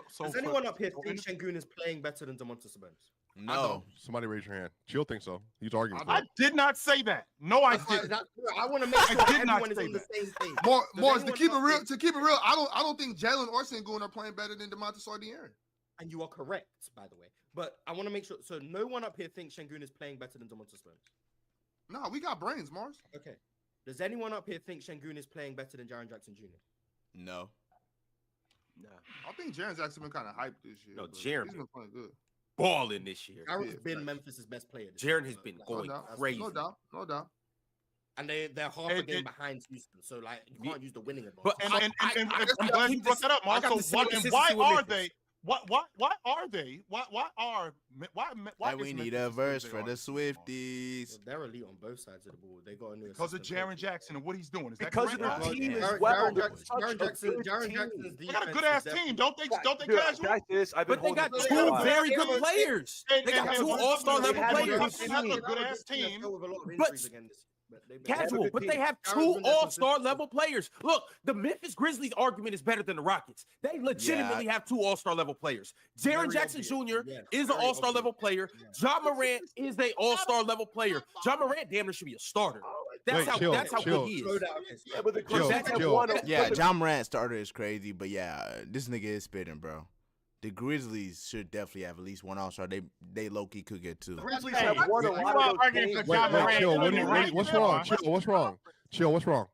So Does anyone up here think Şengün is playing better than Domantas Sabonis? No. Somebody raise your hand. Chill thinks so. He's arguing. For I it. did not say that. No, I That's why- didn't. I want to make sure did not everyone is say on the that. same page. More Does to keep it anyone real. up To keep it real, I don't think Jalen or Sengun are playing better than DeMontis or De'Aaron. And you are correct, by the way. But I want to make sure. So no one up here thinks Şengün is playing better than Domantas Sabonis. No, we got brains, Mars. Okay. Does anyone up here think Şengün is playing better than Jaren Jackson Jr.? No. Nah. I think Jaren's actually been kind of hyped this year. No, but Jaren he's been playing good. Balling this year. Jaren's Yeah, been facts. Memphis' best player. this Jaren year, has so, been like, going that's- crazy. No doubt. And they're half Hey, a game it- behind Houston, so like you can't use the winning advantage. But- And I- I'm I glad you keep brought that up, I Mark. got So the same why consistency with are Memphis. they? Why are they? Why And is we need Memphis a as good verse as they for are? the Swifties. Well, they're elite on both sides of the ball. They got a new Because of assistant Jaren coach. Jackson and what he's doing. Is that Because of correct? their team Yeah. as well. Jaren They're Jackson, such a good team. Jackson's They got a defense good ass is team, definitely- don't they? Don't they, Dude, casual? can I say this? I've been But they got holding two this for a very Yeah, good but- players. And- They got and- two and- all-star and- level and- players. and- and- a good ass team. Casual, but they have two all-star level players. Look, the Memphis Grizzlies argument is better than the Rockets. They legitimately have two all-star level players. Jaren Very Jackson obvious. Jr. Yes, is an very all-star obvious. level player. Yeah. John Morant is a all-star level player. John Morant damn near should be a starter. That's how chill. good he is. Yeah, but the Chill, Grizzlies have chill. won. Yeah, John Morant starter is crazy, but yeah, this nigga is spitting, bro. The Grizzlies should definitely have at least one all-star. They low-key could get two. Grizzlies Hey, have won a you lot are of those arguing games. for John Morant. chill. What's wrong? Right. Chill. What's wrong? Chill. What's wrong?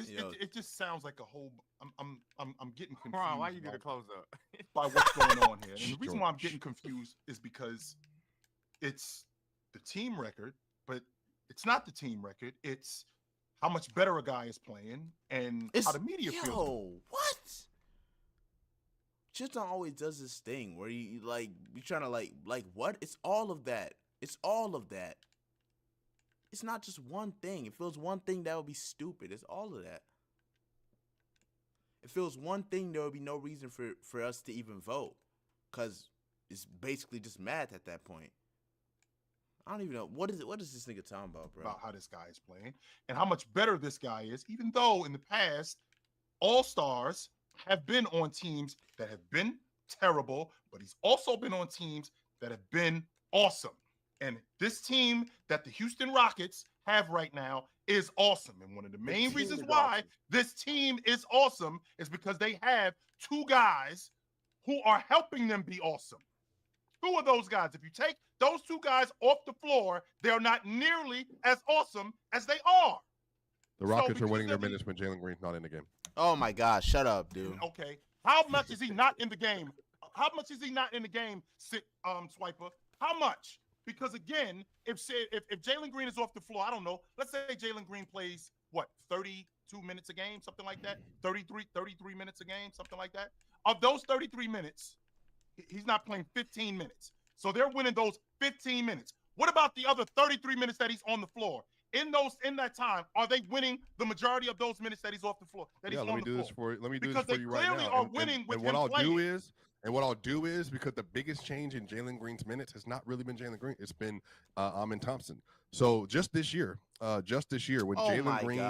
Yo. It just sounds like a whole. I'm getting confused. Ron, why you do the by- close up? by what's going on here. And the reason why I'm getting confused is because it's the team record, but it's not the team record. It's how much better a guy is playing and how the media feels. Yo, what? Tristan always does this thing where you trying to like what? It's all of that. It's all of that. It's not just one thing. If it was one thing, that would be stupid. It's all of that. If it was one thing, there would be no reason for us to even vote, because it's basically just math at that point. I don't even know what is this nigga talking about, bro? About how this guy is playing and how much better this guy is, even though in the past, all-stars have been on teams that have been terrible, but he's also been on teams that have been awesome. And this team that the Houston Rockets have right now is awesome. And one of the main team reasons is why awesome. this team is awesome is because they have two guys who are helping them be awesome. Two of those guys, if you take those two guys off the floor, they're not nearly as awesome as they are. The So Rockets are because winning their they're- minutes when Jalen Green's not in the game. Oh my God, shut up, dude. Okay. How much is he not in the game? How much is he not in the game, Swiper? How much? Because again, if Jalen Green is off the floor, I don't know. Let's say Jalen Green plays what, 32 minutes a game, something like that. 33 minutes a game, something like that. Of those 33 minutes, he's not playing 15 minutes. So they're winning those 15 minutes. What about the other 33 minutes that he's on the floor? in that time, are they winning the majority of those minutes that he's off the floor? That he's Yeah, on let me the do floor? this for you. Let me do Because this for they you right clearly now. are winning with and what him I'll playing. do is because the biggest change in Jalen Green's minutes has not really been Jalen Green. It's been Amin Thompson. So just this year, when Jalen Green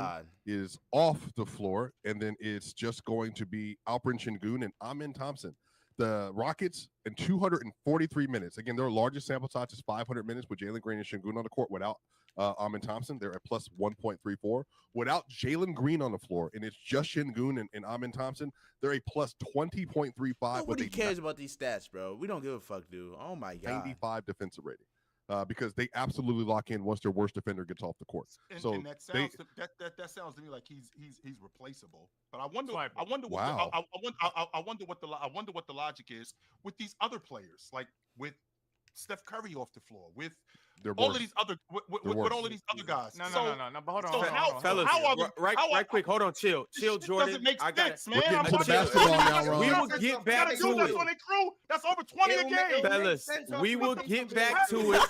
is off the floor, and then it's just going to be Alperen Şengün and Amin Thompson. The Rockets in 243 minutes. Again, their largest sample size is 500 minutes with Jalen Green and Şengün on the court without Amin Thompson. They're at plus 1.34. Without Jalen Green on the floor, and it's just Şengün and Amin Thompson, they're a plus 20.35. Nobody cares about these stats, bro. We don't give a fuck, dude. Oh my god. 95 defensive rating. Because they absolutely lock in once their worst defender gets off the court. And that they, sounds that sounds to me like he's replaceable. But I wonder Wow. I wonder what the logic is with these other players, like with Steph Curry off the floor, with all of these other with all of these other guys. No. But hold on. So Fellas, right quick. Hold on, chill, Jordan. Doesn't make sense, man. We're getting I'm to the watching- basketball now, Ron. We will get back to That's it. on their crew. That's over 20 a game. Fellas, we will get back to it.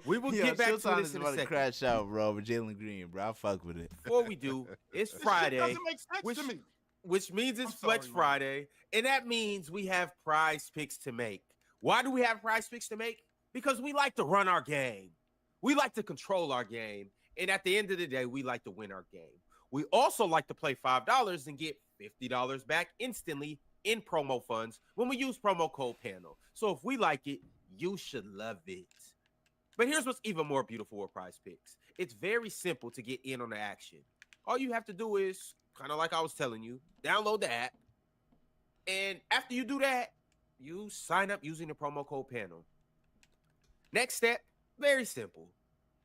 We will get back to this in a about to second. crash out, bro. With Jalen Green, bro. I fuck with it. Before we do, it's This shit Friday, doesn't make sense to me. which means it's I'm sorry, Flex man. Friday, and that means we have prize picks to make. Why do we have prize picks to make? Because we like to run our game. We like to control our game. And at the end of the day, we like to win our game. We also like to play $5 and get $50 back instantly in promo funds when we use promo code PANEL. So if we like it, you should love it. But here's what's even more beautiful with Prize Picks. It's very simple to get in on the action. All you have to do is, kind of like I was telling you, download the app. And after you do that, you sign up using the promo code PANEL. Next step, very simple.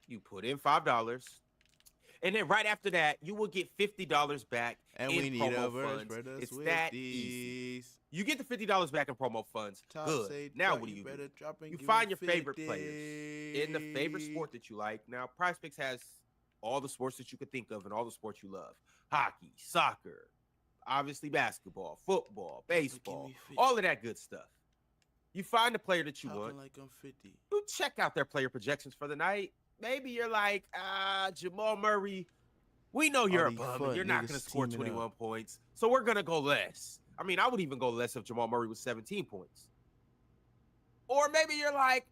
You put in $5. And then right after that, you will get $50 back And in we need promo a verse, funds. brother. It's that easy. Swifties. You get the $50 back in promo funds. Top Good. say Now drop, what do you better do? drop and You give find me your favorite 50. players in the favorite sport that you like. Now, Prize Picks has all the sports that you could think of and all the sports you love. Hockey, soccer, obviously basketball, football, baseball, 50. all of that good stuff. You find the player that you Talking want. like I'm 50. You check out their player projections for the night. Maybe you're like, Jamal Murray, we know you're a these bum fuck and you're not niggas going to score teaming 21 up. points. So we're going to go less. I mean, I would even go less if Jamal Murray was 17 points. Or maybe you're like,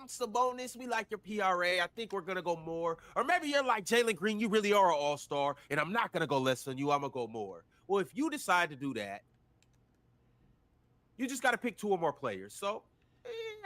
Sabonis, we like your PRA. I think we're going to go more. Or maybe you're like, Jalen Green, you really are an all-star, and I'm not going to go less on you. I'm going to go more. Well, if you decide to do that, you just got to pick 2 or more players. So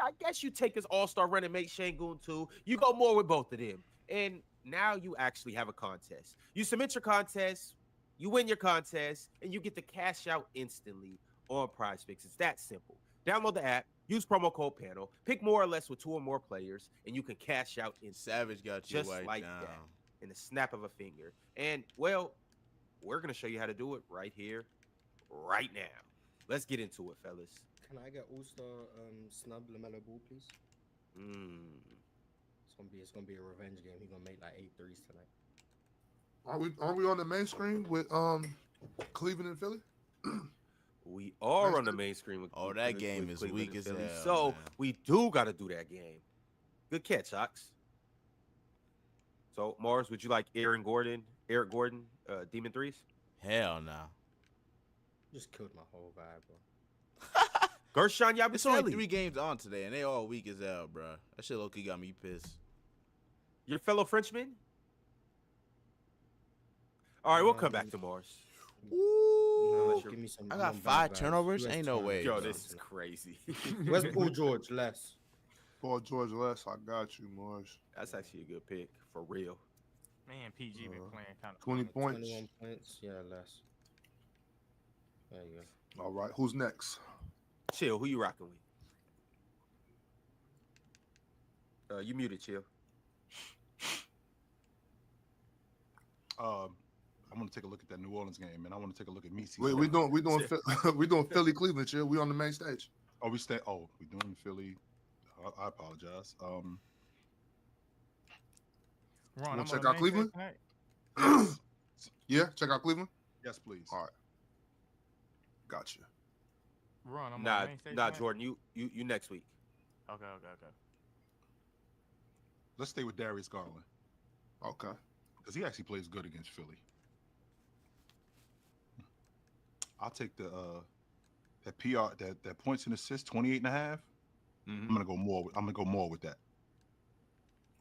I guess you take his all-star running mate, Şengün, too. You go more with both of them. And now you actually have a contest. You submit your contest, you win your contest, and you get to cash out instantly on Prize Picks. It's that simple. Download the app, use promo code PANEL, pick more or less with 2 or more players, and you can cash out instantly. Savage got you Just right like now. that. In the snap of a finger. And, well, we're going to show you how to do it right here, right now. Let's get into it, fellas. Can I get All-Star snub LaMelo Ball, please? It's gonna be a revenge game. He's gonna make like 8 threes tonight. Aren't we on the main screen with Cleveland and Philly? We are on the main screen with Oh, that with game is Cleveland weak and as Philly. hell, So man. we do got to do that game. Good catch, Ox. So Mars, would you like Eric Gordon, Demon Threes? Hell no. Just killed my whole vibe, bro. Gershon It's only Yabusele, 3 games on today, and they all weak as hell, bro. That shit low-key got me pissed. your fellow Frenchman. All right, we'll come back to Mars. No, give me some. I got some 5 bad vibes. turnovers? US Ain't no way. Yo, bro. this is crazy. Where's Paul George? Less. Paul George less. I got you, Mars. That's actually a good pick for real. Man, PG been playing kind of 20 points. 21 points. Yeah, less. There you go. All right, who's next? Chill. Who you rocking with? You muted, Chill. I want to take a look at that New Orleans game, and I want to take a look at Messi. We doing Philly Cleveland chill. We on the main stage. Oh, we doing Philly. I apologize. Ron, Wanna I'm check on out the main Cleveland? stage tonight. Yeah, check out Cleveland. Yes, please. All right. Gotcha. Ron, I'm Nah, on the main stage nah, tonight? Jordan. You next week. Okay. Let's stay with Darius Garland. Okay. because he actually plays good against Philly. I'll take the that PR that points and assists 28.5. I'm gonna go more. I'm gonna go more with that.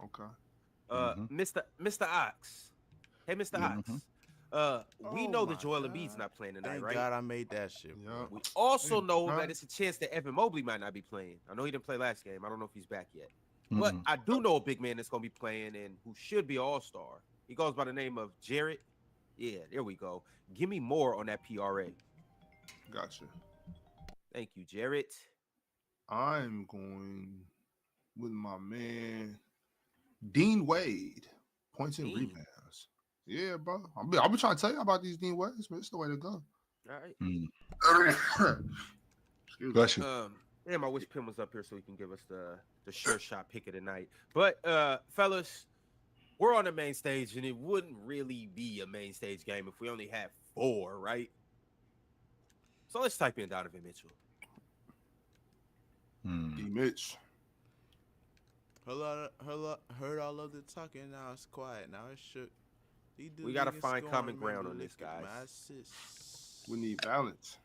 Okay. Mr. Ox. Hey, Mr. Ox. We know that Joel Embiid's not playing tonight, Thank right? God I made that shit. Yeah. We also know that it's a chance that Evan Mobley might not be playing. I know he didn't play last game. I don't know if he's back yet. But I do know a big man that's going to be playing and who should be all-star. He goes by the name of Jarrett. Yeah, there we go. Give me more on that PRA. Gotcha. Thank you, Jarrett. I'm going with my man Dean Wade. Points and Dean. rebounds. Yeah, bro. I'll be trying to tell you about these Dean Wades, man. It's the way to go. All right. Excuse Bless me. you. Damn, I wish Pim was up here so he can give us the sure shot pick of the night. But fellas, we're on the main stage, and it wouldn't really be a main stage game if we only had 4, right? So let's type in Donovan Mitchell. D Mitch. Heard all of the talking, now it's quiet. Now it's shook. We gotta find common ground on this, guys. We need balance.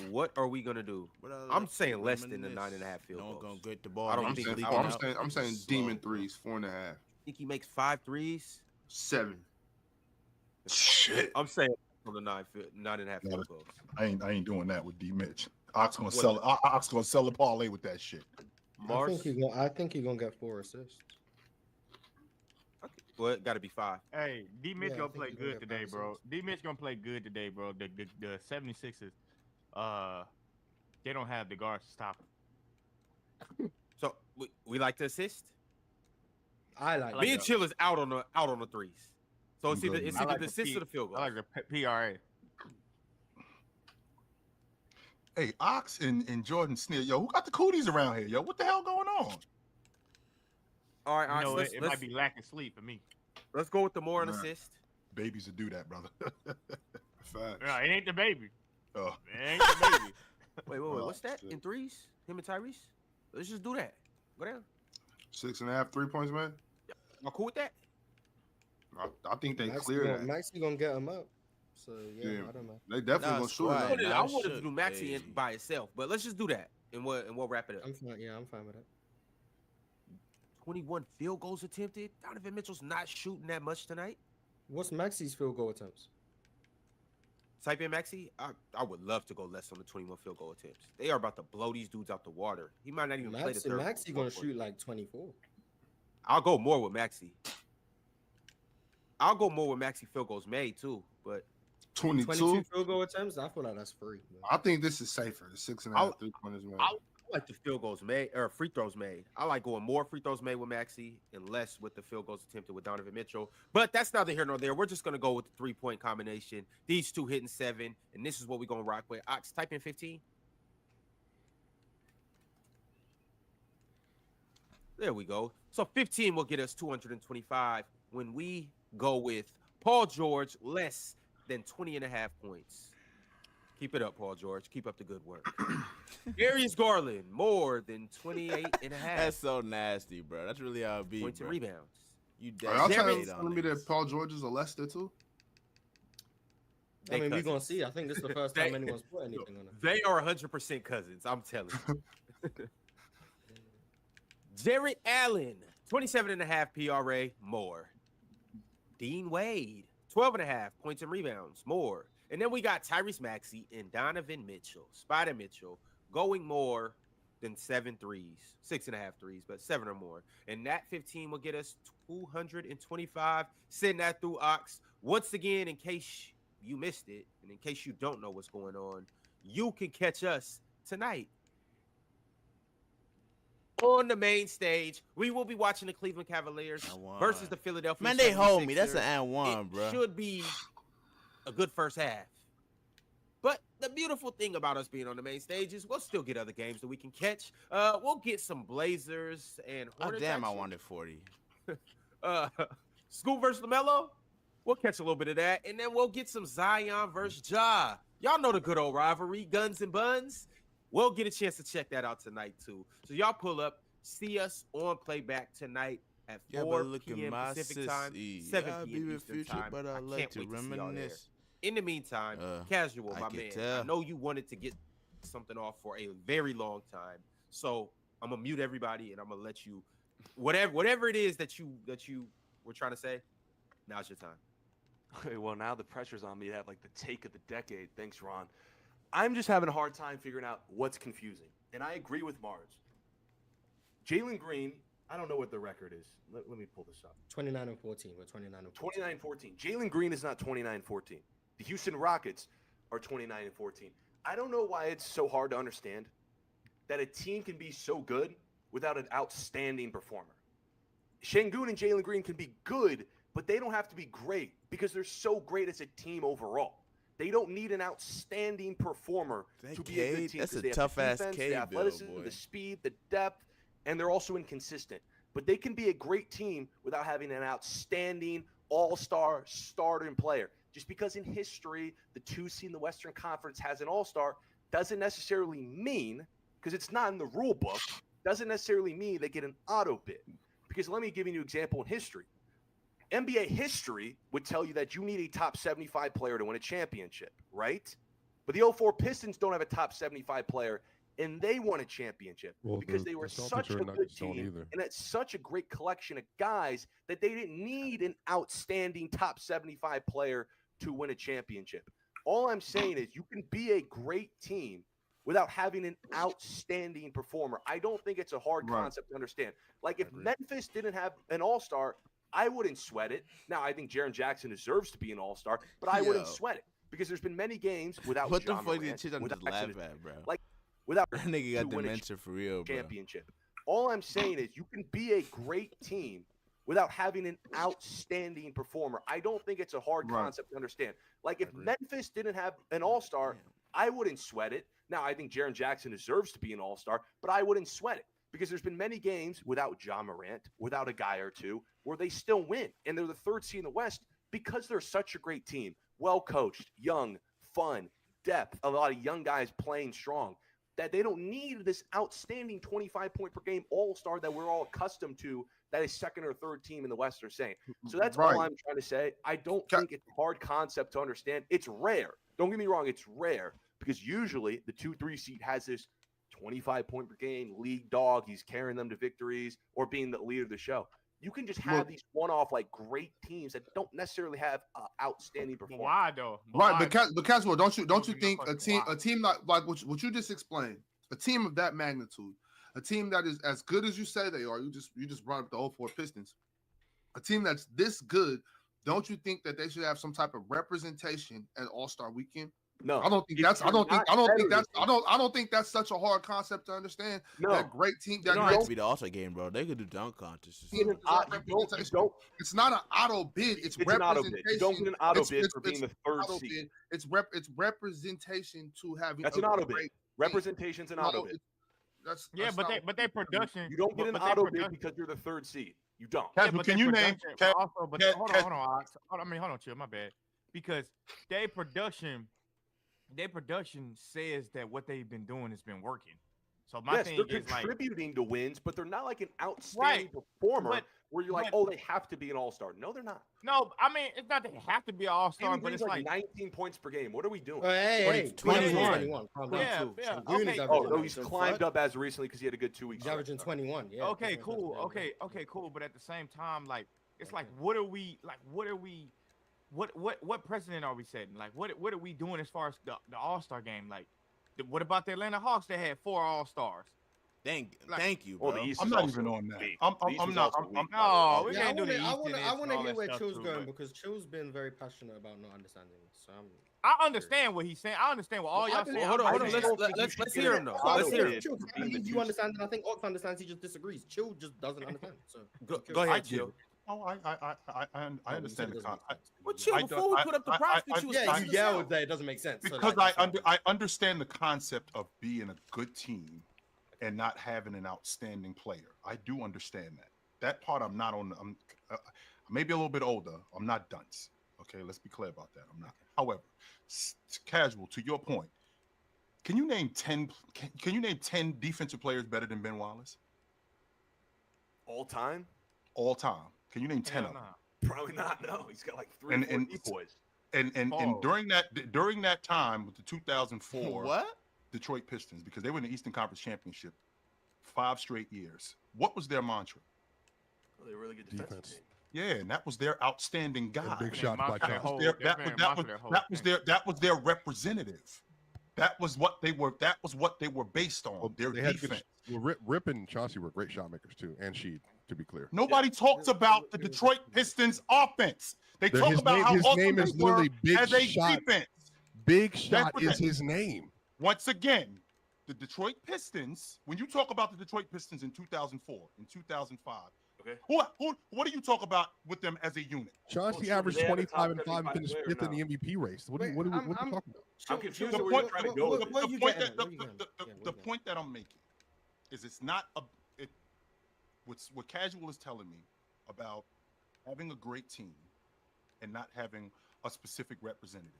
What are we gonna do? I'm saying less than the 9.5 field No one goals. gonna get the ball. I don't I'm think saying, he I'm can. saying, I'm saying demon threes, 4.5. Think he makes 5 threes? 7. Shit. I'm saying on the 9.5 field goals. I ain't doing that with D Mitch. Ox gonna sell it. Ox gonna sell the parlay with that shit. Mars? I think he's gonna get 4 assists. Okay. Well, it got to be 5. Hey, D Mitch Yeah, I gonna think play he's gonna good get today, 5 bro. assists. D Mitch gonna play good today, bro. The 76ers, they don't have the guards to stop him. So we like to assist. I like Me that. and Chill is out on the threes. So it's I'm either good, it's man. either I like the the assist or the field goal. I like the PRA. Hey, Ox and Jordan Sneer, yo, who got the cooties around here, yo? What the hell going on? All right, You know, let's, it might be lacking sleep for me. let's go with the more and Nah. assist. Babies would do that, brother. Facts. No, it ain't the baby. Oh, It ain't the baby. Wait, Oh, what's that? shit. In threes? Him and Tyrese? Let's just do that. Go down. 6.5 3 points, man. Y'all cool with that? I think they Maxey clear gonna, that. Maxey gonna get him up. So yeah, Yeah. I don't know. They definitely Nah, gonna it's shoot quiet. it. I up. wanted, Nah, I wanted to should- do Maxey hey. by itself, but let's just do that and we'll wrap it up. I'm fine. Yeah, I'm fine with it. 21 field goals attempted. Donovan Mitchell's not shooting that much tonight. What's Maxey's field goal attempts? Type in Maxey. I would love to go less on the 21 field goal attempts. They are about to blow these dudes out the water. He might not even play the third. Maxey gonna shoot like 24. I'll go more with Maxey. I'll go more with Maxey field goals made too, but 22. field goal attempts. I feel like that's free. Man. I think this is safer. The 6.5 3 pointers, man. I like the field goals made or free throws made. I like going more free throws made with Maxey and less with the field goals attempted with Donovan Mitchell. But that's neither here nor there. We're just gonna go with the 3-point combination. These two hitting 7, and this is what we're gonna rock with. Ox, type in 15. There we go. So 15 will get us 225 when we go with Paul George less than 20.5 points. Keep it up, Paul George. Keep up the good work. Darius Garland, more than 28.5 That's so nasty, bro. That's really how it be, points bro. and rebounds. You Are y'all dead telling hate on me that niggas. Paul George is a Leicester too? They I mean, we're cousins. gonna see. I think this is the first They- time anyone's put anything on it. They are 100% cousins. I'm telling you. Jared Allen, 27.5 PRA, more. Dean Wade, 12.5 points and rebounds, more. And then we got Tyrese Maxey and Donovan Mitchell, Spider Mitchell, going more than 7 threes, 6.5 threes, but 7 or more. And that 15 will get us 225. Send that through Ox. Once again, in case you missed it, and in case you don't know what's going on, you can catch us tonight on the main stage. We will be watching the Cleveland Cavaliers I won. versus the Philadelphia Man, they hold me. That's 76ers. an and one, It bro. should be a good first half. But the beautiful thing about us being on the main stage is we'll still get other games that we can catch. We'll get some Blazers and Oh, Hornets. damn, I action. wanted 40. Scoot versus LaMelo. We'll catch a little bit of that. And then we'll get some Zion versus Ja. Y'all know the good old rivalry, Guns and Buns. We'll get a chance to check that out tonight, too. So y'all pull up, see us on playback tonight. at Yeah, 4 but look at p.m. my Pacific time, sissy. 7 I'll p.m. be the Eastern future, time. but I can't like to wait to see y'all there. reminisce. In the meantime, Casual, I my can man, I tell. know you wanted to get something off for a very long time, so I'm gonna mute everybody and I'm gonna let you, whatever it is that you were trying to say. Now's your time. Okay, well, now the pressure's on me to have like the take of the decade. Thanks, Ron. I'm just having a hard time figuring out what's confusing. And I agree with Mars. Jalen Green, I don't know what the record is. Let me pull this up. 29-14. We're 29-14. 29-14. Jalen Green is not 29-14. The Houston Rockets are 29-14. I don't know why it's so hard to understand that a team can be so good without an outstanding performer. Şengün and Jalen Green can be good, but they don't have to be great because they're so great as a team overall. They don't need an outstanding performer to be a good team. That's a They have tough the ass defense, K the bill, athleticism, boy. the speed, the depth, and they're also inconsistent. But they can be a great team without having an outstanding all-star starting player. Just because in history the 2 seed in the Western Conference has an all-star doesn't necessarily mean, because it's not in the rule book, doesn't necessarily mean they get an auto bid. Because let me give you an example in history. NBA history would tell you that you need a top 75 player to win a championship, right? But the 04 Pistons don't have a top 75 player, and they won a championship because they were such a good team and it's such a great collection of guys that they didn't need an outstanding top 75 player to win a championship. All I'm saying is you can be a great team without having an outstanding performer. I don't think it's a hard concept to understand. Like if Memphis didn't have an all-star, I wouldn't sweat it. Now, I think Jaren Jackson deserves to be an all-star, but I wouldn't sweat it because there's been many games without What the Ja fuck did Morant, shit I'm just without laugh Jackson, at, bro? like without That nigga got to win a dementia for real, bro. championship. All I'm saying is you can be a great team without having an outstanding performer. I don't think it's a hard concept to understand. Like if Memphis didn't have an all-star, I wouldn't sweat it. Now, I think Jaren Jackson deserves to be an all-star, but I wouldn't sweat it because there's been many games without Ja Morant, without a guy or two, where they still win. And they're the 3rd seed in the West because they're such a great team. Well-coached, young, fun, depth, a lot of young guys playing strong, that they don't need this outstanding 25-point-per-game all-star that we're all accustomed to that is 2nd or 3rd team in the West are saying. So that's all I'm trying to say. I don't think it's a hard concept to understand. It's rare. Don't get me wrong. It's rare because usually the 2-3 seed has this 25-point-per-game league dog. He's carrying them to victories or being the leader of the show. You can just have these one-off like great teams that don't necessarily have outstanding performance. Why though? But Casual, don't you think a team like what you just explained, a team of that magnitude, a team that is as good as you say they are, you just brought up the 04 Pistons, a team that's this good, don't you think that they should have some type of representation at All-Star Weekend? No, I don't think that's such a hard concept to understand. No, that great team. That They don't great have to be the All-Star game, bro. They could do dunk contests. It's not an auto bid. It's representation. You don't get an auto bid for being the 3rd seed. It's representation to having. That's an auto bid. Representation's an auto bid. But they production. You don't get an auto bid because you're the 3rd seed. You don't. Casual, can you name? Hold on, chill. My bad. Because their production says that what they've been doing has been working. So my thing they're is like contributing to wins, but they're not like an outstanding performer where you're like, oh, they have to be an all-star. No, they're not. No, I mean it's not that they have to be an all-star, but it's like 19 points per game. What are we doing? Hey, 21. Yeah. Okay. Oh, he's climbed up as recently because he had a good 2 weeks. He's averaging 21. Yeah. Okay, cool. Okay, cool. But at the same time, like it's like, what precedent are we setting? Like, what are we doing as far as the All-Star game? Like, what about the Atlanta Hawks that had 4 All-Stars? Thank you, bro. I'm not even on that. I'm not. No, we can't do the I want to hear where Chill's going because Chill's been very passionate about not understanding this. So I understand what he's saying. I understand what all y'all saying. Hold on. Let's hear him though. Let's hear him. I believe you understand, and I think Ox understands. He just disagrees. Chill just doesn't understand. So go ahead, Chill. Oh, I understand the concept. Well, Chill, before we put up the props, you yelled that it doesn't make sense. Because I understand the concept of being a good team and not having an outstanding player. I do understand that. That part I'm not on. I'm maybe a little bit older. I'm not dunce. Okay, let's be clear about that. I'm not. However, Casual, to your point, can you name 10? Can you name 10 defensive players better than Ben Wallace? All time? all time? Can you name 10 of them? Probably not. No, he's got like three And- or four and- decoys. And during that time with the 2004 What? Detroit Pistons, because they were in the Eastern Conference Championship 5 straight years, what was their mantra? Oh, they're a really good defensive Defense. team. Yeah, and that was their outstanding guy. Big shots by That Chauncey. was that was their representative. That was what they were based on. Well, their they had good defense. Well, Rip and Chauncey were great shot makers too, and Sheed, to be clear. Nobody talks about the Detroit Pistons offense. They talk His about name- how his awesome name they is were literally Big as a Shot. defense. Big Shot what is that- his name. Once again, the Detroit Pistons, when you talk about the Detroit Pistons in 2004, in 2005, Okay. what do you talk about with them as a unit? Chauncey sure, averaged they have a 25 and top 5 and 75 finished player 5th in the now. MVP race. What are you talking about? I'm confused The at where point- you're trying to go with what this. you point getting that at? What you getting at? the point that I'm making is it's not what Casual is telling me about having a great team and not having a specific representative,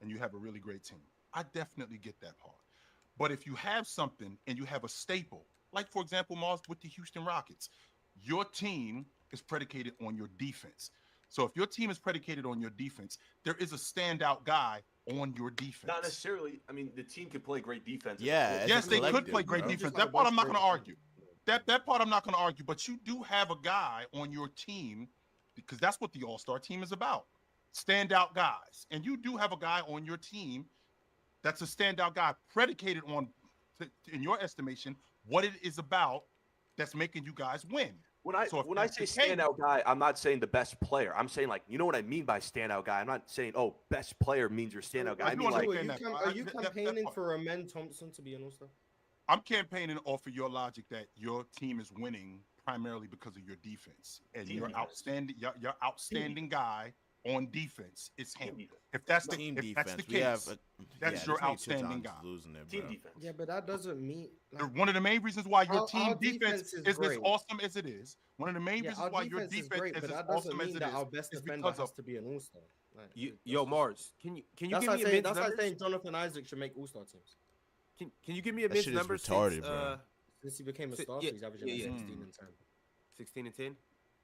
and you have a really great team. I definitely get that part. But if you have something and you have a staple, like for example, Mars with the Houston Rockets, your team is predicated on your defense. So if your team is predicated on your defense, there is a standout guy on your defense. Not necessarily. I mean, the team could play great defense. Yeah, as a Yes, they could collective, play great bro. defense. That part I'm not going to argue. That part I'm not going to argue. But you do have a guy on your team, because that's what the All-Star team is about. Standout guys. And you do have a guy on your team that's a standout guy predicated on, in your estimation, what it is about that's making you guys win. When I So if when I that's say the case- standout guy, I'm not saying the best player. I'm saying, like, you know what I mean by standout guy. I'm not saying, oh, best player means you're standout guy. I I mean, do like, understand. Are you That- campaigning that- for Amen Thompson to be an All-Star? I'm campaigning off of your logic that your team is winning primarily because of your defense, and Team your defense. outstanding guy on defense is him. team defense. If that's the Team if defense. that's the We case, have that's there's your only two outstanding times guy. losing it, Team bro. defense. Yeah, but that doesn't mean like, One of the main reasons why your Our team defense defense is is as great. awesome as it is. One of the main yeah, reasons our why your defense is defense great, is but as that doesn't awesome as mean it that our is best is defender because has of to be an All-Star. Like, Yo, that's just- Mars, can you That's give like me saying Amid's that's like numbers? saying Jonathan Isaac should make All-Star teams. Can you give me That Amid's shit is numbers retarded, since, bro. Since he became a Si- star, yeah, he's averaging yeah, like yeah. 16 and 10. 16 and 10?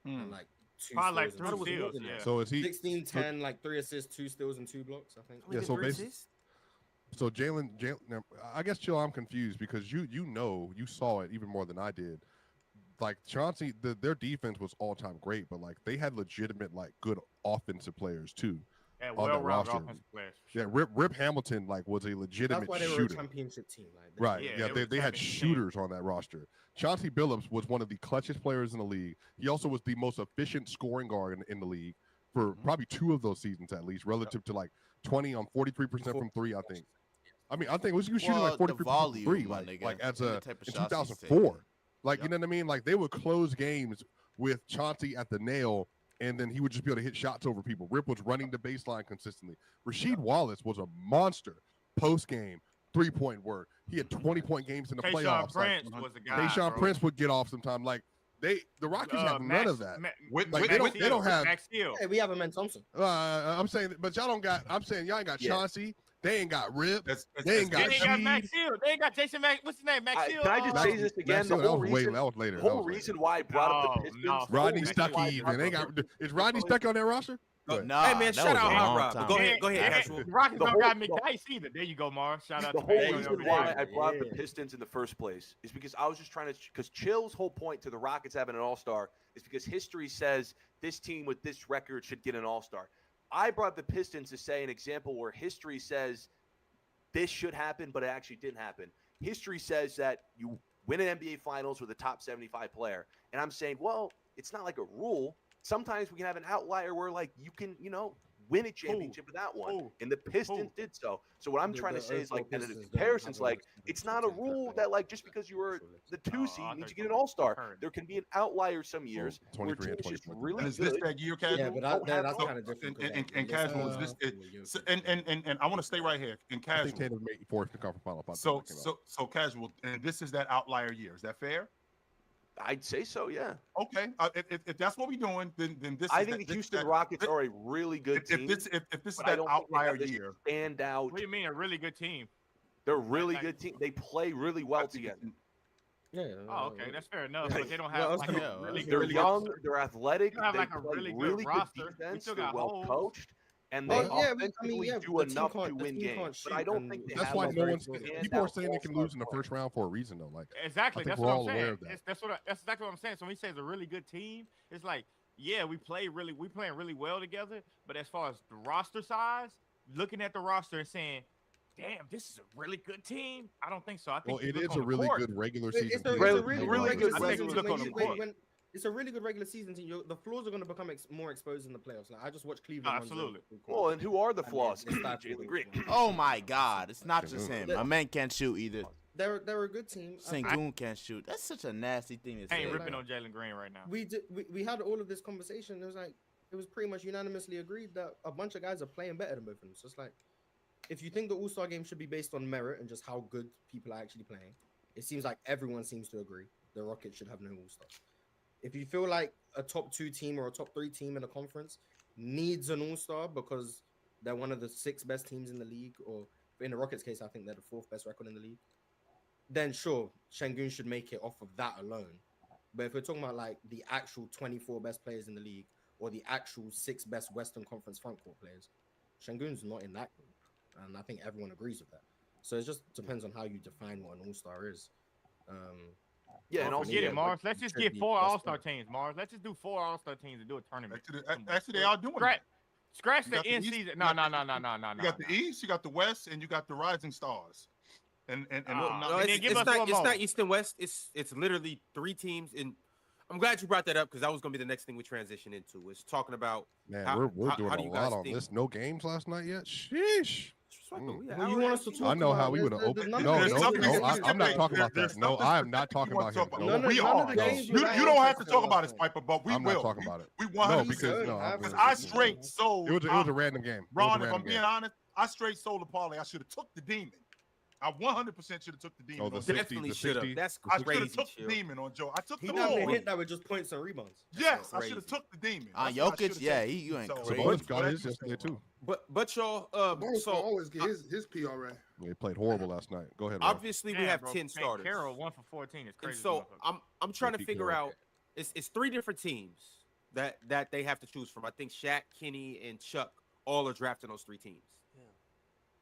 And like 2 Probably like steals three and 2 steals, blocks. yeah. So is he? 16, 10, like 3 assists, 2 steals, and 2 blocks, I think. Yeah, so basically, so Jalen, now, I guess Chill, I'm confused because you saw it even more than I did. Like Chauncey, their defense was all time great, but like they had legitimate like good offensive players too. Yeah, on that well-rounded roster. offensive players. Yeah, Rip Hamilton like was a legitimate That's why they were a shooter. championship team. Like, Right. Yeah, Yeah, they were they had championship team. shooters on that roster. Chauncey Billups was one of the clutchest players in the league. He also was the most efficient scoring guard in the league for probably 2 of those seasons at least, relative to like 20 on 43% from 3, I think. I mean, I think it was you shooting like Well, the 43% from volume, 3, my like nigga, as and a the type of in shots he's 2004. taking. Like you know what I mean? Like they would close games with Chauncey at the nail, and then he would just be able to hit shots over people. Rip was running the baseline consistently. Rasheed Wallace was a monster post game, 3-point work. He had 20-point games in the Tayshaun playoffs. Prince was the guy. Tayshaun bro. Prince would get off sometime. Like the Rockets have none of that. With- Like, with- they don't- with- they don't have- Max Hill. Hey, we have Amen Thompson. I'm saying, but y'all don't got. I'm saying y'all ain't got Yeah. Chauncey. They ain't got Rip. that's- They ain't They got ain't got Sheed. Max Hill. They ain't got Jason Max. What's his name? Max Hill. Can I just Max- say this again? Max The Hill, that whole was way- reason, that was later. the That whole was later. reason why I brought up the No, Pistons. no. Rodney Max Stuckey Hill. even. They got. Is Rodney Stuckey on that roster? Go ahead. Nah, Hey, man, that shout was out a Hot long Rod, but time. go ahead, And Casual. the Rockets The don't whole- got McDyess either. There you go, Mars. Shout out The to whole Max reason Hill. why I brought up the Yeah. Pistons in the first place is because I was just trying to, because Chill's whole point to the Rockets having an All-Star is because history says this team with this record should get an All-Star. I brought the Pistons to say an example where history says this should happen, but it actually didn't happen. History says that you win an NBA Finals with a top 75 player. And I'm saying, well, it's not like a rule. Sometimes we can have an outlier where, like, you can, win a championship without one. Who? And the Pistons did so. So what I'm The- trying to the say is, like, 04 and the Pistons don't comparison's have a like, championship it's not a team, rule but that, like, just because you were the 2 Oh, seed I means thought you get you an All-Star. heard. There can be an outlier some years where a 23 team and is just 20. really And is this good. that year, Casual? Yeah, but that's So- kind of different. and Casual is this and I want to stay right here in I think Casual. Tatum made 4th in conference final. by the So time that came out. so Casual, and this is that outlier year. Is that fair? I'd say so, yeah. Okay. If that's what we're doing, then this. I is think that, the this, Houston that, Rockets this- are a really good if team. this if this is but I that don't think they have outlier this year. standout. What do you mean a really good team? They're a really Like- good team. They play really well together. Yeah, Yeah. Oh, okay, that's fair enough. Like, But they don't what have else like can a we- really They're good young, roster. they're athletic, You have, they like, a play really good really good roster. We defense, still they're got well holes. coached, and Oh they yeah, offensively do the team enough to can't- the win team can't games. But I shoot, don't and think they That's have why like no a one's. standout People are saying they can all-star lose in the player. first round for a reason, though. Like Exactly. think That's we're what all I'm aware saying. of that. That's exactly what I'm saying. So when he says a really good team, it's like, yeah, we playing really well together. But as far as the roster size, looking at the roster and saying, damn, this is a really good team. I don't think so. I think well, you it look is on a the really court. good regular It's season. a, team. it's Really- a really, really regular good regular season season team. team. It's a really good regular season team. The flaws are going to become more exposed in the playoffs. Like I just watched Cleveland. Oh, run absolutely. zone. Well, and who are the And flaws? they stifled Jalen them. Green. Oh my God, it's not just him. That- My man can't shoot either. They're a good team. I think Sengun can't shoot. That's such a nasty thing to I say. ain't like- ripping on Jalen Green right now. we had all of this conversation. It was like it was pretty much unanimously agreed that a bunch of guys are playing better than both of them. So it's like if you think the All-Star game should be based on merit and just how good people are actually playing, it seems like everyone seems to agree the Rockets should have no All-Star. If you feel like a top 2 team or a top 3 team in a conference needs an All-Star because they're one of the 6 best teams in the league, or in the Rockets' case, I think they're the 4th best record in the league, then sure, Şengün should make it off of that alone. But if we're talking about like the actual 24 best players in the league or the actual 6 best Western Conference frontcourt players, Şengün's not in that group. And I think everyone agrees with that. So it just depends on how you define what an All-Star is. Yeah, and Don't also forget yeah, it, Mars. Let's just should get be 4 best All-Star player. teams, Mars. Let's just do 4 All-Star teams and do a tournament. Actually, they are doing Scratch, that. scratch You the got the in East, season. you No. got You got the East, you got the West, and you got the Rising Stars. And Ah. whatnot. No, And then it's, give it's us not. one It's more. not East and West. It's literally 3 teams. And I'm glad you brought that up because that was gonna be the next thing we transition into. Is talking about Man, how- we're how- doing how do a you guys lot on think- this. No games last night yet. Sheesh. Disrespectful. We an Well, you hour want and us to a half talk I know how about we it. would have There's- opened. there's No, none There's of the something games no. you want specific. I'm not to talking about There's that. No, something I am not specific talking you want about to talk him. about. No, No, no, we none are. of the though. games You you like don't have to interested talk in about last it, night. Spiper, but we I'm will. not talking about it. We No, 100%. because no, have Because it. I straight sold. it was a random game. It was a Ron, if random I'm being game. honest, I straight sold the parlay. I should have took the demon. I 100% should have took the demon. Oh, the on 60, Joe. Definitely the should have. 60. That's I should have crazy. took the Chill. demon on Joe. I took He the down there ball. hit that with just points and rebounds. Yes, I crazy. should have took the demon. On That's what I Jokic, shoulda yeah, taken. he went So, crazy. Sabonis but got that's his what yesterday I'm saying. too. But y'all, Bonus so will always get his PRA. They played horrible last night. Go ahead, Ralph. obviously we Damn, have bro. 10 Man, starters. Carroll 1 for 14 is And crazy. so I'm trying to Pete figure Carroll. out it's 3 different teams that they have to choose from. I think Shaq, Kenny, and Chuck all are drafting those 3 teams. Yeah.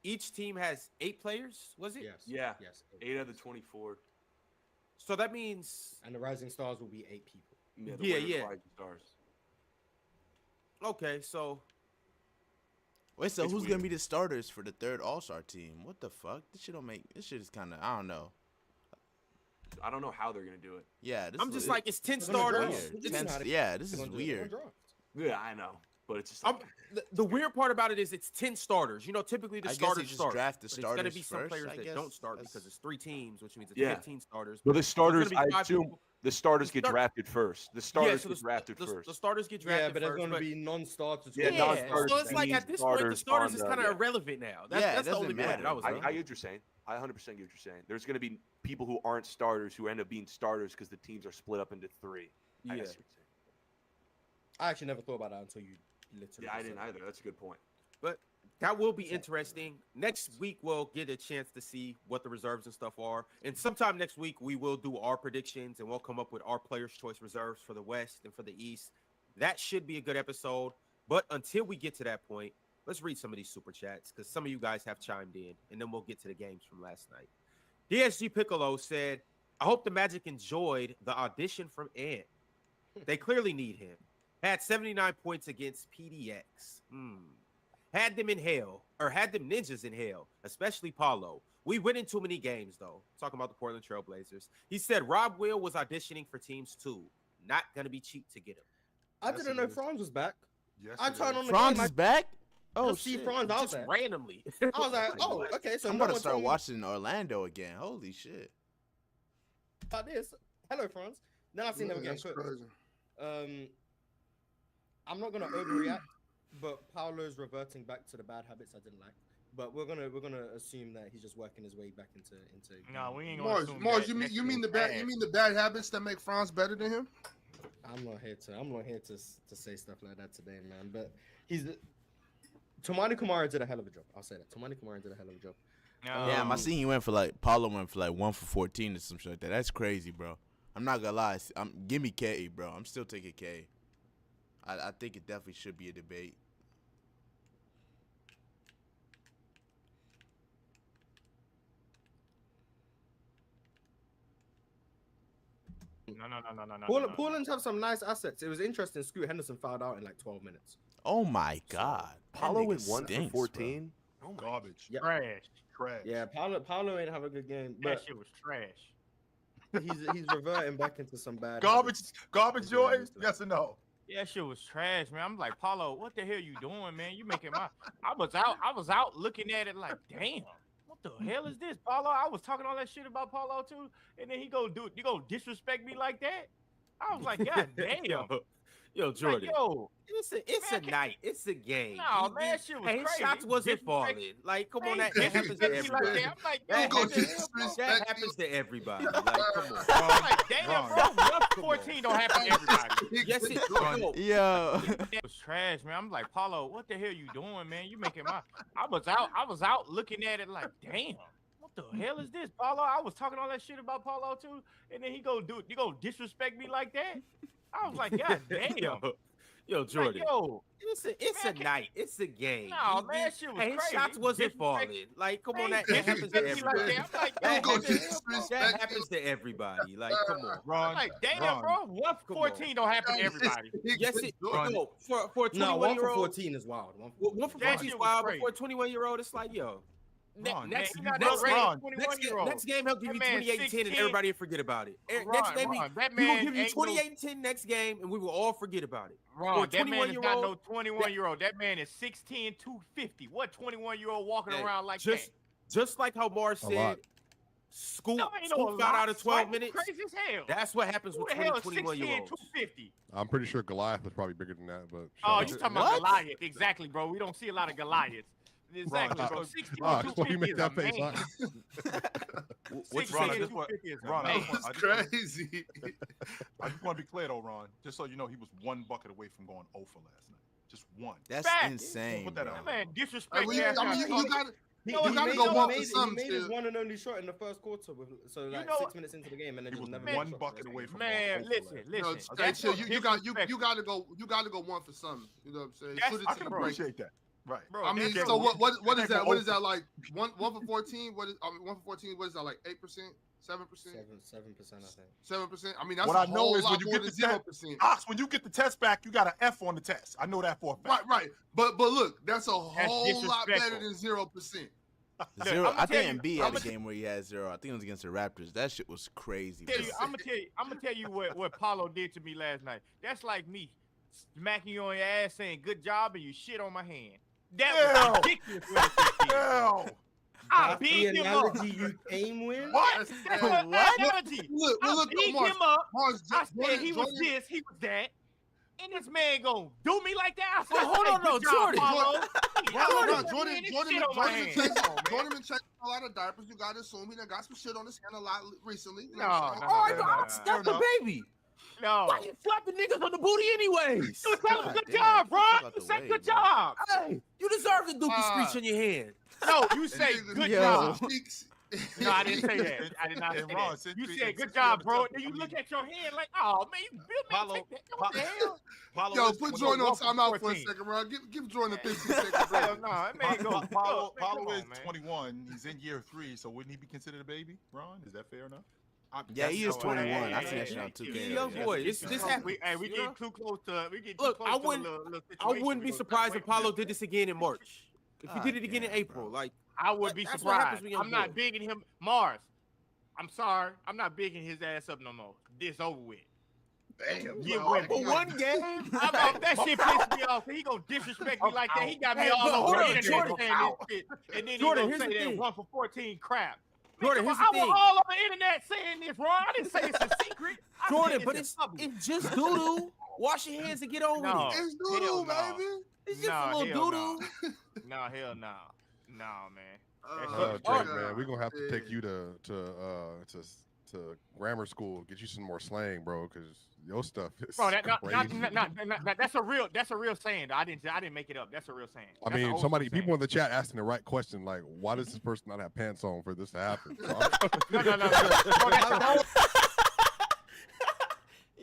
Each team has 8 players, was it? Yes. Yeah. Yes. 8 out of the 24. So that means And the Rising Stars will be 8 people. Yeah, Yeah, winner of yeah. Rising Stars. okay, so Wait, so It's who's gonna weird. be the starters for the 3rd All-Star team? What the fuck? This shit don't make. This shit is kind of. I don't know. I don't know how they're gonna do it. Yeah, this I'm is just it- like it's 10 They're gonna starters. draft. weird. You It's- know how to- Yeah, this They're is gonna do it. They're weird. gonna draft. Yeah, I know, but it's just I'm, like, the weird part about it is it's 10 starters. You know, typically the I guess starters they just start. draft the but it's gonna starters be some first, players I that guess. don't start That's- because it's 3 teams, which means it's Yeah. 15 starters. but the There's starters, gonna I be 5 assume people. the starters The get start- drafted first. The Yeah, starters so get drafted first. the starters get drafted Yeah, but there's first. going to but- be non-starters. Yeah, who are non-starters so it's like means at this point, the starters starters on is the- kind of yeah. irrelevant now. That's, Yeah, it that's the doesn't only point that I matter. was I on. get what you're saying. I 100% get what you're saying. There's going to be people who aren't starters who end up being starters because the teams are split up into 3. I Yeah. guess what you're saying. I actually never thought about that until you literally. Yeah, I said didn't it. either. That's a good point. But that will be interesting. Next week we'll get a chance to see what the reserves and stuff are. And sometime next week we will do our predictions and we'll come up with our players' choice reserves for the West and for the East. That should be a good episode. But until we get to that point, let's read some of these super chats because some of you guys have chimed in, and then we'll get to the games from last night. DSG Piccolo said, I hope the Magic enjoyed the audition from Ant. They clearly need him. Had 79 points against PDX. Had them in hell, or had them ninjas in hell, especially Paulo. We went in too many games, though. Talking about the Portland Trailblazers. He said Rob Will was auditioning for teams too. Not going to be cheap to get him. I Yes, didn't it know is. Franz was back. Yes, I it turned is. on the Franz game. is back. I Oh just see shit! Franz out Just there. randomly. I was like, oh, okay. So I'm no about to one start told me watching Orlando again. Holy shit! about this. Hello, Franz. Then I seen them again. That's crazy. I'm not gonna overreact, but Paolo's reverting back to the bad habits I didn't like. But we're gonna assume that he's just working his way back into. No, we ain't gonna Mars, assume Mars, that. you mean the bad habits that make Franz better than him? I'm not here to say stuff like that today, man. But Tomani Kumara did a hell of a job. I'll say that. Tomani Kumara did a hell of a job. Damn, I seen you went for like Paulo went for like 1 for 14 or some shit like that. That's crazy, bro. I'm not gonna lie. Give me K, bro. I'm still taking K. I think it definitely should be a debate. No. Portland have some nice assets. It was interesting. Scoot Henderson fouled out in like 12 minutes. Oh my God. Paulo That went nigga 1 stinks, for 14. Oh my garbage. Yeah. Trash. Yeah, Paulo ain't have a good game, That but shit was trash. he's reverting back into some bad Garbage, habits. Joy? Yes or no? Yeah, that shit was trash, man. I'm like, Paulo, what the hell you doing, man? You making my I was out looking at it like, damn, what the hell is this, Paulo? I was talking all that shit about Paulo too, and then you go disrespect me like that? I was like, God damn. Yo, Jordan. Like, yo, It's a night. It's a game. no, man, that shit was And his crazy. shots wasn't falling. Like, come on, that happens to everybody. I'm like, yo, That what the hell, happens, bro? that happens to everybody. Like, come on. I'm like, damn, bro, 1 for 14 don't happen to everybody. Yes, it does. Yo. It was trash, man. I'm like, Paulo, what the hell you doing, man? You making my I was out looking at it like, damn, what the hell is this, Paulo? I was talking all that shit about Paulo too, and then you go disrespect me like that? I was like, God damn. Yo, Jordan. Like, yo, It's a night. It's a game. no, man, that shit was And his crazy. shots wasn't Disrespect- falling. Like, come on, Hey, that happens to disrespect me like everybody. that. I'm like, That yo, happens, what the hell, bro? that happens to everybody. Like, come on. Ron, I'm like, damn, Ron. bro, 1 for 14 don't happen to everybody. Yes, it Ron. no, for a No, 1 for 21-year-old. 14 is wild. 1 for That 14 shit is was wild, but crazy. for a 21-year-old, it's like, yo. Ron, Next Man, you he's not Ron, that Ron, great, next 21-year-old. game, he'll give you That man 28 and 10 and 16. everybody will forget about it. Ron, Next game, Ron, that he man will give you ain't no- 28 and 10 next game, and we will all forget about it. Ron, that man is not no 21-year-old. 21-year-old. That man is 6'10", 250. What 21-year-old walking Hey, around like just like how Mars A said, lot. Scoop that? No, ain't no fouled out of 12 Swag minutes. Crazy as hell. That's what happens Who with the hell 20, is 6'10", 21-year-olds. 250? I'm pretty sure Goliath was probably bigger than that, but Oh, shout you out. talking about Goliath. Exactly, bro. We don't see a lot of Goliaths. Exactly, Ron, bro. Ron, 6'10", Ron, why you 250 make is a that face, man. What you Ron, say? I just want- 250 is a Ron, I man. just want- It's crazy. I just want to be clear though, Ron. Just so you know, he was 1 bucket away from going 0 for last night. Just 1. That's Fact. insane. Put that bro. out. That man I disrespect mean, me. you got He, No, he you gotta made, go he one made, for he some made his still. one and only shot in the first quarter, so like know 6 minutes into the game, and then He just was never Man, one shot bucket the away rest from Man, going 0 for listen, last. No, listen. hey, That's chill. so You got disrespectful. you got to go 1 for something. You know what I'm saying? That's- Put it I to can the break. appreciate that. Right. Bro, I mean, that's so so- what is that? What is Over. that like? One for 14? What is 1 for 14? What is that like? 8%? 7%? 7%, I think. 7%? I mean, that's What a I know whole is when lot you more get than the test, 0%. Ox, when you get the test back, you got an F on the test. I know that for a fact. Right. But look, that's a whole lot better disrespectful. than 0%. Zero. I'ma I tell think you- Embiid had I'ma a game where he had 0. I think it was against the Raptors. That shit was crazy. Tell bro. you, I'm gonna tell you what Paulo did to me last night. That's like me smacking you on your ass saying good job and you shit on my hand. That was ridiculous. What it did. Hell. I That's the beat him up. analogy you came with. What? That's What? what analogy. Look, I look, beat Mars, him up. Mars, I said he was Jordan- this, he was that. And this man gonna do me like that? I said, Well, hold hey, on, no, good job, Jordan. Paulo. Jordan been checking a lot of diapers. You gotta assume he done got some shit on his hand a lot recently. You know what I'm saying? All right, no, but no, I'm no. stuck the baby. No. Why you slapping niggas on the booty anyways? You tell him God good damn, job, bro. fuck out You the said way, good bro. job. Hey, you deserve the dookie Uh, screech on your hand. No, you say Nigga, good yo. job. Cheeks. No, I didn't say that. I did not say And Ron, that. since You we- said since good we have job, a bro. test- Then you I mean- look at your hand like, oh man, you built me. Paulo- Take that. What the hell? Paulo Yo, is put 21 Jordan on 1 for timeout for a 14. second, bro. Give Jordan a 15-second Hell break. no, that man go. Paulo Look, man, come is on, man. 21. He's in year 3, so wouldn't he be considered a baby, Ron? Is that fair enough? Yeah, he is No, 21. I hey, seen that hey, shit on hey, 2K. hey, young Yeah. boy, this happened. We You know? get too close to. We get too Look, close I to wouldn't- a little I wouldn't situation. be We go surprised if separate. Paulo did this again in March. If he Ah, did it again in damn, April, bro. like I would be That's what happens surprised. when young I'm not boys- bigging him. Mars, I'm sorry. I'm not bigging his ass up no more. This over with. Damn. Get bro. with for me. one game. That shit pissed me off. He gonna disrespect me like that. He got me Hey, all but over hold the on, internet Jordan. saying this shit. And then Jordan, he here's gonna the say that thing. 1 for 14 crap. Jordan, Man, here's the I was thing. all over the internet saying this, Ron. I didn't say it's a secret. I Jordan, said but it's it's just doo doo. Wash your hands and get on No. with it. It's Hell doo-doo, no. baby. It's just Nah, a little hell doo doo. No, hell no. No, man. Drake, yeah. man, we're gonna have to take Yeah. you to to grammar school, get you some more slang, bro, because your stuff is Bro, crazy. that's a real saying. I didn't make it up. That's a real saying. I mean, people in the chat asking the right question, like, why does this person not have pants on for this to happen? No.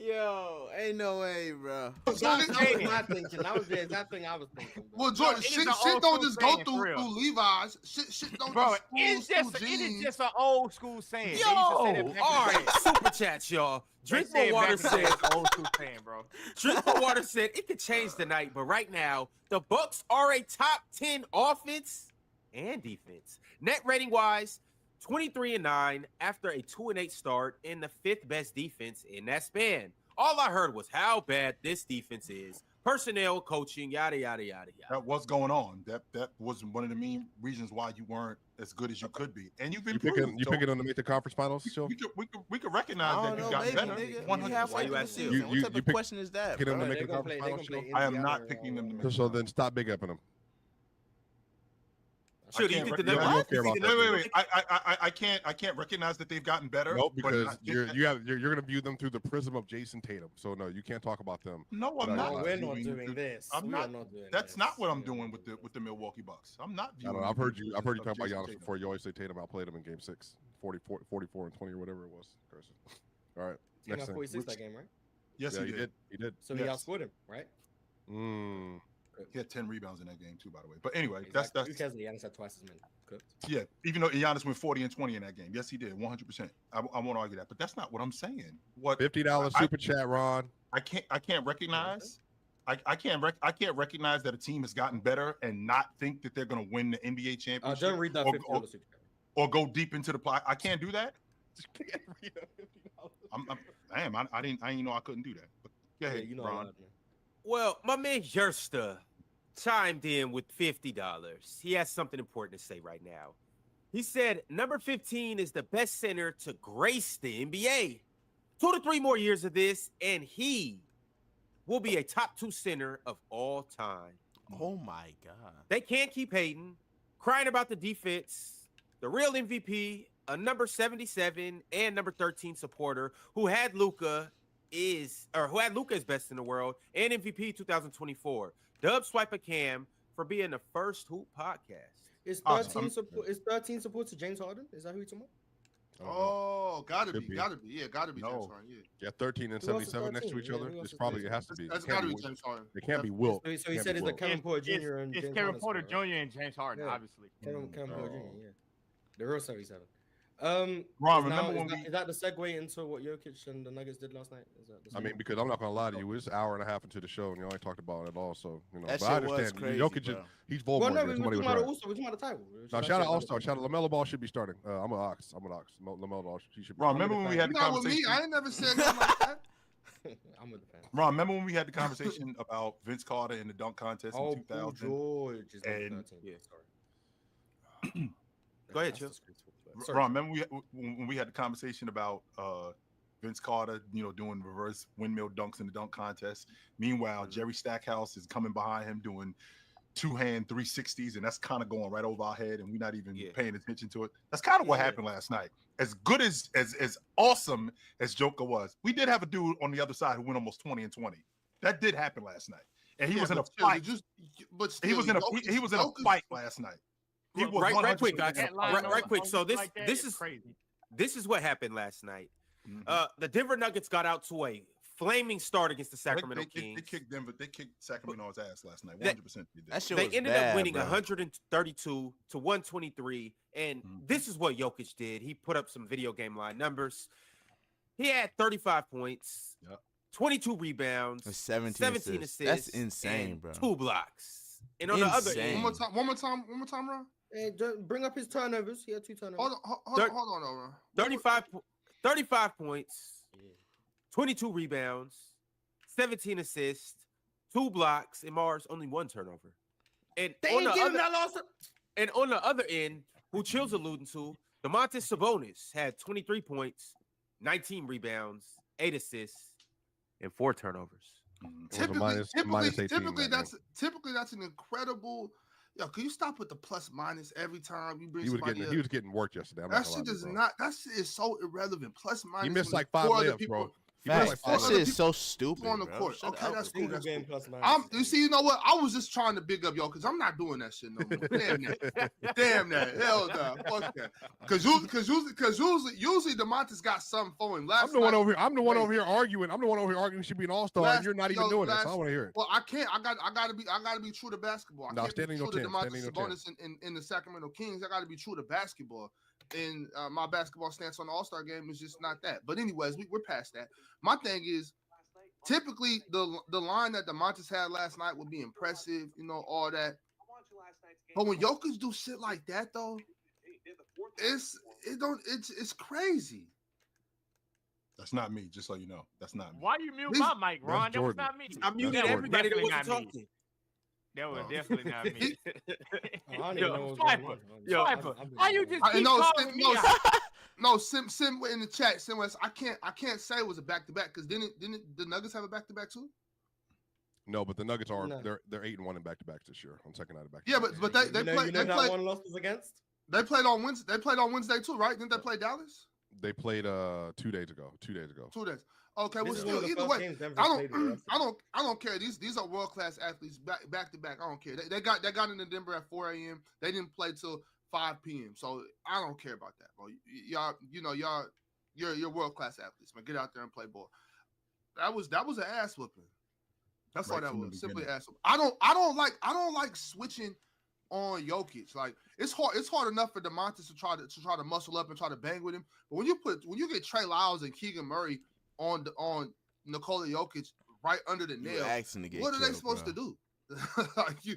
Yo, ain't no way, bro. That was my thinking. That was the exact thing I was thinking. Bro. Well, Jordan, shit don't just go through Levi's. Shit don't bro, just it is just an old school saying. Yo, all right, super chats, y'all. Drink more water said. Old school saying, bro. Drink more water said it could change tonight, but right now the Bucks are a top 10 offense and defense. Net rating wise, 23-9 after a 2-8 start and the 5th best defense in that span. All I heard was how bad this defense is. Personnel, coaching, yada yada yada yada. That was going on. That was one of the main reasons why you weren't as good as you could be. And you've been picking them to make the conference finals. Still, we could recognize that you got better. 100%. Why you ask you? What type of question is that? Picking them to Bro? make the conference finals. I am not picking them to make. So then stop big upping them. Sure, do you think the Wait. I can't recognize that they've gotten better. No, because you're gonna view them through the prism of Jason Tatum. So no, you can't talk about them. No, I'm not. We're not doing this. I'm not doing that's not what I'm doing with the Milwaukee Bucks. I'm not viewing. I've heard you talk about Giannis before. You always say Tatum outplayed him in Game 6, 44 and 20 or whatever it was. All right, he got 46 that game, right? Yes, he did. He did. So he outscored him, right? He had 10 rebounds in that game too, by the way. But anyway, exactly. Who cares? Giannis had twice as many. Cooked. Yeah, even though Giannis went 40 and 20 in that game. Yes, he did, 100%. I won't argue that, but that's not what I'm saying. What $50 super chat, Ron? I can't recognize. I can't recognize that a team has gotten better and not think that they're going to win the NBA championship. Don't read that $50 super chat. Or go deep into the play. I can't do that. Can't read $50. I didn't know I couldn't do that. But go ahead, you know Ron. Well, my man Yersta chimed in with $50. He has something important to say right now. He said, number 15 is the best center to grace the NBA. 2 to 3 more years of this, and he will be a top 2 center of all time. Oh, my God. They can't keep hating, crying about the defense. The real MVP, a number 77 and number 13 supporter who had Luka as best in the world and MVP 2024. Dub Swiper Cam for being the first Hoop podcast. Is 13 support to James Harden? Is that who you're talking about? Oh, gotta be. Yeah, gotta be James Harden. Yeah, 13 and 77 next to each other. It has to be. That's gotta be James Harden. It can't be Wilt. So he said it's like Kevin Porter Jr. and it's James Kevin Harden, Porter right? Jr. and James Harden, obviously. Kevin Porter Jr. Yeah, the real 77. Ron, is that the segue into what Jokic and the Nuggets did last night? Because I'm not gonna lie to you, it's an hour and a half into the show and you only talked about it at all. So that but I understand. Crazy, Jokic, he's Voldemort. Well, no, we're talking about the title. Now, shout out All-Star. Shout out LaMelo Ball should be starting. I'm an Ox. LaMelo Ball. He should be. Ron, remember when we had the conversation? With me, I ain't never said nothing like that. I'm with the fans. Ron, remember when we had the conversation about Vince Carter in the dunk contest in 2000? George is and sorry. Go ahead, Chill. Ron, remember when we had the conversation about Vince Carter, doing reverse windmill dunks in the dunk contest. Meanwhile, Jerry Stackhouse is coming behind him doing 2-hand 360s, and that's kind of going right over our head, and we're not even paying attention to it. That's kind of what happened last night. As good as awesome as Joker was, we did have a dude on the other side who went almost 20 and 20. That did happen last night, and he was in a fight. He was in a fight last night. He was right quick, guys. Right quick. So this is crazy. This is what happened last night. The Denver Nuggets got out to a flaming start against the Sacramento Kings. They kicked Sacramento's ass last night. 100%. They ended up winning 132 to 123, and this is what Jokic did. He put up some video game line numbers. He had 35 points, 22 rebounds, 17 assists. That's insane, bro. 2 blocks. And on the other end, one more time, Ron. Hey, bring up his turnovers. He had 2 turnovers. Hold on, Ron. 35 points, 22 rebounds, 17 assists, 2 blocks, and Mars only 1 turnover. And on the other end, who Chill's alluding to, Domantas Sabonis had 23 points, 19 rebounds, 8 assists, and 4 turnovers. Typically, that's an incredible Yo, can you stop with the plus minus every time you bring He was somebody getting up? he was getting worked yesterday. I'm That not gonna shit lie to you, is bro. not. That shit is so irrelevant. Plus minus. He missed when like 5 four other layups, people- bro. He There's missed like four That 5 other shit is people so stupid, on the bro. court. Shut Okay, up that's with cool. that. That's game cool. plus minus. You see, you know what? I was just trying to big up y'all because I'm not doing that shit no more. Damn that. Damn that. Hell no. Fuck that. Because usually DeMontis got something for him. I'm the one over here. I'm the one over here arguing. I'm the one over here arguing he should be an all-star, and you're not even doing it. So I want to hear it. Well, I can't. I gotta be true to basketball. I No, can't stand be in your true to 10, stand in DeMontis your Sabonis in the Sacramento Kings. I gotta be true to basketball. And my basketball stance on the All-Star game is just not that. But anyways, we're past that. My thing is, typically the line that DeMontis had last night would be impressive, all that. But when Jokic do shit like that though, it's crazy. That's not me, just so you know. That's not me. Why you mute my mic, Ron? That was Jordan. not me. I muted That was everybody that definitely wasn't not me. talking. That was definitely not me. I don't even know Yo, what's going Swiper, on. yo, I'm why you just I- keep no, calling Sim- me no, out? No, Sim in the chat. Sim West, I can't say it was a back-to-back because didn't the Nuggets have a back-to-back too? No, but the Nuggets are No. they're 8-1 in back-to-backs this year on second night of back. Yeah, but they you know played that one loss was against? they played on Wednesday. They played on Wednesday too, right? Didn't they play Dallas? They played 2 days ago. 2 days ago. 2 days. Okay, well, This is one still, of the either first way, games Denver I played with the rest of them. I don't care. These are world class athletes back to back. I don't care. They got into Denver at 4 a.m. They didn't play till 5 p.m. So I don't care about that, bro. You're world class athletes, man. Get out there and play ball. That was an ass whooping. That's all Right that from the was. Simply beginning. ass whooping. I don't like switching on Jokic. Like it's hard enough for DeMontis to try to muscle up and try to bang with him. But when you get Trey Lyles and Keegan Murray on Nikola Jokic right under the You nail, asking to get what are they killed, supposed bro. to do? Like you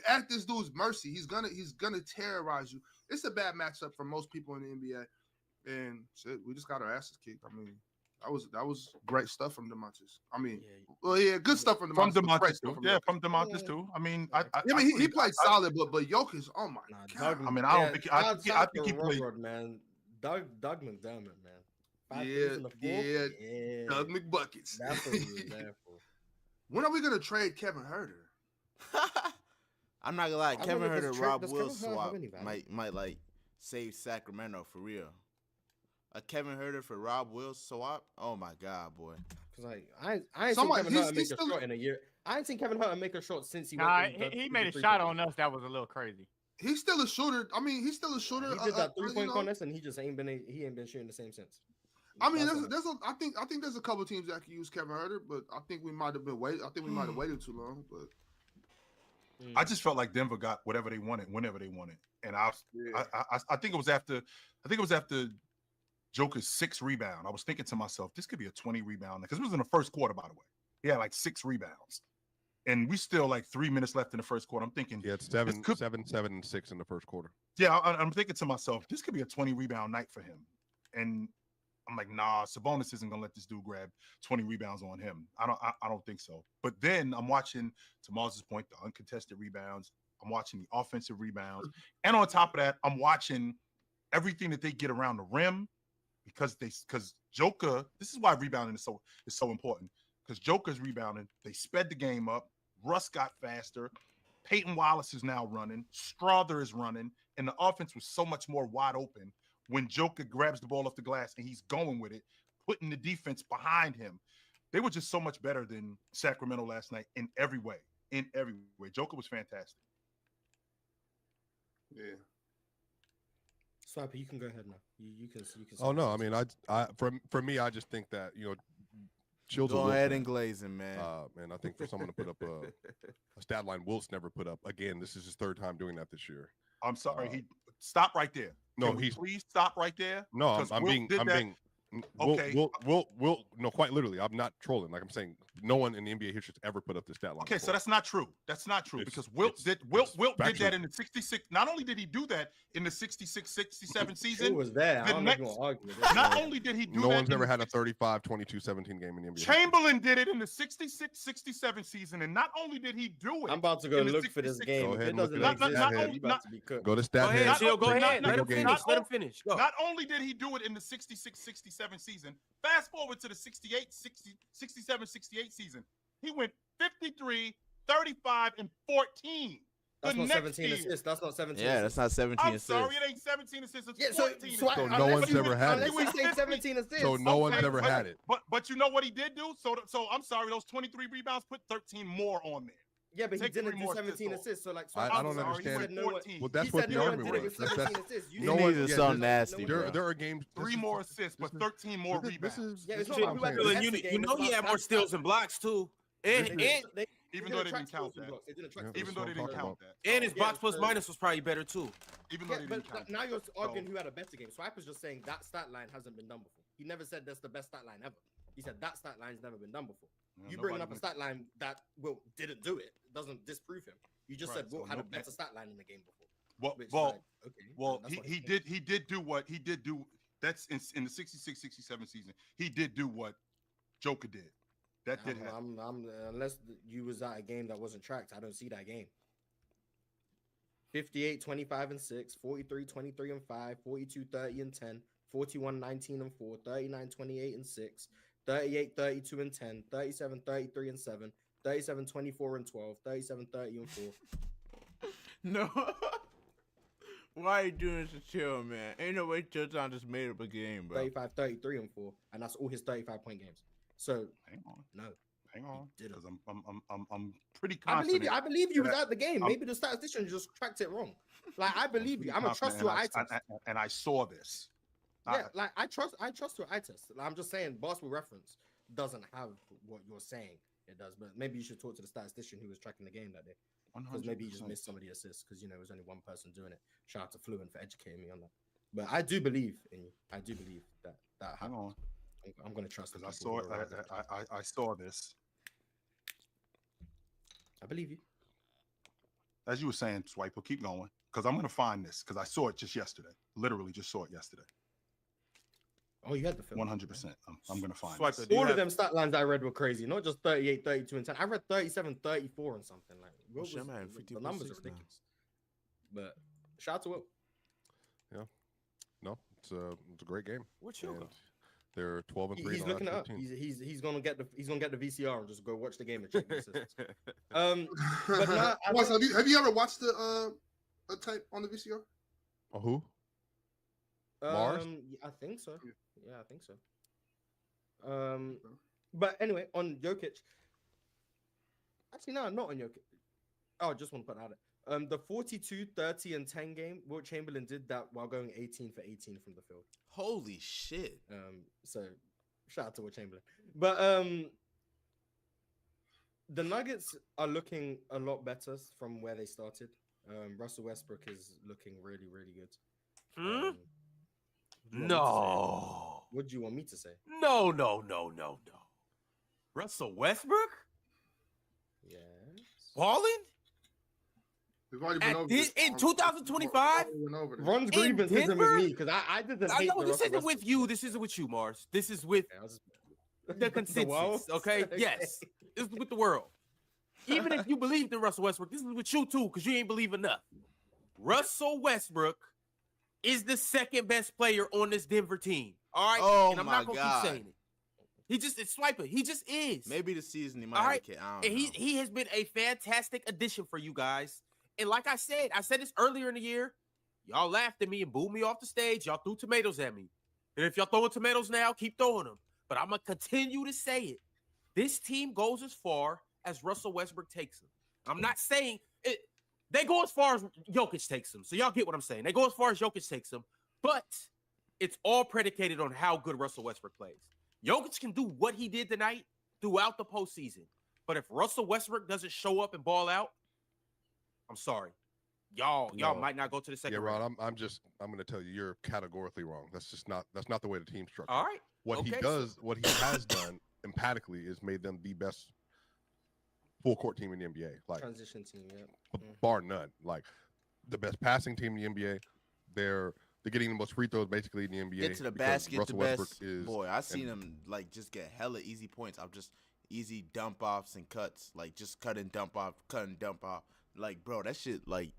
at this dude's mercy. He's gonna terrorize you. It's a bad matchup for most people in the NBA, and shit, we just got our asses kicked. I mean, that was great stuff from DeMontis. I mean, good stuff from From DeMontis. DeMontis great too. stuff from Yeah, Jokic. from DeMontis too. I mean, I He played solid, but Jokic, oh my god. I mean, I don't think I think he played. Man. Doug McDermott, man. 5 Yeah, threes in the fourth? yeah. Doug McBuckets. That's what he was there for. When are we gonna trade Kevin Huerter? I'm not gonna lie, I Kevin wonder if Huerter, this Rob does Will Kevin Huerter have swap any value? might like save Sacramento for real. A Kevin Huerter for Rob Will swap? Oh my god, boy. Because I ain't Somebody- seen Kevin Huerter he's make a still- shot in a year. I ain't seen Kevin Huerter make a shot since he Nah, went. in the he made a three-point shot on contest. us that was a little crazy. He's still a shooter. I mean, he's still a shooter. He did that you 3-point know. contest, and he just ain't been shooting the same since. I mean, That's I think there's a couple teams that can use Kevin Huerter, but I think we might have been waiting. I think we might have waited too long. But I just felt like Denver got whatever they wanted, whenever they wanted, and I think it was after Joker's 6 rebound. I was thinking to myself, this could be a 20 rebound because it was in the first quarter, by the way. He had like 6 rebounds, and we still like 3 minutes left in the first quarter. I'm thinking, Yeah, it's 7, 7, 6 in the first quarter. yeah, I'm thinking to myself, this could be a 20 rebound night for him, and I'm like, nah, Sabonis isn't gonna let this dude grab 20 rebounds on him. I don't think so. But then I'm watching, to Mars' point, the uncontested rebounds. I'm watching the offensive rebounds, and on top of that, I'm watching everything that they get around the rim because Joker. This is why rebounding is so important because Joker's rebounding. They sped the game up. Russ got faster. Peyton Wallace is now running. Strother is running, and the offense was so much more wide open. When Joker grabs the ball off the glass and he's going with it, putting the defense behind him. They were just so much better than Sacramento last night in every way. In every way. Joker was fantastic. yeah, Swiper, you can go ahead now. You can. Oh no, I mean, for me, I just think that Childs. Go ahead and glazing, man. Man, I think for someone to put up a stat line Wilt's never put up. Again, this is his 3rd time doing that this year. I'm sorry. He stop right there. No, Can we he's please stop right there. no. 'Cause I'm Wilt being. did I'm that. being. Okay. Will. No, quite literally. I'm not trolling. Like I'm saying, no one in the NBA history has ever put up this stat line. Okay, so before. that's not true. That's not true It's- because Wilt it's- did it's did factual. that in the 66. Not only did he do that in the 66, 67 He season, was there. the I don't know if you next- want to argue with this. not only did he do no that, one's in ever the had a 35, 22, 17 game in the NBA. history. Chamberlain did it in the 66, 67 season, and not only did he do it, I'm about to go in the look for this 66 game. Go If ahead it and look doesn't it up. exist, Not then only- you about to be cooked. Go to Go stat ahead, head. Chill. Go ahead. Let him Not- finish. Let him finish. Go. Not only did he do it in the 66, 67 season, fast forward to the 68, 67, 68 season, he went 53, 35, and 14. That's the not next 17 year. assists. That's not 17 Yeah, assists. that's not 17 I'm assists. sorry, it ain't 17 assists. It's Yeah, 14 so assists. no one's But you ever went- had Unless it. you went say 50 17 assists. So no one's Okay, ever had it. But you know what he did do? So I'm sorry, those 23 rebounds put 13 more on there. Yeah, but he Take 3 didn't do more 17 assists assists. So like, I I'm don't sorry, understand. He said no one, 14. Well, that's he what said the no one argument did it was. with 17 assists. You You No said one- need yeah, something there's- nasty, There, bro. there are games. 3 more assists, but 13 more rebounds. Yeah, this it's is not what about I'm whoever saying. has you, the you game, know it's he about had more stats. steals and blocks too, and They and Even though they didn't count that. They didn't track Yeah. Even steals though and they blocks. didn't count that. and his Yeah, box plus so- minus was probably better too. Even though Yeah, they but didn't count now that. you're arguing So- who had a better game. Swiper's just saying that stat line hasn't been done before. He never said that's the best stat line ever. He said that stat line's never been done before. Yeah, You bringing nobody up a went- stat line that Wilt didn't do it doesn't disprove him. You just Right, said Wilt so had a no- better stat line in the game before. Well, Which, well, like, okay, well, that's what he he's saying. did do what he did do. That's in the 66-67 season. He did do what Joker did. That did happen. Unless you was at a game that wasn't tracked, I don't see that game. 58, 25 and 6, 43, 23 and 5, 42, 30 and 10, 41, 19 and 4, 39, 28 and 6, 38, 32 and 10, 37, 33 and 7, 37, 24 and 12, 37, 30 and 4. No. Why are you doing this to Chill, man? Ain't no way Chilltown just made up a game, bro. 35, 33 and 4, and that's all his 35-point games. So Hang on, no, hang on, didn't. because I'm pretty I confident. believe you. I believe you was that at the game. I'm- Maybe the statistician just tracked it wrong. Like I believe you. pretty I'm gonna trust your eye confident, test. and I saw this. Yeah, like I trust your eye test. Like, I'm just saying Basketball Reference doesn't have what you're saying it does, but maybe you should talk to the statistician who was tracking the game that day. Because maybe he just 100%. missed some of the assists because there was only one person doing it. Shout out to Fluent for educating me on that. But I do believe in you. I do believe that Hang happened. on, I'm gonna trust the because I people saw who it. are around it. I saw this. I believe you. As you were saying, Swiper, keep going, because I'm gonna find this because I saw it just yesterday. Literally, just saw it yesterday. Oh, you had the film. 100%. I'm gonna find Swiper, this. do you All of have- them stat lines I read were crazy. Not just 38, 32, and 10. I read 37, 34, and something. Like, what shit, was, I'm at the numbers are 50.6 now. ridiculous. But shout out to Will. No, it's a great game. What you And got? they're 12 and 3. He's in the looking it last up. 15. He's gonna get the VCR and just go watch the game and check the assists. But no, I Wes, think- have you ever watched the tape on the VCR? Oh, who? Mars? Yeah, I think so. Yeah, I think so. But anyway, on Jokic. Actually, no, not on Jokic. Oh, I just want to put that out there. The 42, 30, and 10 game, Wilt Chamberlain did that while going 18 for 18 from the field. Holy shit. So shout out to Wilt Chamberlain. But the Nuggets are looking a lot better from where they started. Russell Westbrook is looking really, really good. Hmm? What do you want me to say? No. Russell Westbrook Yes. balling We've already been At over this- this. in 2025? We went over this. Ron's grievance isn't with Denver? me because I didn't I hate know the this Russell isn't with Westbrook you. pick. This isn't with you, Mars. This is with Yeah, I was- the consensus. world? Okay? Okay. Yes. This is with the world. Even if you believe in Russell Westbrook, this is with you too, because you ain't believe enough. Russell Westbrook is the second best player on this Denver team. All right. Oh and I'm my not gonna God. keep saying it. It's Swiper. He just is. Maybe the season he might All have right. a kid. I don't And know. he has been a fantastic addition for you guys. And like I said this earlier in the year. Y'all laughed at me and booed me off the stage. Y'all threw tomatoes at me. And if y'all throwing tomatoes now, keep throwing them. But I'm gonna continue to say it. This team goes as far as Russell Westbrook takes them. I'm not saying it. They go as far as Jokic takes them. So y'all get what I'm saying. They go as far as Jokic takes them. But it's all predicated on how good Russell Westbrook plays. Jokic can do what he did tonight throughout the postseason. But if Russell Westbrook doesn't show up and ball out, I'm sorry. Y'all No. might not go to the second Yeah, round. Ron, I'm going to tell you, you're categorically wrong. That's not the way the team's structured. All right. What he Okay, does, what he has done emphatically is made them the best full court team in the NBA. Like Transition team, yeah. bar none. Like the best passing team in the NBA. They're getting the most free throws basically in the NBA. Get to the because basket, Russell the best. Westbrook is Boy, I seen him like just get hella easy points. I'm just easy dump offs and cuts, like just cut and dump off. Like, bro, that shit like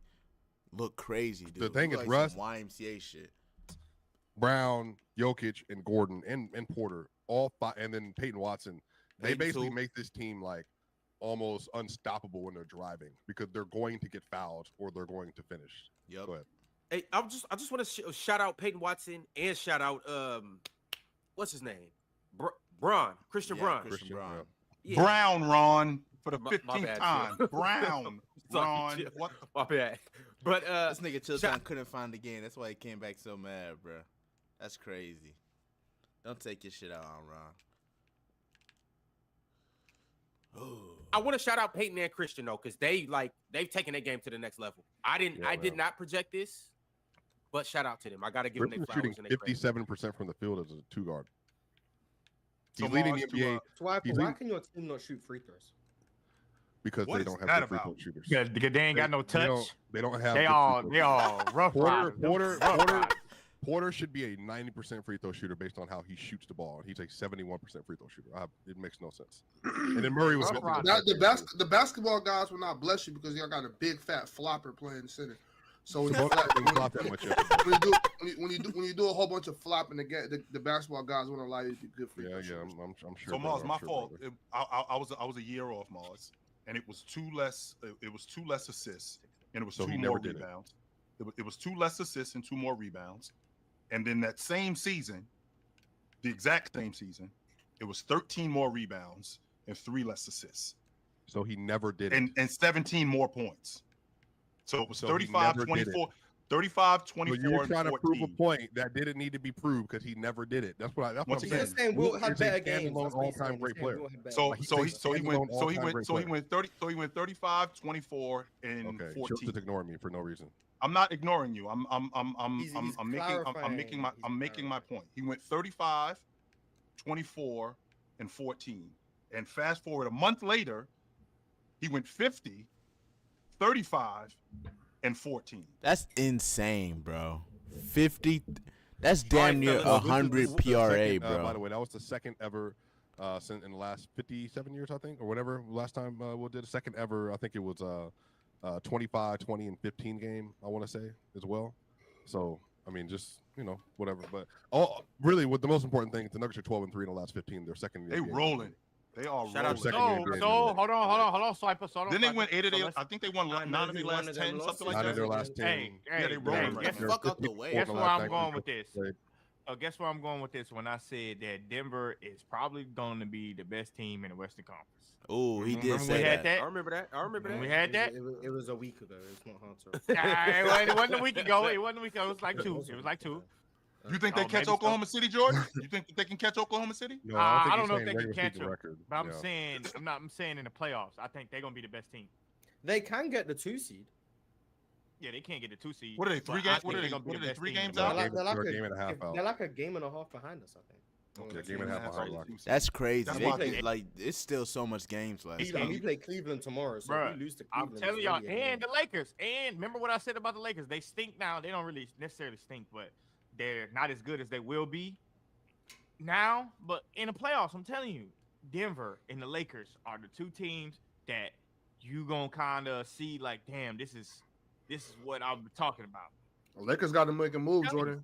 look crazy, dude. The thing Look is, like some Russ- YMCA shit. Brown, Jokic, and Gordon and Porter, all five, and then Peyton Watson. They Peyton basically too. make this team like almost unstoppable when they're driving because they're going to get fouled or they're going to finish. Yep. Go ahead. Hey, I just want to shout out Peyton Watson and shout out what's his name, Christian Braun. Christian Braun. Yeah. Brown, Ron, for the My 15th bad, time. Phil. Brown, Sorry, Ron. Phil. What? My bad. But This nigga Chilton shout- couldn't find the game. That's why he came back so mad, bro. That's crazy. Don't take your shit out on Ron. Oh. I want to shout out Peyton and Christian though, because they've taken their game to the next level. I did not project this, but shout out to them. I gotta give them their Griffin flowers shooting and their credit. 57% from the field as a 2-guard. So He's leading the Mars, to, NBA So why He's why leading- can your team not shoot free throws? because What they is don't that have good free about? throw shooters. Yeah, because they ain't got no touch. They don't have. They good all free they throws. all rough. Porter should be a 90% free throw shooter based on how he shoots the ball. He's a 71% free throw shooter. It makes no sense. And then Murray was. Rough The basketball guys will not bless you because y'all got a big fat flopper playing center. So when you, Both flop, of them flop that much up. when you do a whole bunch of flopping, the basketball guys won't allow you to do good free throw Yeah, shooters. I'm sure. So Mars, brother, my I'm sure, fault. brother. I was a year off, Mars, and it was two less. It was 2 less assists, and it was So 2 he more never did it. rebounds. It was 2 less assists and 2 more rebounds, and then that same season, the exact same season, it was 13 more rebounds and 3 less assists, So he never did it. and 17 more points. So it was So he 35, never did it. 24, 35, So 24, you're and trying to 14. prove a point that didn't need to be proved because he never did it. That's what I'm Once He's again, just saying Wilt had is a better games. standalone That's what he's all-time saying. great He's saying player. Wilt had better So games. so he he's so he standalone went so he all-time went great so he player. went 30 so he went 35, 24, and Okay, 14. Chilton's ignoring me for no reason. I'm not ignoring you. I'm He's making my point. He went 35, 24, and 14. And fast forward a month later, he went 50, 35, and 14. That's insane, bro. 50. That's All damn right, near fellas, 100 This is the PRA, second, bro. by the way, that was the second ever in the last 57 years, I think, or whatever. Last time we did a second ever, I think it was 25, 20, and 15 game, I want to say, as well. So, I mean, just, whatever. But really, what the most important thing is the Nuggets are 12-3 in the last 15. They're second in the They NBA. rolling. They are Shout out rolling. to Second So, in the NBA. hold on, Swiper. So Then they went 8 of so their. let's- I think they won I know 9 of who their one last of them 10, lost something is. like Nine that. of their last 10. Hey, Yeah, they rolling right guess, now. Fuck out the way. guess in where the last I'm 19 going with this. played. Guess where I'm going with this when I said that Denver is probably going to be the best team in the Western Conference. Oh, he did Remember say we had that. I remember that. When we had that. It was a week ago. It's not hard to. It wasn't a week ago. It was like two. It was like two. You think they Oh, catch maybe so. Oklahoma City, Jordan? You think that they can catch Oklahoma City? No, I don't he's know if saying they can regular catch season them, record. but I'm Yeah. saying in the playoffs, I think they're gonna be the best team. They can get the 2 seed. Yeah, they can't get the 2 seed. What are they, but 3 I games? think What are they're they? gonna be What the are they? best 3 team in games the out? playoffs. They're a game and a half out. They're like a game and a half behind us, I think. Yeah, game and a half behind Rockets. That's crazy. That's They why could, they- like, it's still so much games left. We play Cleveland tomorrow, so Bruh, if we lose to I'm Cleveland. telling it's y'all, really a and the Lakers. And remember what I said about the Lakers? They stink now. They don't really necessarily stink, but they're not as good as they will be now. But in the playoffs, I'm telling you, Denver and the Lakers are the 2 teams that you gonna kind of see like, damn, this is what I'm talking about. Lakers got to make a move, Jordan.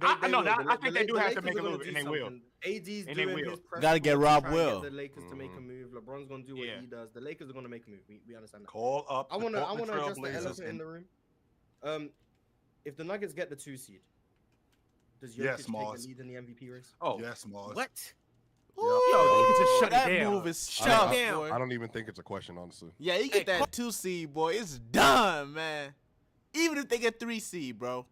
I know will. that. The- I think the they do La- have the to make a Lakers are move, gonna and do they will. something. AD's And they doing will. his press Gotta get conference to Rob try and get Will. The Lakers to make a Mhm. move. LeBron's gonna do what Yeah. he does. The Lakers are gonna make a move. We understand that. Call up. I the wanna Portland address the Trailblazers elephant in and- the room. If the Nuggets get the 2 seed, does Jokic Yes, take Mars. the lead in the MVP race? Oh, Yes, Mars. what? Ooh, Yo, they can just shut it that down. move is Shut tough, it down. boy. I don't even think it's a question, honestly. Yeah, you get that 2 seed, boy. It's done, man. Even if they get 3 seed, bro.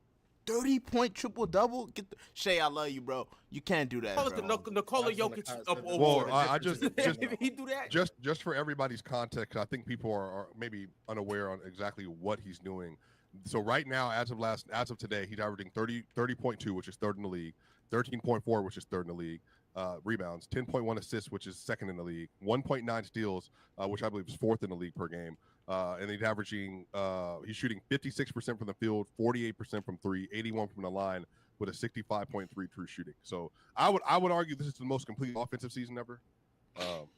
30-point triple-double? Shay, I love you, bro. You can't do that, Call it the bro. Nikola That's on the Jokic cards. award. Well, I just If he do that, just for everybody's context, I think people are maybe unaware on exactly what he's doing. So right now, as of today, he's averaging 30.2, which is third in the league, 13.4, which is third in the league, rebounds, 10.1 assists, which is second in the league, 1.9 steals, which I believe is fourth in the league per game. And he's averaging, he's shooting 56% from the field, 48% from 3, 81 from the line, with a 65.3 true shooting. So I would argue this is the most complete offensive season ever.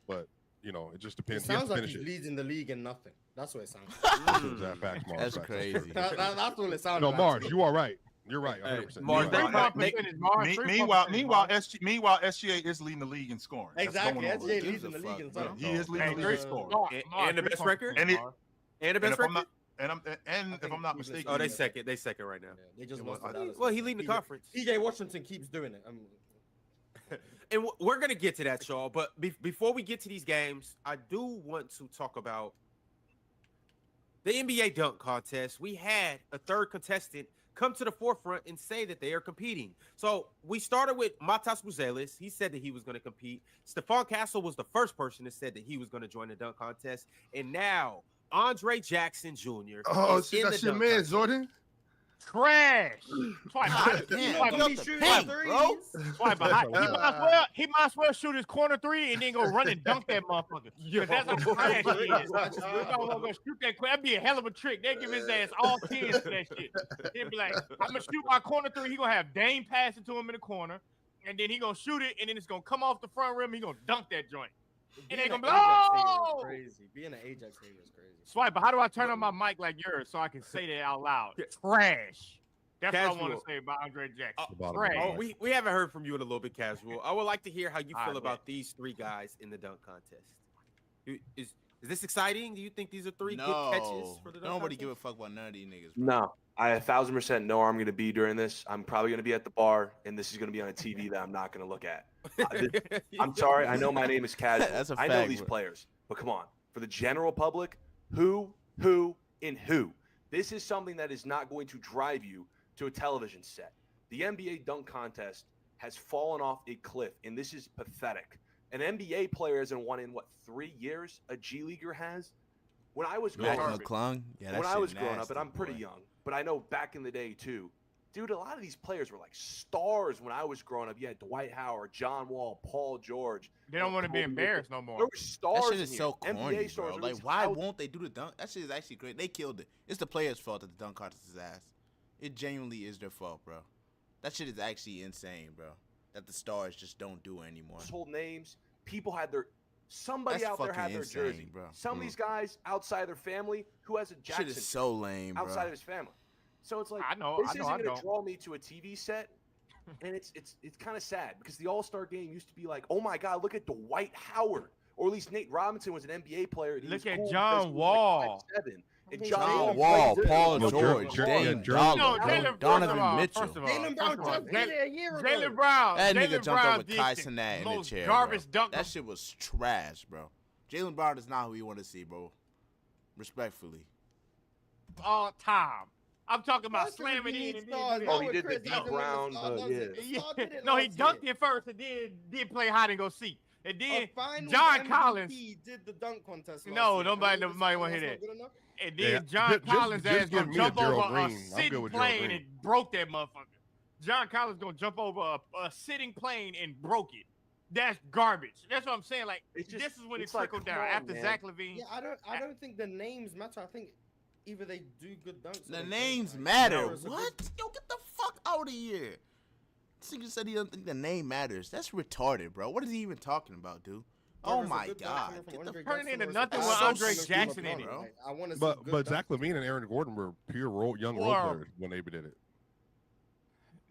But it just It depends. He has sounds to like finish he it. leads in the league in nothing. That's what it sounds like. Facts, Mars, That's facts. crazy. That's what it sounds No, like. Mars, you are right. You're right. Hey, 100%. Mars, Meanwhile, Three-point me- percentage, Mars. Me- Three-point meanwhile, percentage, meanwhile, Mars. meanwhile, SGA is leading the league in scoring. That's Exactly. going on SGA right Gives leads in a the league in fuck, scoring. now. He is leading Hey, the league in scoring. Mars, And the best three-point record? percentage, And it- Mars. And the And best if I'm record? not, and I'm, and if think I'm not Cleveland's mistaken, Oh, they Yeah. second. They second right now. Yeah, they just Yeah, lost well, to Dallas. Well, he leading the conference. PJ Washington keeps doing it. And we're gonna get to that, y'all. But before we get to these games, I do want to talk about the NBA dunk contest. We had a third contestant come to the forefront and say that they are competing. So we started with Matas Buzelis. He said that he was going to compete. Stephon Castle was the first person that said that he was going to join the dunk contest. And now Andre Jackson Jr. Oh, is shit, in that's the your dunk man, contest. Jordan. Trash. Swipe God hot. damn, Swipe get hot. off the paint, bro. Swipe hot. He might as well shoot his corner three and then go run and dunk that motherfucker. Because that's what trash he is. He's gonna go shoot that. That'd be a hell of a trick. They give his ass all 10s for that shit. He'll be like, I'm gonna shoot my corner three. He gonna have Dame pass it to him in the corner, and then he gonna shoot it, and then it's gonna come off the front rim. He gonna dunk that joint. And they gonna be like, oh! Crazy. Being an Ajax hater is crazy. Swipe, but how do I turn on my mic like yours so I can say that out loud? Trash. That's what I want Casual. to say about Andre Jackson. bottom Trash. line. Oh, we haven't heard from you in a little bit, Casual. I would like to hear how you All feel right, about these three guys in the dunk contest. Is this exciting? Do you think these are three good catches for the dunk Nobody contest? give a fuck about none of these niggas. Bro. No, I 1,000% know where I'm going to be during this. I'm probably going to be at the bar, and this is going to be on a TV that I'm not going to look at. I'm sorry. I know my name is Casual. That's a I know fact, these bro. players, but come on. For the general public, who, and who? This is something that is not going to drive you to a television set. The NBA dunk contest has fallen off a cliff, and this is pathetic. An NBA player hasn't won in, 3 years? A G Leaguer has? When I was growing Mac up, McClung. Yeah, that when I shit was growing up, nasty, and I'm pretty boy. young, but I know back in the day too, dude, a lot of these players were like stars when I was growing up. You had Dwight Howard, John Wall, Paul George. They don't want to be Kobe embarrassed no There more. were stars. That shit in is here. so NBA corny, stars bro. are Like, these why out- won't they do the dunk? That shit is actually great. They killed it. It's the players' fault that the dunk contest is ass. It genuinely is their fault, bro. That shit is actually insane, bro. That the stars just don't do it anymore. household names? People had their somebody That's out there had fucking their insane, jersey. bro. Some of these guys outside their family who has a Shit Jackson is so lame, bro. outside of his family. So it's like I know, this I know, isn't I going know. to draw me to a TV set, and it's kind of sad because the All-Star game used to be like, oh my God, look at Dwight Howard, or at least Nate Robinson was an NBA player. And he Look was at cool John because he was Wall. Like 5'7", and Jalen John John Jalen Wall, plays Paul it. No, George, Jer- Dame yeah, Dollar, No, Jalen- Jalen, first Donovan of all, Mitchell. First of all, Jalen Brown first of all, just did it a year ago. Jalen Brown. That Jalen nigga jumped Brown over did Kai the Cenat in the most chair, garbage bro. dunk. That shit was trash, bro. Jalen Brown is not who you want to see, bro. Respectfully. all time. I'm talking about Most of the slamming league in and stars, then now Oh, he with did the Chris deep Dunn, brown, Star does yeah. it. Star did it No, he last dunked year. it first and then did play hide and go seek. And then A finals John MVP Collins. did the dunk contest. last No, year. nobody And wanna that's hear not that. good enough? And then Yeah, John just Collins give ass gonna me jump a Gerald over Green. a I'm good sitting with Gerald plane Green. and broke that motherfucker. John Collins gonna jump over a sitting plane and broke it. That's garbage. That's what I'm saying. Like It's just- this is when it it's like, trickled come down on, after man. Zach Levine. Yeah, I don't think the names matter. I think either they do good dunks. or The they don't. names Like, matter. Morris is a What? good- Yo, get the fuck out of here. This nigga said he doesn't think the name matters. That's retarded, bro. What is he even talking about, dude? Oh Morris is a my good dunk god. coming from Get the Andre Turn it Jackson into or nothing something. with I Andre want to see Jackson good in it, dunks. bro. Like, I want to see But good Zach dunks. Levine and Aaron Gordon were pure young role Well, players when they did it.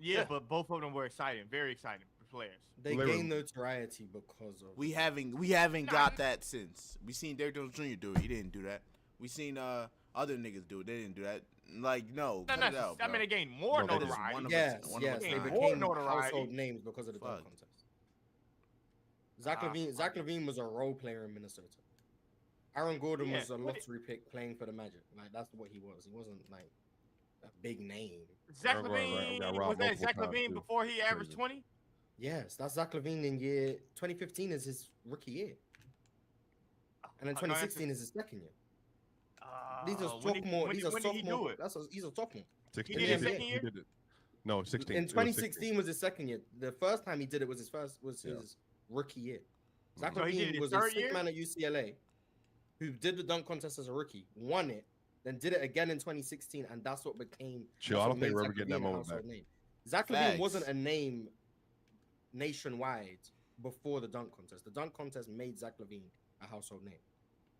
Yeah, but both of them were exciting, very exciting players. They They were- gained notoriety because of We haven't got that since. We seen Derrick Jones Jr. do it. He didn't do that. We seen other niggas do it. They didn't do that. Like no, cut it out, I bro. mean, they gained more No, they didn't. notoriety. One of Yes, us- one of yes, us they gained nine. became more notoriety. household names because of the dunk Fuck. contest. Zach Levine was a role player in Minnesota. Aaron Gordon Yeah, was a but lottery pick playing for the Magic. Like that's what he was. He wasn't like a big name. Zach Aaron Levine got robbed was that multiple Zach times, Levine too. before he averaged Crazy. 20? Yes, that's Zach Levine in year 2015 is his rookie year, and then Oh, no, that's 2016 is his second year. These are when did- sophomore. when These did- are when did he do sophomore. it? He's a sophomore. 16. did it second year? did it. No, 16. In It was 2016 was his second year. The first time he did it was his Yeah. rookie year. Zach So he did Levine it was his a third sick year? man at UCLA who did the dunk contest as a rookie, won it, then did it again in 2016, and that's what became. Chill, that's I what don't think made we're Zach ever getting that Levine a moment back. household name. Zach Facts. Levine wasn't a name nationwide before the dunk contest. The dunk contest made Zach Levine a household name.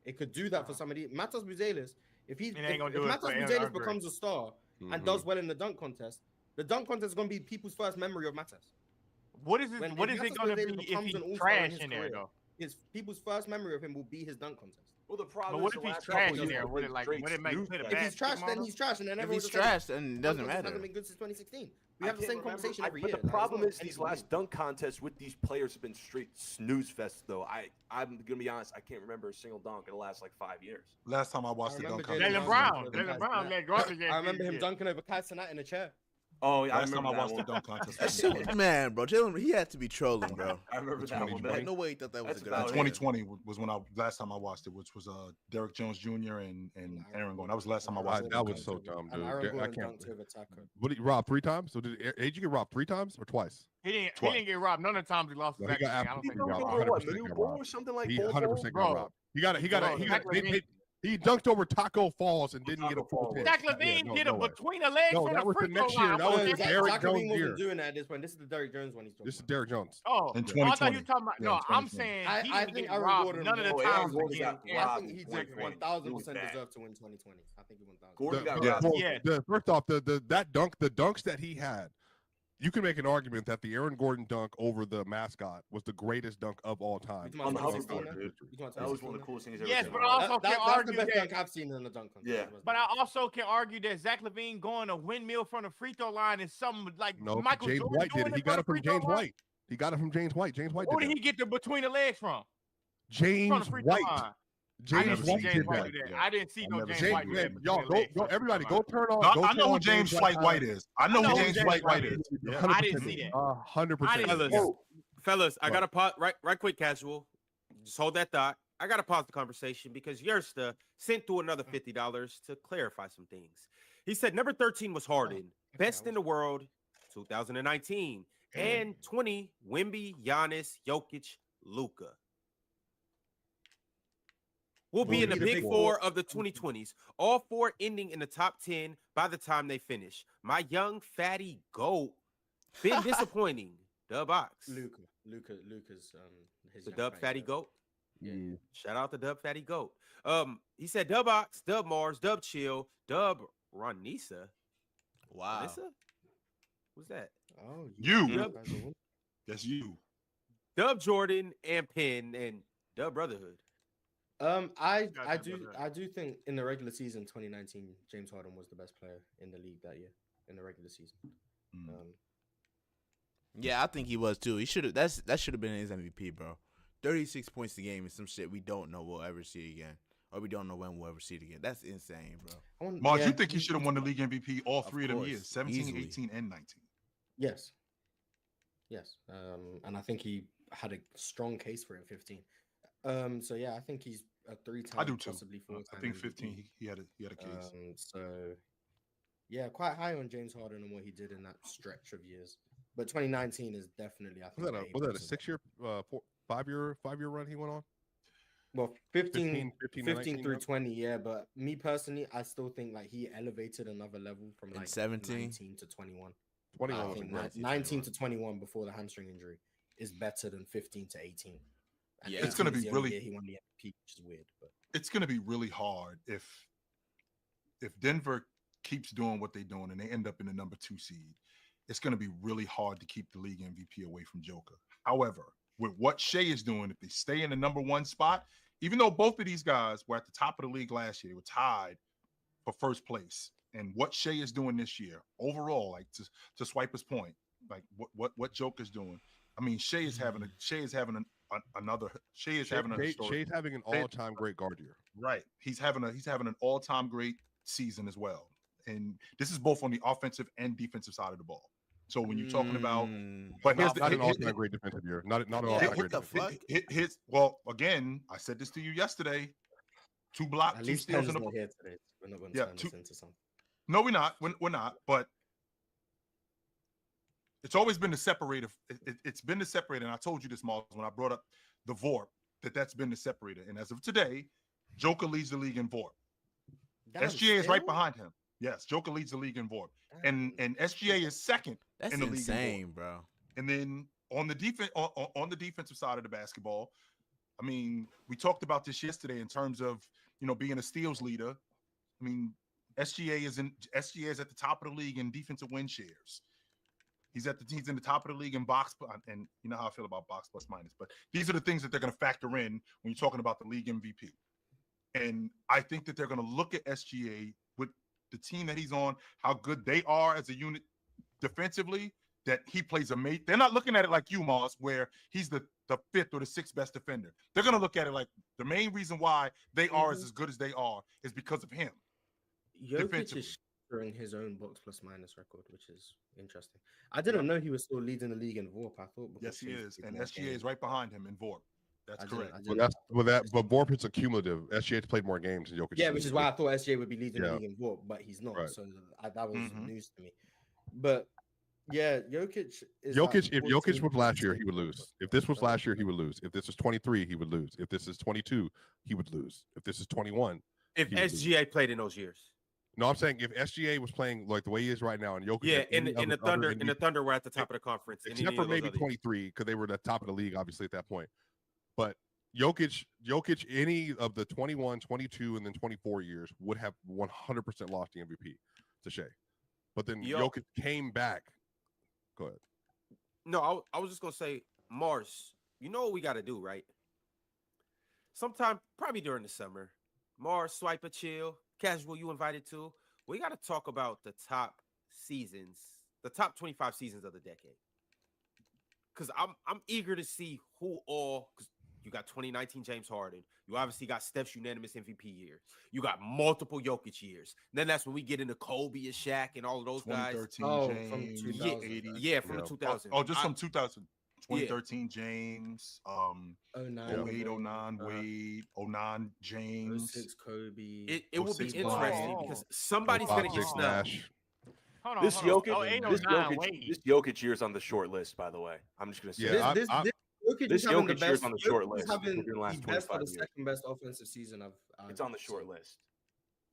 It could do that for somebody. Matas Buzelis, if It ain't gonna do it Matas for Aaron Buzelis Andre. becomes a star and Mhm. does well in the dunk contest, The dunk contest is going to be people's first memory of Matas. What is it? When- What if is it Matas going to Berveda be if becomes he's an all-star in trash his in there career, though? His people's first memory of him will be his dunk contest. Well, the problem But what is if the he's last trash couple in years there? have Would been it like straight would it make snooze put a fest. If he's bad trash, stigma then on he's him? trash, and then If everyone he's just says, trash, then it "Dunk doesn't contest matter. hasn't been good since 2016." We I have the can't same remember- conversation every But year. the Like, problem it's is not these anything last new. dunk contests with these players have been straight snooze fest. Though I'm gonna be honest, I can't remember a single dunk in the last like 5 years. Last time I watched the remember dunk Jalen contest. Brown. Jalen Jalen Brown let garbage. I remember him dunking over Kai Cenat in a chair. Oh, yeah, I Last time remember I that watched the one. dunk contest. That's was so, man, bro. Jalen, he had to be trolling, bro. I remember that one. 2020. Like, no way he thought that was That's a good about idea. it. 2020 was when I last time I watched it, which was Derek Jones Jr. and Aaron Gordon. That was the last time I watched it. That was so dumb, And dude. Aaron I Gordon can't. dunked over Taco. What did he rob 3 times? So did AG get robbed 3 times or twice? He didn't. Twice. He didn't get robbed. None of the times he lost. No, his he got actually, I don't absolutely think He he robbed. got dunked robbed. over what? 100% Manu got Ball robbed. or something like He Bol 100% Bol? got Bro. robbed. He dunked over Taco Falls and didn't get a full tip. Zach Levine did it between the legs No, from that the was the free throw next year. line. That was What the the heck? Derek Zach Jones Levine year. wasn't doing that at this point. This is the Derek Jones one he's talking This is about. Derek Jones. Oh, In I thought you 2020. were talking about. Yeah, No, in I'm 2020. saying I he didn't think get Aaron robbed Gordon none of the was- times. Aaron Gordon again. got Yeah. I robbed. think he Right, did right. 1,000% It was deserve to win 2020. I think he 1,000. Gordon got Yeah. robbed. Well, Yeah. first off, the dunks that he had, you can make an argument that the Aaron Gordon dunk over the mascot was the greatest dunk of all time. You On the talking about hoverboard, 2016? dude. You talking about That was one of 2016? the coolest things I've Yes, ever but seen. I also That's can the argue best that. dunk I've seen in the dunk contest. Yeah. But I also can argue that Zach Levine going a windmill from the free throw line is something like No, Michael James Jordan White doing did it. He from got the it from free throw James line. White. He got it from James White. James White Where did did that. he get the between the legs from? From the James free throw White. line. I James didn't see White James did White that. do that. I didn't see I've no never James seen White him do do that. that. Y'all between the legs go from the everybody free go throw line. turn on. No, go I turn know who on James White White is. I know I know who who James James White White is. is. Yeah. I didn't see that. 100%. didn't see Fellas, fellas, I got to pause right quick, casual. Just hold that thought. I got to pause the conversation because Yersta sent through another $50 to clarify some things. He said number 13 was Harden, best in the world, 2019, and 20 Wemby, Giannis, Jokic, Luka. Will be in the big four of the 2020s, all 4 ending in the top 10 by the time they finish. My young fatty goat been disappointing. Dub Ox. Luca's his The young Dub Fatty Goat. Yeah. Shout out to Dub Fatty Goat. He said Dub Ox, Dub Mars, Dub Chill, Dub Ronisa. Wow. Ronisa? Who's that? Oh, You. guys are winning. That's you. Dub Jordan and Penn and Dub Brotherhood. I Guys, do think in the regular season 2019, James Harden was the best player in the league that year in the regular season. Mm. Yeah, I think he was too. He should have. That should have been his MVP, bro. 36 points a game is some shit we don't know we'll ever see again, or we don't know when we'll ever see it again. That's insane, bro. Mars, you think he should have won the league MVP all Of 3 of them course, years, 17, easily. 18, and 19. Yes. And I think he had a strong case for it in 15. So yeah, I think he's a 3-time, I do too. possibly 4-time. I think MVP. 15. He had a case. So yeah, quite high on James Harden and what he did in that stretch of years. But 2019 is definitely, I think, Was that a 6-year, 5-year run he went on? Well, 15 15 through 19, 20, yeah. But me personally, I still think like he elevated another level from In like 17? 19 to 21. 21 I was a think great 19 to 21 before the hamstring injury is better than 15 to 18. And Yeah. It's gonna 18 is be the only really- year he won the MVP, which is weird. But It's going to be really hard if Denver keeps doing what they're doing and they end up in the number 2 seed. It's going to be really hard to keep the league MVP away from Joker. However, with what Shea is doing, if they stay in the number 1 spot, even though both of these guys were at the top of the league last year, they were tied for first place. And what Shea is doing this year, overall, like to Swiper's point, like what Joker's doing. I mean, Shea is having an Shay's having an all-time great guard year. right. He's having an all-time great season as well. And this is both on the offensive and defensive side of the ball. So when you're talking about, but here's Not an the, all-time great defensive year. Not an Yeah, all-time what great the defensive year. fuck? well, again, I said this to you yesterday. 2 blocks, at 2 least steals Penn's in the not here today. We're not going to Yeah, turn this into something. No, we're not. We're not. But it's always been the separator. It's been the separator. And I told you this, Miles, when I brought up the VORP, that's been the separator. And as of today, Joker leads the league in VORP. Damn, SGA is right still? behind him. Yes, Joker leads the league in VORP. And SGA is second That's in the league in VORP. insane, bro. And then on the defensive side of the basketball, I mean, we talked about this yesterday in terms of, being a steals leader. I mean, SGA is at the top of the league in defensive win shares. He's in the top of the league in box, and you know how I feel about box plus minus. But these are the things that they're going to factor in when you're talking about the league MVP. And I think that they're going to look at SGA with the team that he's on, how good they are as a unit defensively, that he plays amazing. They're not looking at it like you, Moss, where he's the fifth or the sixth best defender. They're going to look at it like the main reason why they are as good as they are is because of him. Jokic is sharing his own box plus minus record, which is interesting. I didn't know he was still leading the league in VORP. I thought. Yes, he is, and SGA is right behind him in VORP. That's correct. But VORP is a cumulative. SGA's played more games than Jokic. Yeah, which is why I thought SGA would be leading the league in VORP, but he's not. Right. So that was news to me. But yeah, Jokic is if Jokic was last year, he would lose. If this was last year, he would lose. If this was 23, he would lose. If this is 22, he would lose. If this is 21, if SGA played in those years. No, I'm saying if SGA was playing like the way he is right now, and Jokic, yeah, in the Thunder, were at the top of the conference, except for maybe 23 because they were at the top of the league, obviously at that point. But Jokic, any of the 21, 22, and then 24 years would have 100% lost the MVP to Shea. But then Jokic came back. Go ahead. No, I was just gonna say, Mars. You know what we got to do, right? Sometime, probably during the summer, Mars, Swiper, Chill, Casual, you invited to. We got to talk about the top seasons, the top 25 seasons of the decade. Because I'm eager to see who all. Because you got 2019 James Harden. You obviously got Steph's unanimous MVP year. You got multiple Jokic years. Then that's when we get into Kobe and Shaq and all of those guys. 2013 James, from 2000. Yeah, from the 2000. Oh, just from 2000. 2013 James, 08, 09 Wade, 09 James, 06 Kobe. It will be interesting because somebody's going to get snubbed. This Jokic year's on the short list, by the way. I'm just going to say this Jokic year's on the short list. He's best for the second best offensive season it's on the short list.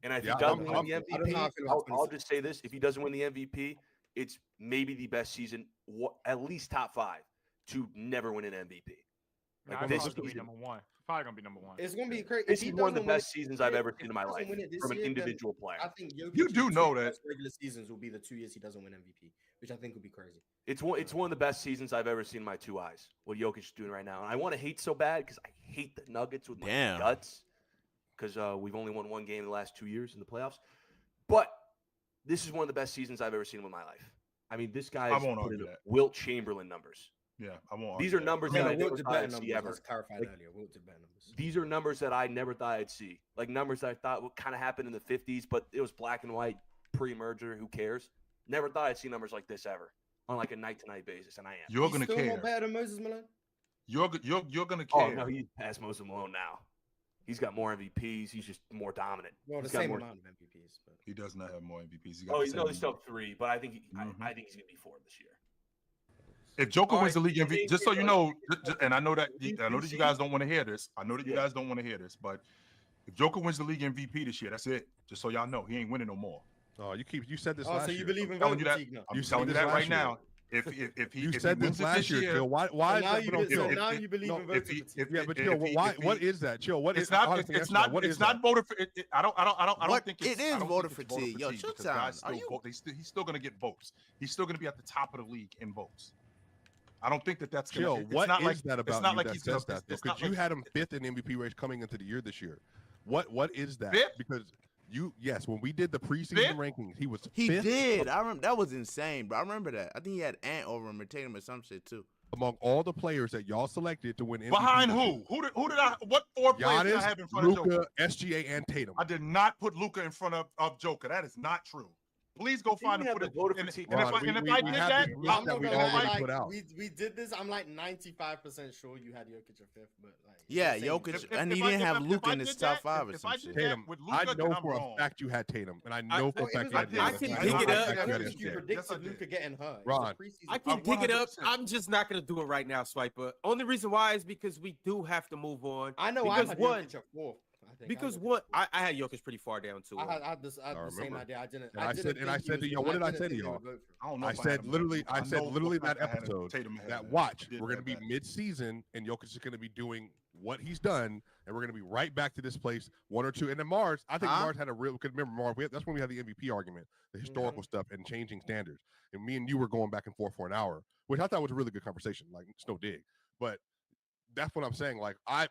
And I think doesn't win the MVP. I'll just say this: if he doesn't win the MVP, it's maybe the best season, at least top 5, to never win an MVP. Like this gonna be number one. Probably gonna be number one. It's gonna be crazy. This is one of the best seasons I've ever seen in my life from an individual player. I think you do know that regular seasons will be the 2 years he doesn't win MVP, which I think would be crazy. It's one of the best seasons I've ever seen in my 2 eyes. What Jokic is doing right now, and I want to hate so bad because I hate the Nuggets with my guts. Because we've only won 1 game in the last 2 years in the playoffs, but this is one of the best seasons I've ever seen in my life. I mean, this guy is putting up Wilt Chamberlain numbers. Yeah, I won't. These are numbers that I never thought I'd see ever. Numbers. These are numbers that I never thought I'd see. Like numbers that I thought would kind of happen in the 50s, but it was black and white pre-merger. Who cares? Never thought I'd see numbers like this ever on like a night-to-night basis, and I am. You're gonna care. More better than Moses Malone. You're gonna care. Oh no, he's past Moses Malone now. He's got more MVPs. He's just more dominant. Well, the same amount of MVPs, but he does not have more MVPs. He's still 3, but I think I think he's gonna be 4 this year. If Joker wins the league MVP, just so you know, and I know that you guys don't want to hear this. I know that you guys don't want to hear this, but if Joker wins the league MVP this year, that's it. Just so y'all know, he ain't winning no more. Oh, you said this last year. So you believe in voting fatigue now? I'm telling you that right now. If he said this last year, Chill. Why now you believe in voting fatigue? Yeah, but Chill, what is that? Chill. What is it's not voter for it. I don't think it is voter fatigue. Yo, chill down. He's still gonna get votes. He's still gonna be at the top of the league in votes. I don't think that's Chill. What is that about? It's not like he says that because you had him 5th in MVP race coming into the year this year. What is that? 5th? Because when we did the preseason rankings, he was 5th. He did. I remember that was insane, bro. I remember that. I think he had Ant over him or Tatum or some shit too. Among all the players that y'all selected to win MVP. Behind who? Who did I? What 4 players did I have in front of Joker? SGA, and Tatum. I did not put Luka in front of Joker. That is not true. Please go find the footage. And if I did that, we did this. I'm like 95% sure you had Jokic at 5th, but like Jokic, and he didn't have Luka in his top 5 or something. Tatum, I know for a fact you had Tatum, and I know for a fact you had Tatum. I can dig it up. You predicted Luka getting hurt. Ron, I can dig it up. I'm just not gonna do it right now, Swiper. Only reason why is because we do have to move on. I know I had Jokic at 4th. Because what I had Jokic pretty far down too. I had the same remember. idea. I didn't. And I said to y'all, what did I say to y'all? I don't know. I if said had him literally, there. I said know literally for a that fact I had him episode Tatum ahead that of him. watch, I did we're going to have be that. mid-season, and Jokic is going to be doing what he's done, and we're going to be right back to this place, 1 or 2. And then Mars, I think Mars had a real. Because remember, Mars, that's when we had the MVP argument, the historical stuff, and changing standards. And me and you were going back and forth for an hour, which I thought was a really good conversation. Like, it's no dig, but that's what I'm saying. Like, I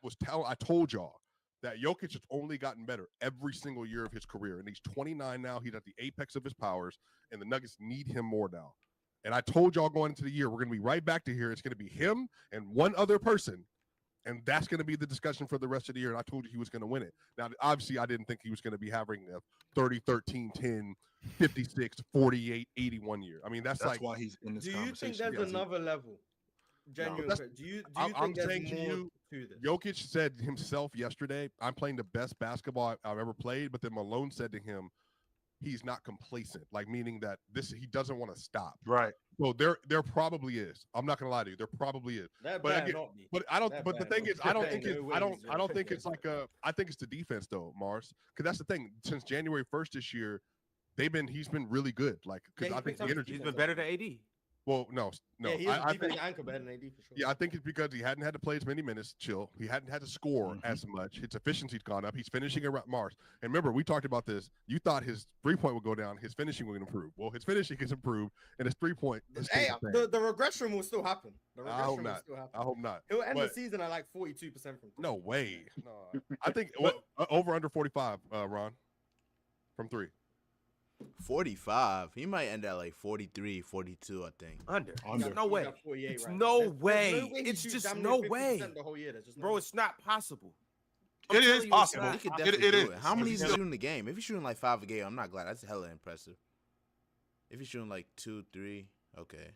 told y'all that Jokic has only gotten better every single year of his career, and he's 29 now. He's at the apex of his powers, and the Nuggets need him more now. And I told y'all going into the year, we're going to be right back to here. It's going to be him and one other person, and that's going to be the discussion for the rest of the year. And I told you he was going to win it. Now, obviously, I didn't think he was going to be having a 30, 13, 10, 56, 48, 81 year. I mean, that's like why he's in this Do you conversation. think there's another level? Genuine. that's- Do you I'm think there's saying to more you, to this? Jokic said himself yesterday, I'm playing the best basketball I've ever played. But then Malone said to him, he's not complacent, like meaning that he doesn't want to stop. Right. So there probably is. I'm not gonna lie to you. There probably is. That But better again, not be. but I don't. That But the better thing not is, be. I don't There think ain't it's. no I don't. ways I don't you're think it's like a. I think it's the defense though, Mars. Because that's the thing. Since January 1st this year, he's been really good. Like, because Yeah, I he think picked the up his energy. He's been better than AD. Well, no. Yeah, he is I a defensive think. anchor better than AD for sure. Yeah, I think it's because he hadn't had to play as many minutes. Chill. He hadn't had to score as much. His efficiency's gone up. He's finishing around Mars. And remember, we talked about this. You thought his 3-point would go down. His finishing would improve. Well, his finishing has improved, and his 3-point. Hey, the regression will still happen. The I hope regression will not. still happen. I hope not. He'll end But- the season at like 42% from three. No way. No, I think over under 45, Ron, from 3. 45. He might end at like 43, 42, I think. Under. Under. No He's way. at 48 It's right no now. There's way. he It's shoots just damn no near way. 50% The whole year. There's just no Bro, way. it's not possible. It is telling you, possible. He could It- definitely it do is. it. How many is he It's- shooting a game? If he's shooting like 5 a game, I'm not glad. That's hella impressive. If he's shooting like 2, 3, okay.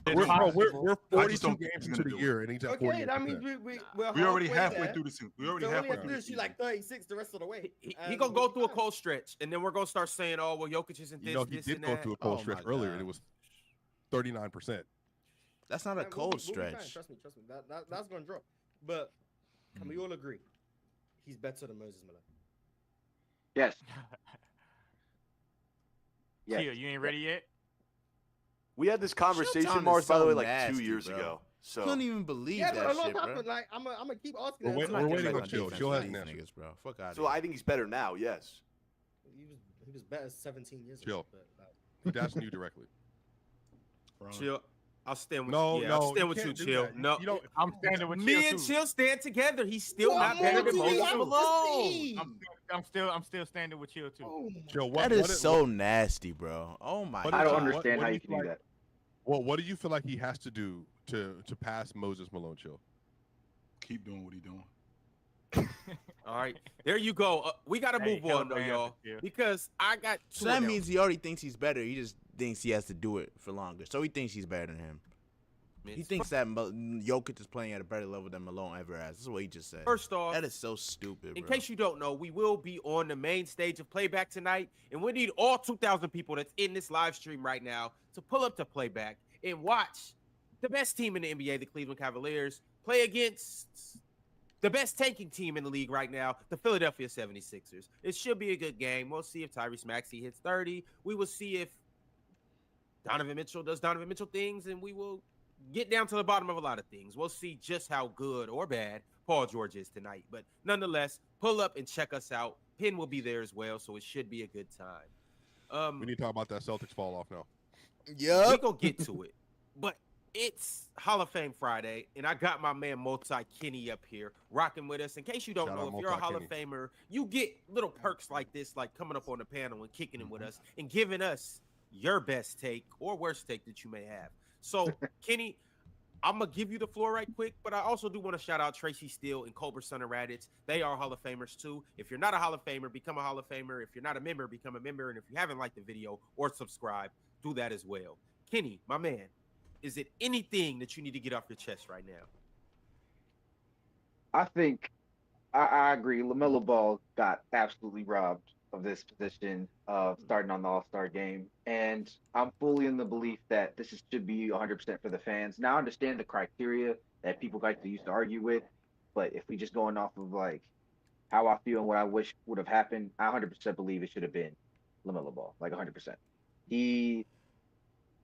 It's We're I just 42 don't think games he's into gonna the do it. year, and he's at Okay, 48. that means we're We already halfway halfway there. through the season. We already So all halfway he has to through do the is shoot season. like 36 the rest of the way. He and gonna we'll go be through a fine. cold stretch, and then we're gonna start saying, "Oh, well, Jokic isn't this, You know, he this, did and go that." through a cold Oh stretch my earlier, God. and it was 39%. That's not a Yeah, we'll cold be fine. stretch. Trust me. That's gonna drop. But can we all agree he's better than Moses Malone? Yes. Chill, you ain't ready yet? We had this Town conversation, is Mars, by the so way, like 2 nasty, years bro. ago. So Couldn't even believe Yeah, that but a lot shit, bro. happened. Like I'm gonna keep asking. We're that. waiting- I'm not we're getting waiting back on on Chill. defense Chill with hasn't these answered. niggas, bro. Fuck out so I think he's better now, yes. He was better 17 years Chill. ago. But, He's asking you directly. Chill. I'll stand with No, you. Yeah, no, I'll stand with can't you, do Chill. that. No, You don't. I'm standing with me Chill, and too. Chill stand together. He's still What not more better than do we Moses have to Malone. see? I'm still standing with Chill too. Oh my Chill. That is so nasty, bro. Oh my What I don't What- understand what how do you you can do like- that. Well, what do you feel like he has to do to pass Moses Malone? Chill. Keep doing what he's doing. All right, there you go. We gotta Hey, move on though, hell, man, y'all, yeah. because I got two So that of them. means he already thinks he's better. He just thinks he has to do it for longer. So he thinks he's better than him. He It's thinks that Jokic is playing at a better level than Malone ever has. This is what he just said. First off, That is so stupid, in bro. case you don't know, we will be on the main stage of playback tonight, and we need all 2,000 people that's in this live stream right now to pull up to playback and watch the best team in the NBA, the Cleveland Cavaliers, play against the best tanking team in the league right now, the Philadelphia 76ers. It should be a good game. We'll see if Tyrese Maxey hits 30. We will see if Donovan Mitchell does Donovan Mitchell things, and we will get down to the bottom of a lot of things. We'll see just how good or bad Paul George is tonight. But nonetheless, pull up and check us out. Pin will be there as well, so it should be a good time. We need to talk about that Celtics fall off now. We're going to get to it. But it's Hall of Fame Friday, and I got my man Multi Kenny up here rocking with us. In case you don't Shout know, out if you're a Hall of Multi-Kenny. Famer, you get little perks like this, like coming up on the panel and kicking it with us and giving us your best take or worst take that you may have. So, Kenny, I'm going to give you the floor right quick, but I also do want to shout out Tracy Steele and Cobra Son and Raditz. They are Hall of Famers too. If you're not a Hall of Famer, become a Hall of Famer. If you're not a member, become a member. And if you haven't liked the video or subscribed, do that as well. Kenny, my man, is it anything that you need to get off your chest right now? I think I agree. LaMelo Ball got absolutely robbed of this position of starting on the All-Star game, and I'm fully in the belief that should be 100% for the fans. Now I understand the criteria that people like to used to argue with, but if we just going off of like how I feel and what I wish would have happened, I 100% believe it should have been LaMelo Ball, like 100%. He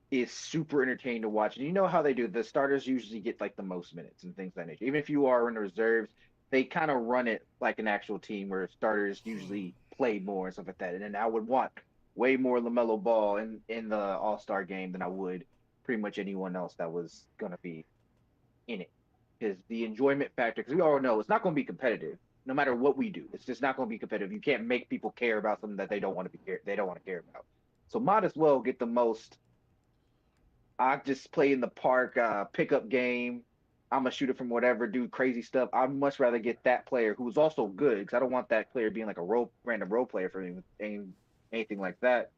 is super entertaining to watch, and you know how they do. The starters usually get like the most minutes and things of that nature. Even if you are in the reserves, they kind of run it like an actual team where starters usually play more and stuff like that. And then I would want way more LaMelo Ball in the All-Star game than I would pretty much anyone else that was going to be in it. Because the enjoyment factor, because we all know it's not going to be competitive no matter what we do. It's just not going to be competitive. You can't make people care about something that they don't want to care about. So might as well get the most. I just play in the park, pickup game. I'm gonna shoot it from whatever, do crazy stuff. I'd much rather get that player who's also good, because I don't want that player being like a random role player for me, anything like that.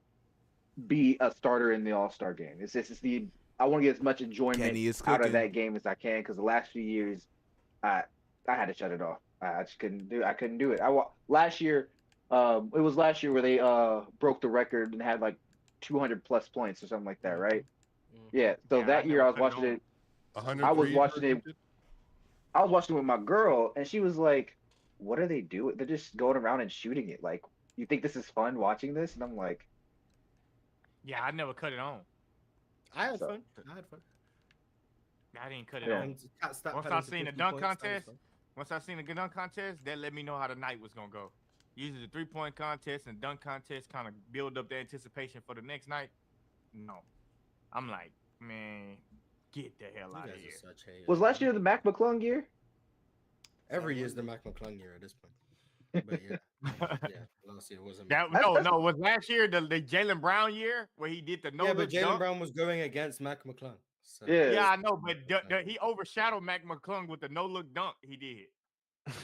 Be a starter in the All-Star game. I want to get as much enjoyment out of that game as I can, because the last few years, I had to shut it off. I just couldn't do it. Last year, it was last year where they broke the record and had like 200 plus points or something like that, right? Yeah. So that year I was watching it. I was watching it with my girl, and she was like, "What are they doing? They're just going around and shooting it. Like, you think this is fun watching this?" And I'm like, "Yeah, I never cut it on. I had fun. I didn't cut it on. Once I seen the dunk contest, that let me know how the night was gonna go. Usually the 3-point contest and dunk contest kind of build up the anticipation for the next night. No, I'm like, man, get the hell out of here. Was last year the Mac McClung year? Every year is the Mac McClung year at this point. But yeah, last year wasn't. No, was last year the Jaylen Brown year where he did the no? Yeah, but Jaylen Brown was going against Mac McClung. So. Yeah, I know, but he overshadowed Mac McClung with the no-look dunk he did.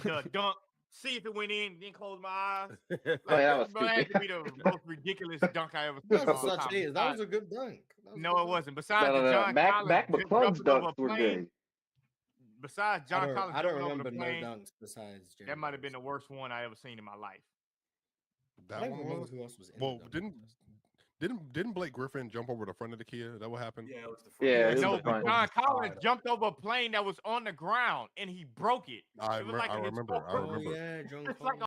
The dunk, see if it went in, then close my eyes. Like, that had to be the most ridiculous dunk I ever seen. That was a good dunk. No, it wasn't. Besides John Collins, Mac McClung's dunks were good. Besides John Collins, I don't remember no dunks besides. That might have been the worst one I ever seen in my life. That one was. Who else was in Didn't Blake Griffin jump over the front of the kid? Is that what happened? Yeah, it was the front. No, but John Collins jumped over a plane that was on the ground and he broke it. I remember. Oh yeah, John Collins.